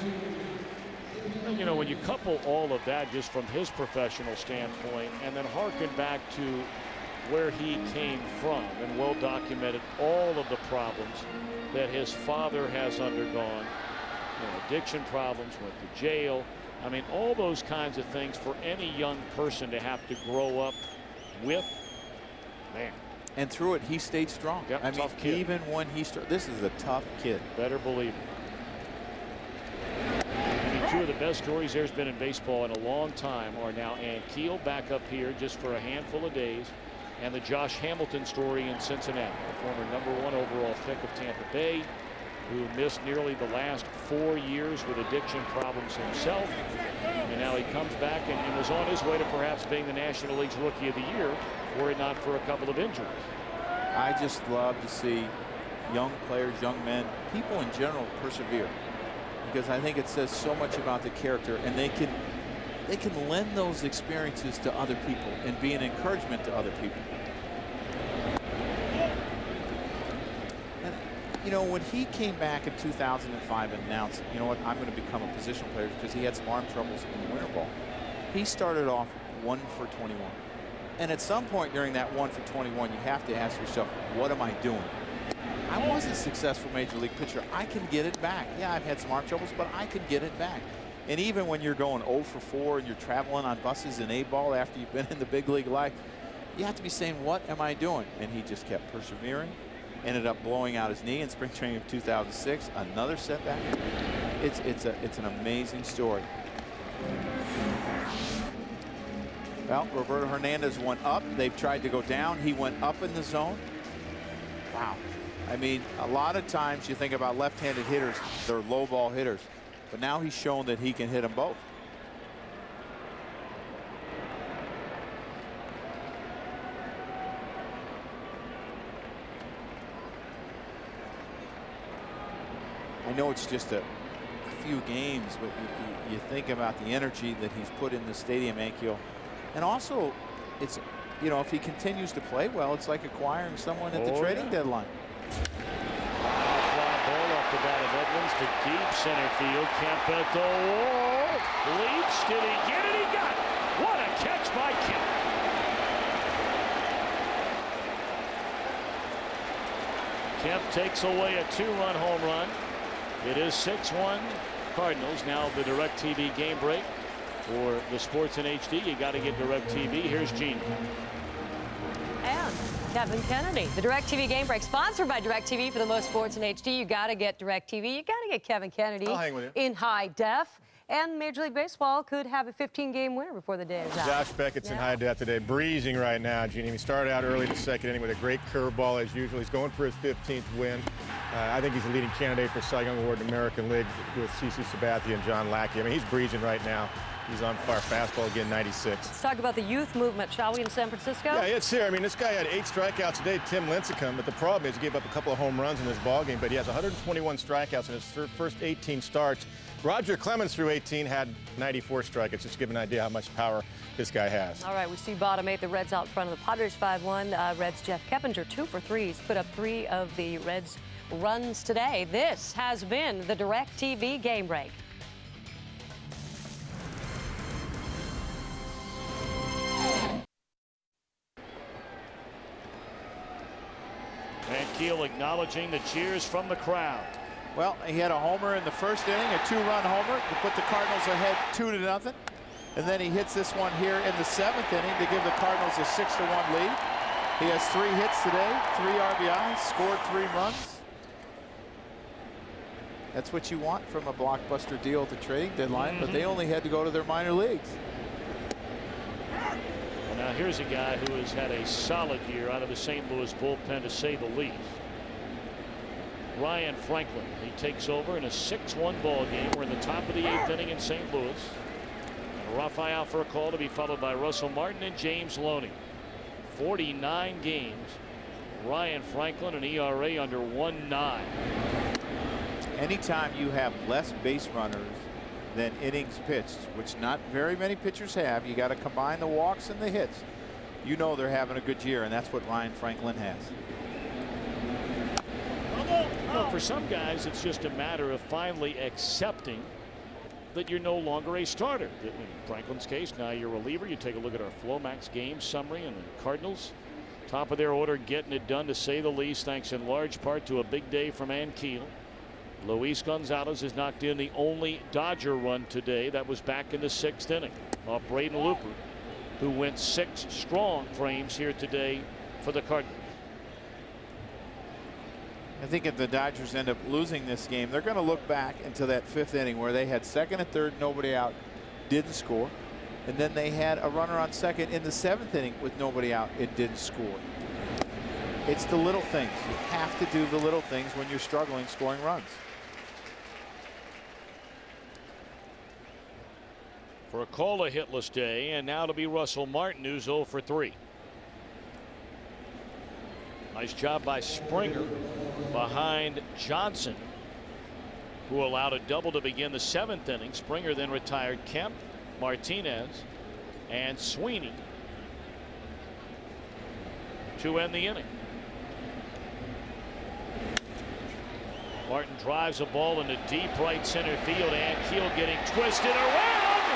You know, when you couple all of that just from his professional standpoint and then harken back to where he came from and well documented all of the problems that his father has undergone, you know, addiction problems, went to jail. I mean, all those kinds of things for any young person to have to grow up with, man. And through it, he stayed strong. Yep, I mean, kid. even when he started, this is a tough kid. Better believe it. Two of the best stories there's been in baseball in a long time are now Ankiel back up here just for a handful of days, and the Josh Hamilton story in Cincinnati, the former #1 overall pick of Tampa Bay, who missed nearly the last 4 years with addiction problems himself. And now he comes back and was on his way to perhaps being the National League's Rookie of the Year, were it not for a couple of injuries. I just love to see young players, young men, people in general persevere, because I think it says so much about the character, and they can lend those experiences to other people and be an encouragement to other people. And you know, when he came back in 2005 and announced, you know what, I'm going to become a positional player, because he had some arm troubles in the winter ball, he started off 1 for 21. And at some point during that 1 for 21, you have to ask yourself, what am I doing? I was a successful major league pitcher. I can get it back. Yeah, I've had some arm troubles, but I can get it back. And even when you're going 0 for 4 and you're traveling on buses in A-ball after you've been in the big league life, you have to be saying, what am I doing? And he just kept persevering, ended up blowing out his knee in spring training of 2006, another setback. It's an amazing story. Well, Roberto Hernandez went up. They've tried to go down. He went up in the zone. Wow. I mean, a lot of times you think about left-handed hitters, they're low ball hitters, but now he's shown that he can hit them both. I know it's just a few games, but you think about the energy that he's put in the stadium, Ankiel. And also, it's, you know, if he continues to play well, it's like acquiring someone at the trading deadline. Fly ball off the bat of Edmonds to deep center field. Kemp at the wall. Leaps. Did he get it? He got it. What a catch by Kemp. Kemp takes away a 2-run home run. It is 6-1 Cardinals. Now the DirecTV game break. For the Sports in HD, you got to get DirecTV. Here's Gene. And Kevin Kennedy. The DirecTV game break sponsored by DirecTV. For the most sports in HD, you got to get DirecTV. You got to get Kevin Kennedy I'll hang with you. in high def. And Major League Baseball could have a 15-game winner before the day is out. Josh Beckett's in high def today, breezing right now, Jeannie. He started out early the second inning with a great curveball as usual. He's going for his 15th win. I think he's the leading candidate for Cy Young Award in the American League with CC Sabathia and John Lackey. I mean, he's breezing right now. He's on fire. Fastball again, 96. Let's talk about the youth movement, shall we, in San Francisco? Yeah, it's here. I mean, this guy had 8 strikeouts today, Tim Lincecum, but the problem is he gave up a couple of home runs in this ballgame, but he has 121 strikeouts in his first 18 starts. Roger Clemens through 18 had 94 strikeouts, just to give an idea how much power this guy has. All right, we see bottom 8, the Reds out front of the Padres 5-1. Reds' Jeff Keppinger 2 for 3. He's put up 3 of the Reds' runs today. This has been the DirecTV game break. Ankiel acknowledging the cheers from the crowd. Well, he had a homer in the first inning, a 2-run homer to put the Cardinals ahead 2-0. And then he hits this one here in the 7th inning to give the Cardinals a 6-1 lead. He has 3 hits today, 3 RBIs, scored 3 runs. That's what you want from a blockbuster deal at the trading deadline, but they only had to go to their minor leagues. Well, now here's a guy who has had a solid year out of the St. Louis bullpen, to say the least. Ryan Franklin. He takes over in a 6-1 ball game. We're in the top of the 8th inning in St. Louis. And Rafael for a call, to be followed by Russell Martin and James Loney. 49 games. Ryan Franklin, an ERA under 1.9. Anytime you have less base runners than innings pitched, which not very many pitchers have, you got to combine the walks and the hits. You know they're having a good year, and that's what Ryan Franklin has. Well, for some guys, it's just a matter of finally accepting that you're no longer a starter. In Franklin's case, now you're a reliever. You take a look at our Flomax game summary, and the Cardinals, top of their order, getting it done, to say the least, thanks in large part to a big day from Ankiel. Luis Gonzalez has knocked in the only Dodger run today. That was back in the 6th inning off Braden Looper, who went 6 strong frames here today for the Cardinals. I think if the Dodgers end up losing this game, they're going to look back into that 5th inning where they had 2nd and 3rd, nobody out, didn't score. And then they had a runner on 2nd in the 7th inning with nobody out, it didn't score. It's the little things. You have to do the little things when you're struggling scoring runs. For a call, a hitless day, and now to be Russell Martin, who's 0 for 3. Nice job by Springer behind Johnson, who allowed a double to begin the 7th inning. Springer then retired Kemp, Martinez, and Sweeney to end the inning. Martin drives a ball into deep right center field. Ankiel getting twisted around,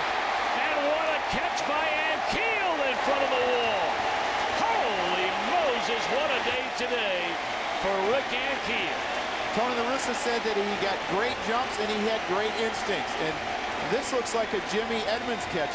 and what a catch by Ankiel in front of the wall. Holy Moses, what a day today for Rick Ankiel. Tony La Russa said that he got great jumps and he had great instincts, and this looks like a Jimmy Edmonds catch.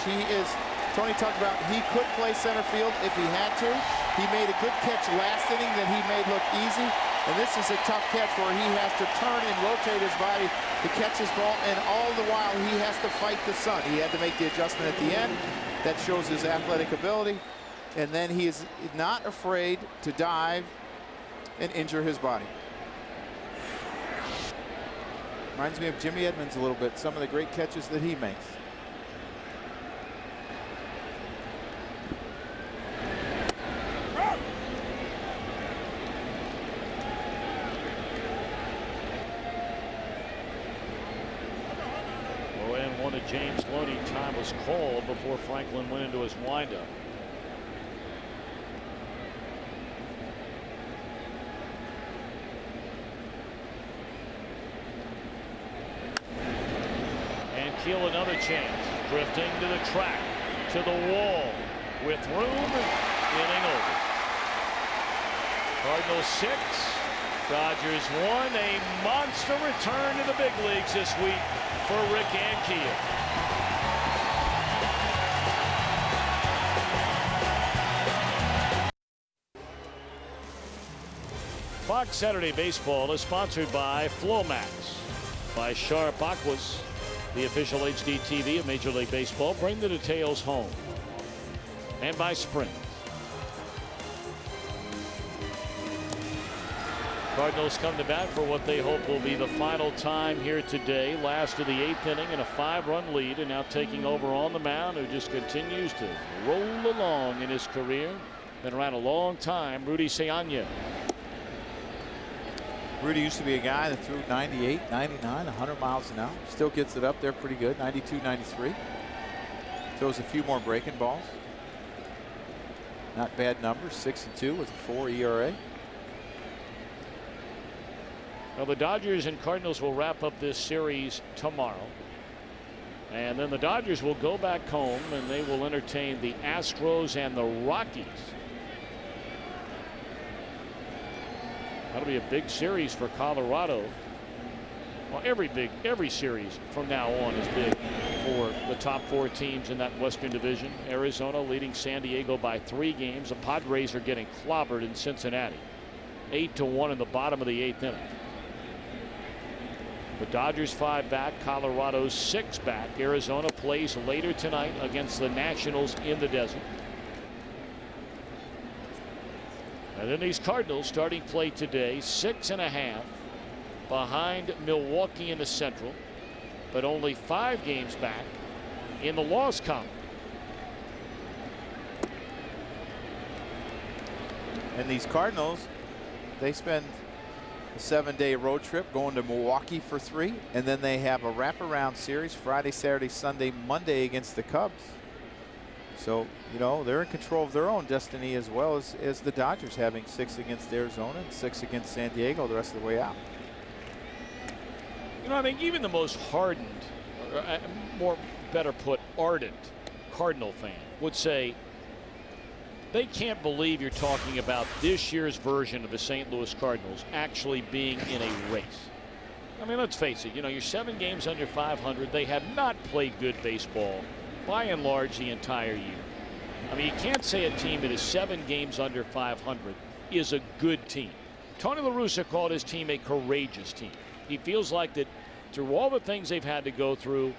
Tony talked about he could play center field if he had to. He made a good catch last inning that he made look easy, and this is a tough catch where he has to turn and rotate his body to catch his ball, and all the while he has to fight the sun. He had to make the adjustment at the end. That shows his athletic ability, and then he is not afraid to dive and injure his body. Reminds me of Jimmy Edmonds a little bit, some of the great catches that he makes. One of James Loney time was called before Franklin went into his windup. Ankiel another chance, drifting to the track, to the wall, with room, inning over. Cardinals 6, Dodgers 1. A monster return to the big leagues this week for Rick Ankiel. Fox Saturday Baseball is sponsored by Flomax, by Sharp Aquas, the official HD TV of Major League Baseball. Bring the details home. And by Sprint. Cardinals come to bat for what they hope will be the final time here today. Last of the 8th inning and a 5-run lead, and now taking over on the mound, who just continues to roll along in his career. Been around a long time, Rudy Seaña. Rudy used to be a guy that threw 98, 99, 100 miles an hour. Still gets it up there pretty good, 92, 93. Throws a few more breaking balls. Not bad numbers, 6-2 with a 4 ERA. Well, the Dodgers and Cardinals will wrap up this series tomorrow. And then the Dodgers will go back home and they will entertain the Astros and the Rockies. That'll be a big series for Colorado. Well, every series from now on is big for the top 4 teams in that Western Division. Arizona leading San Diego by 3 games. The Padres are getting clobbered in Cincinnati. 8-1 in the bottom of the 8th inning. The Dodgers 5 back, Colorado 6 back. Arizona plays later tonight against the Nationals in the desert. And then these Cardinals starting play today, 6.5 behind Milwaukee in the Central, but only 5 games back in the loss column. And these Cardinals, they spend a 7-day road trip going to Milwaukee for 3, and then they have a wraparound series Friday, Saturday, Sunday, Monday against the Cubs. So, you know, they're in control of their own destiny as well as the Dodgers, having 6 against Arizona and 6 against San Diego the rest of the way out. You know, I think even the most hardened, or better put, ardent Cardinal fan would say they can't believe you're talking about this year's version of the St. Louis Cardinals actually being in a race. I mean, let's face it, you know, you're 7 games under 500. They have not played good baseball by and large the entire year. I mean, you can't say a team that is 7 games under 500 is a good team. Tony La Russa called his team a courageous team. He feels like that through all the things they've had to go through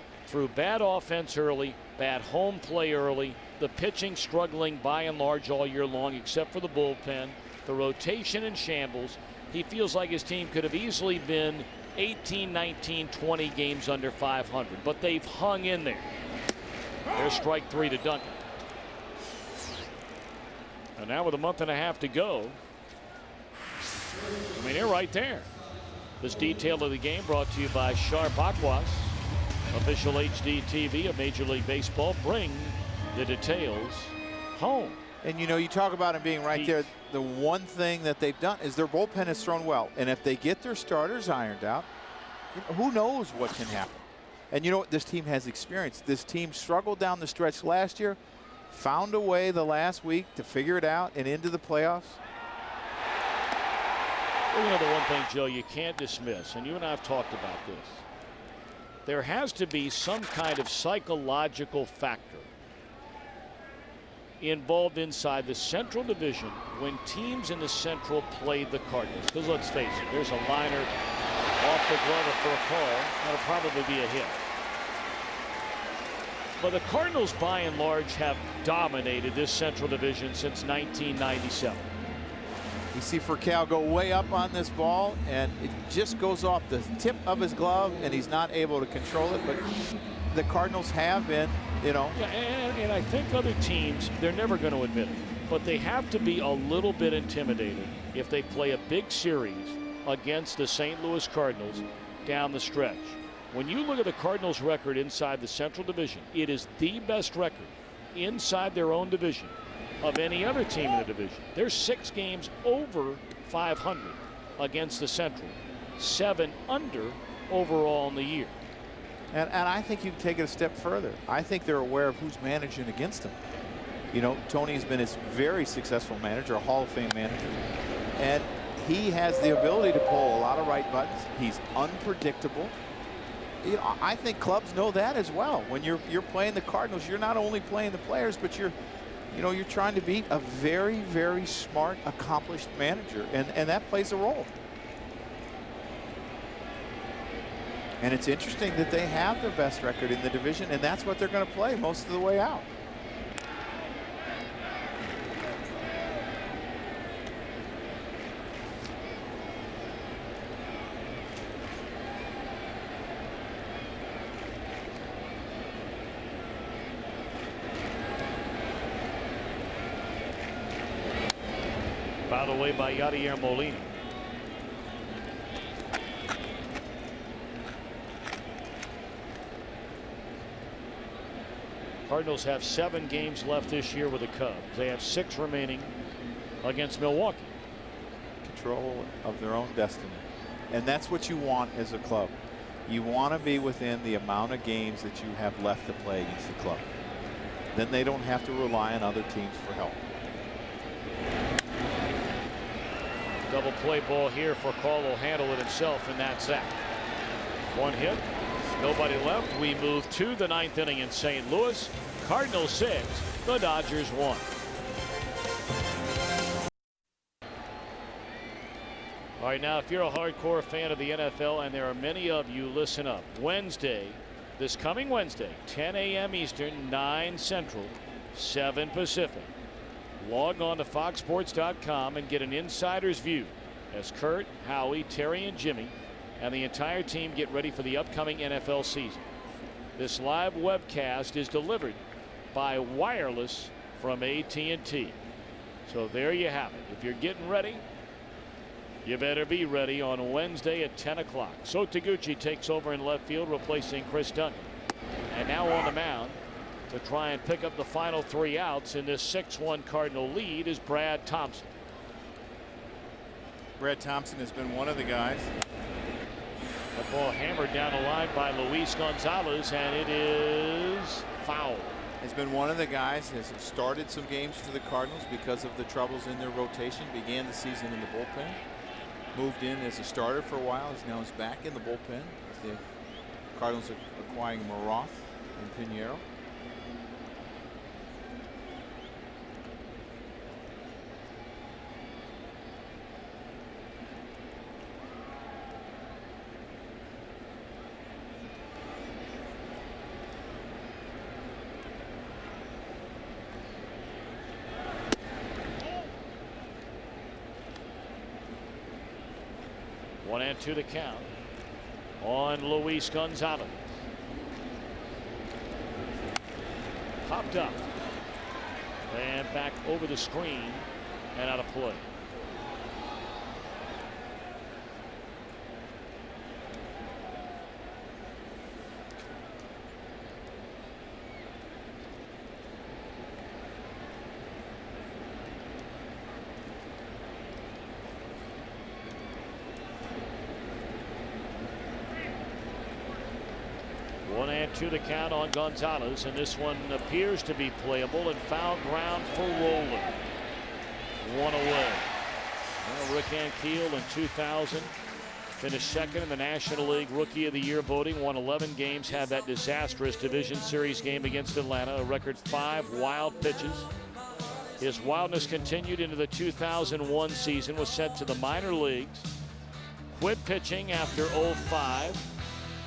bad offense early, bad home play early, the pitching struggling by and large all year long except for the bullpen, the rotation in shambles, he feels like his team could have easily been 18, 19, 20 games under 500, but they've hung in there. There's strike 3 to Duncan. And now with a month and a half to go, I mean, they're right there. This detail of the game brought to you by Sharp Aquas, official HD TV of Major League Baseball. Bring the details home. And, you know, you talk about him being right there. The one thing that they've done is their bullpen has thrown well. And if they get their starters ironed out, who knows what can happen. And you know what? This team has experience. This team struggled down the stretch last year, found a way the last week to figure it out and into the playoffs. Well, you know, the one thing, Joe, you can't dismiss, and you and I have talked about this, there has to be some kind of psychological factor involved inside the Central Division when teams in the Central play the Cardinals. Because let's face it, there's a liner off the glove for a call. That'll probably be a hit. But the Cardinals, by and large, have dominated this Central Division since 1997. You see Furcal go way up on this ball, and it just goes off the tip of his glove, and he's not able to control it. But the Cardinals have been, you know. Yeah, and I think other teams, they're never going to admit it, but they have to be a little bit intimidated if they play a big series against the St. Louis Cardinals down the stretch. When you look at the Cardinals' record inside the Central Division, it is the best record inside their own division of any other team in the division. They're 6 games over 500 against the Central, 7 under overall in the year. And I think you can take it a step further. I think they're aware of who's managing against them. You know, Tony has been a very successful manager, a Hall of Fame manager, and he has the ability to pull a lot of right buttons. He's unpredictable. You know, I think clubs know that as well. When you're playing the Cardinals, you're not only playing the players, but you're trying to beat a very, very smart, accomplished manager, and that plays a role. And it's interesting that they have their best record in the division, and that's what they're going to play most of the way out. Fouled away by Yadier Molina. Cardinals have 7 games left this year with the Cubs. They have 6 remaining against Milwaukee. Control of their own destiny. And that's what you want as a club. You want to be within the amount of games that you have left to play against the club. Then they don't have to rely on other teams for help. Double play ball here for Carl will handle it himself, and that's that. One hit, nobody left. We move to the 9th inning in St. Louis. Cardinals 6, the Dodgers 1. All right, now if you're a hardcore fan of the NFL, and there are many of you, listen up. Wednesday, this coming Wednesday, 10 a.m. Eastern, 9 Central, 7 Pacific. Log on to foxsports.com and get an insider's view as Kurt, Howie, Terry, and Jimmy and the entire team get ready for the upcoming NFL season. This live webcast is delivered by wireless from AT&T. So there you have it. If you're getting ready, you better be ready on Wednesday at 10 o'clock. So Taguchi takes over in left field, replacing Chris Duncan. And now on the mound to try and pick up the final 3 outs in this 6-1 Cardinal lead is Brad Thompson. Brad Thompson has been one of the guys. The ball hammered down the line by Luis Gonzalez, and it is foul. Has been one of the guys, has started some games for the Cardinals because of the troubles in their rotation. Began the season in the bullpen. Moved in as a starter for a while. Now he's back in the bullpen as the Cardinals are acquiring Maroth and Pinheiro. One and 2 to count on Luis Gonzalez. Popped up and back over the screen and out of play. To the count on Gonzalez, and this one appears to be playable and foul ground for Roller. One away. Well, Rick Ankiel in 2000 finished second in the National League Rookie of the Year voting, won 11 games, had that disastrous Division Series game against Atlanta, a record 5 wild pitches. His wildness continued into the 2001 season, was sent to the minor leagues, quit pitching after 05,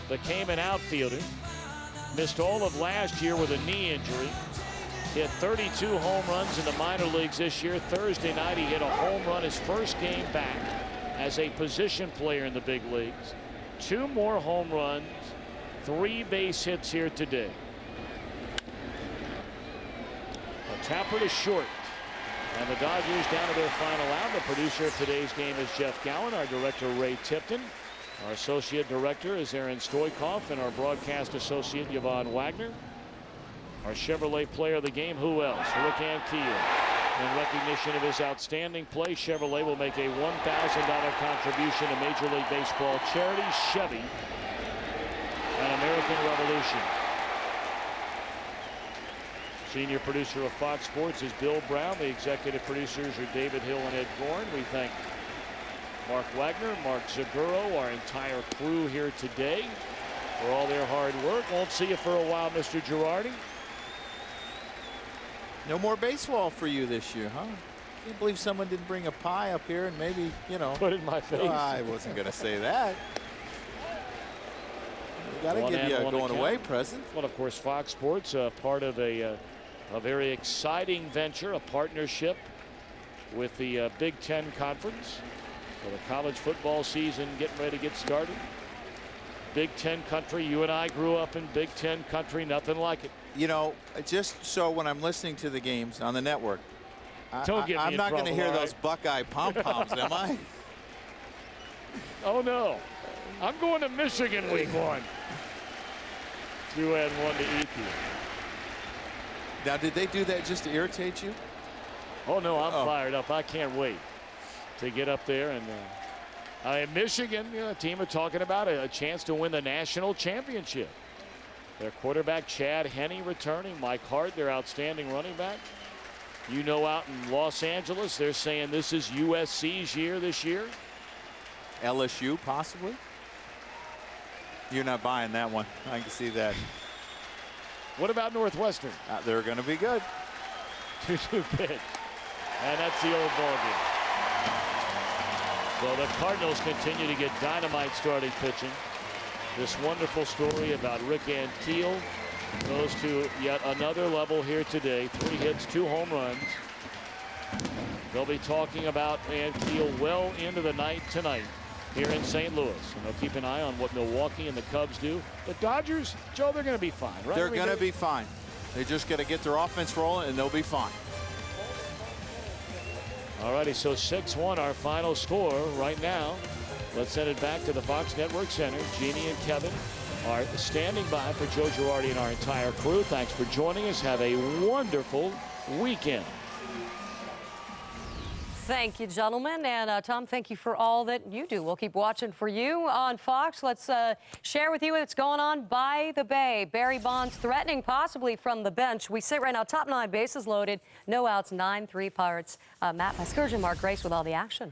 became an outfielder. Missed all of last year with a knee injury. Hit 32 home runs in the minor leagues this year. Thursday night he hit a home run his first game back as a position player in the big leagues. 2 more home runs, 3 base hits here today. A tapper to short. And the Dodgers down to their final out. The producer of today's game is Jeff Gowen. Our director Ray Tipton. Our associate director is Aaron Stoikoff, and our broadcast associate Yvonne Wagner. Our Chevrolet player of the game, who else? Rick Ankiel. In recognition of his outstanding play, Chevrolet will make a $1,000 contribution to Major League Baseball charity Chevy and American Revolution. Senior producer of Fox Sports is Bill Brown. The executive producers are David Hill and Ed Gorn. We thank Mark Wagner, Mark Zaguro, our entire crew here today for all their hard work. Won't see you for a while, Mr. Girardi. No more baseball for you this year, huh? I can't believe someone didn't bring a pie up here and maybe, you know. Put it in my face. Well, I wasn't going to say that. We got to give you a going away present. Well, of course, Fox Sports, part of a very exciting venture, a partnership with the Big Ten Conference. So the college football season getting ready to get started. Big Ten country. You and I grew up in Big Ten country. Nothing like it. You know, just so when I'm listening to the games on the network, I'm not going to hear those Buckeye pom-poms, am I? Oh, no. I'm going to Michigan week 1. 2 and 1 to EP. Now, did they do that just to irritate you? Oh, no, I'm fired up. I can't wait to get up there. And Michigan, you know, a team are talking about a chance to win the national championship. Their quarterback, Chad Henne, returning. Mike Hart, their outstanding running back. You know, out in Los Angeles, they're saying this is USC's year this year. LSU, possibly? You're not buying that one. I can see that. What about Northwestern? They're going to be good. 2-2 pitch. And that's the old ballgame. So the Cardinals continue to get dynamite starting pitching. This wonderful story about Rick Ankiel goes to yet another level here today. 3 hits, 2 home runs. They'll be talking about Ankiel well into the night tonight here in St. Louis. And they'll keep an eye on what Milwaukee and the Cubs do. The Dodgers, Joe, they're going to be fine, right? They're going to be fine. They just got to get their offense rolling, and they'll be fine. All righty, so 6-1 our final score right now. Let's send it back to the Fox Network Center. Jeannie and Kevin are standing by for Joe Girardi and our entire crew. Thanks for joining us. Have a wonderful weekend. Thank you, gentlemen. And Tom, thank you for all that you do. We'll keep watching for you on Fox. Let's share with you what's going on by the Bay. Barry Bonds threatening possibly from the bench. We sit right now, top 9 bases loaded, no outs, 9-3 Pirates. Matt Vasgersian, Mark Grace with all the action.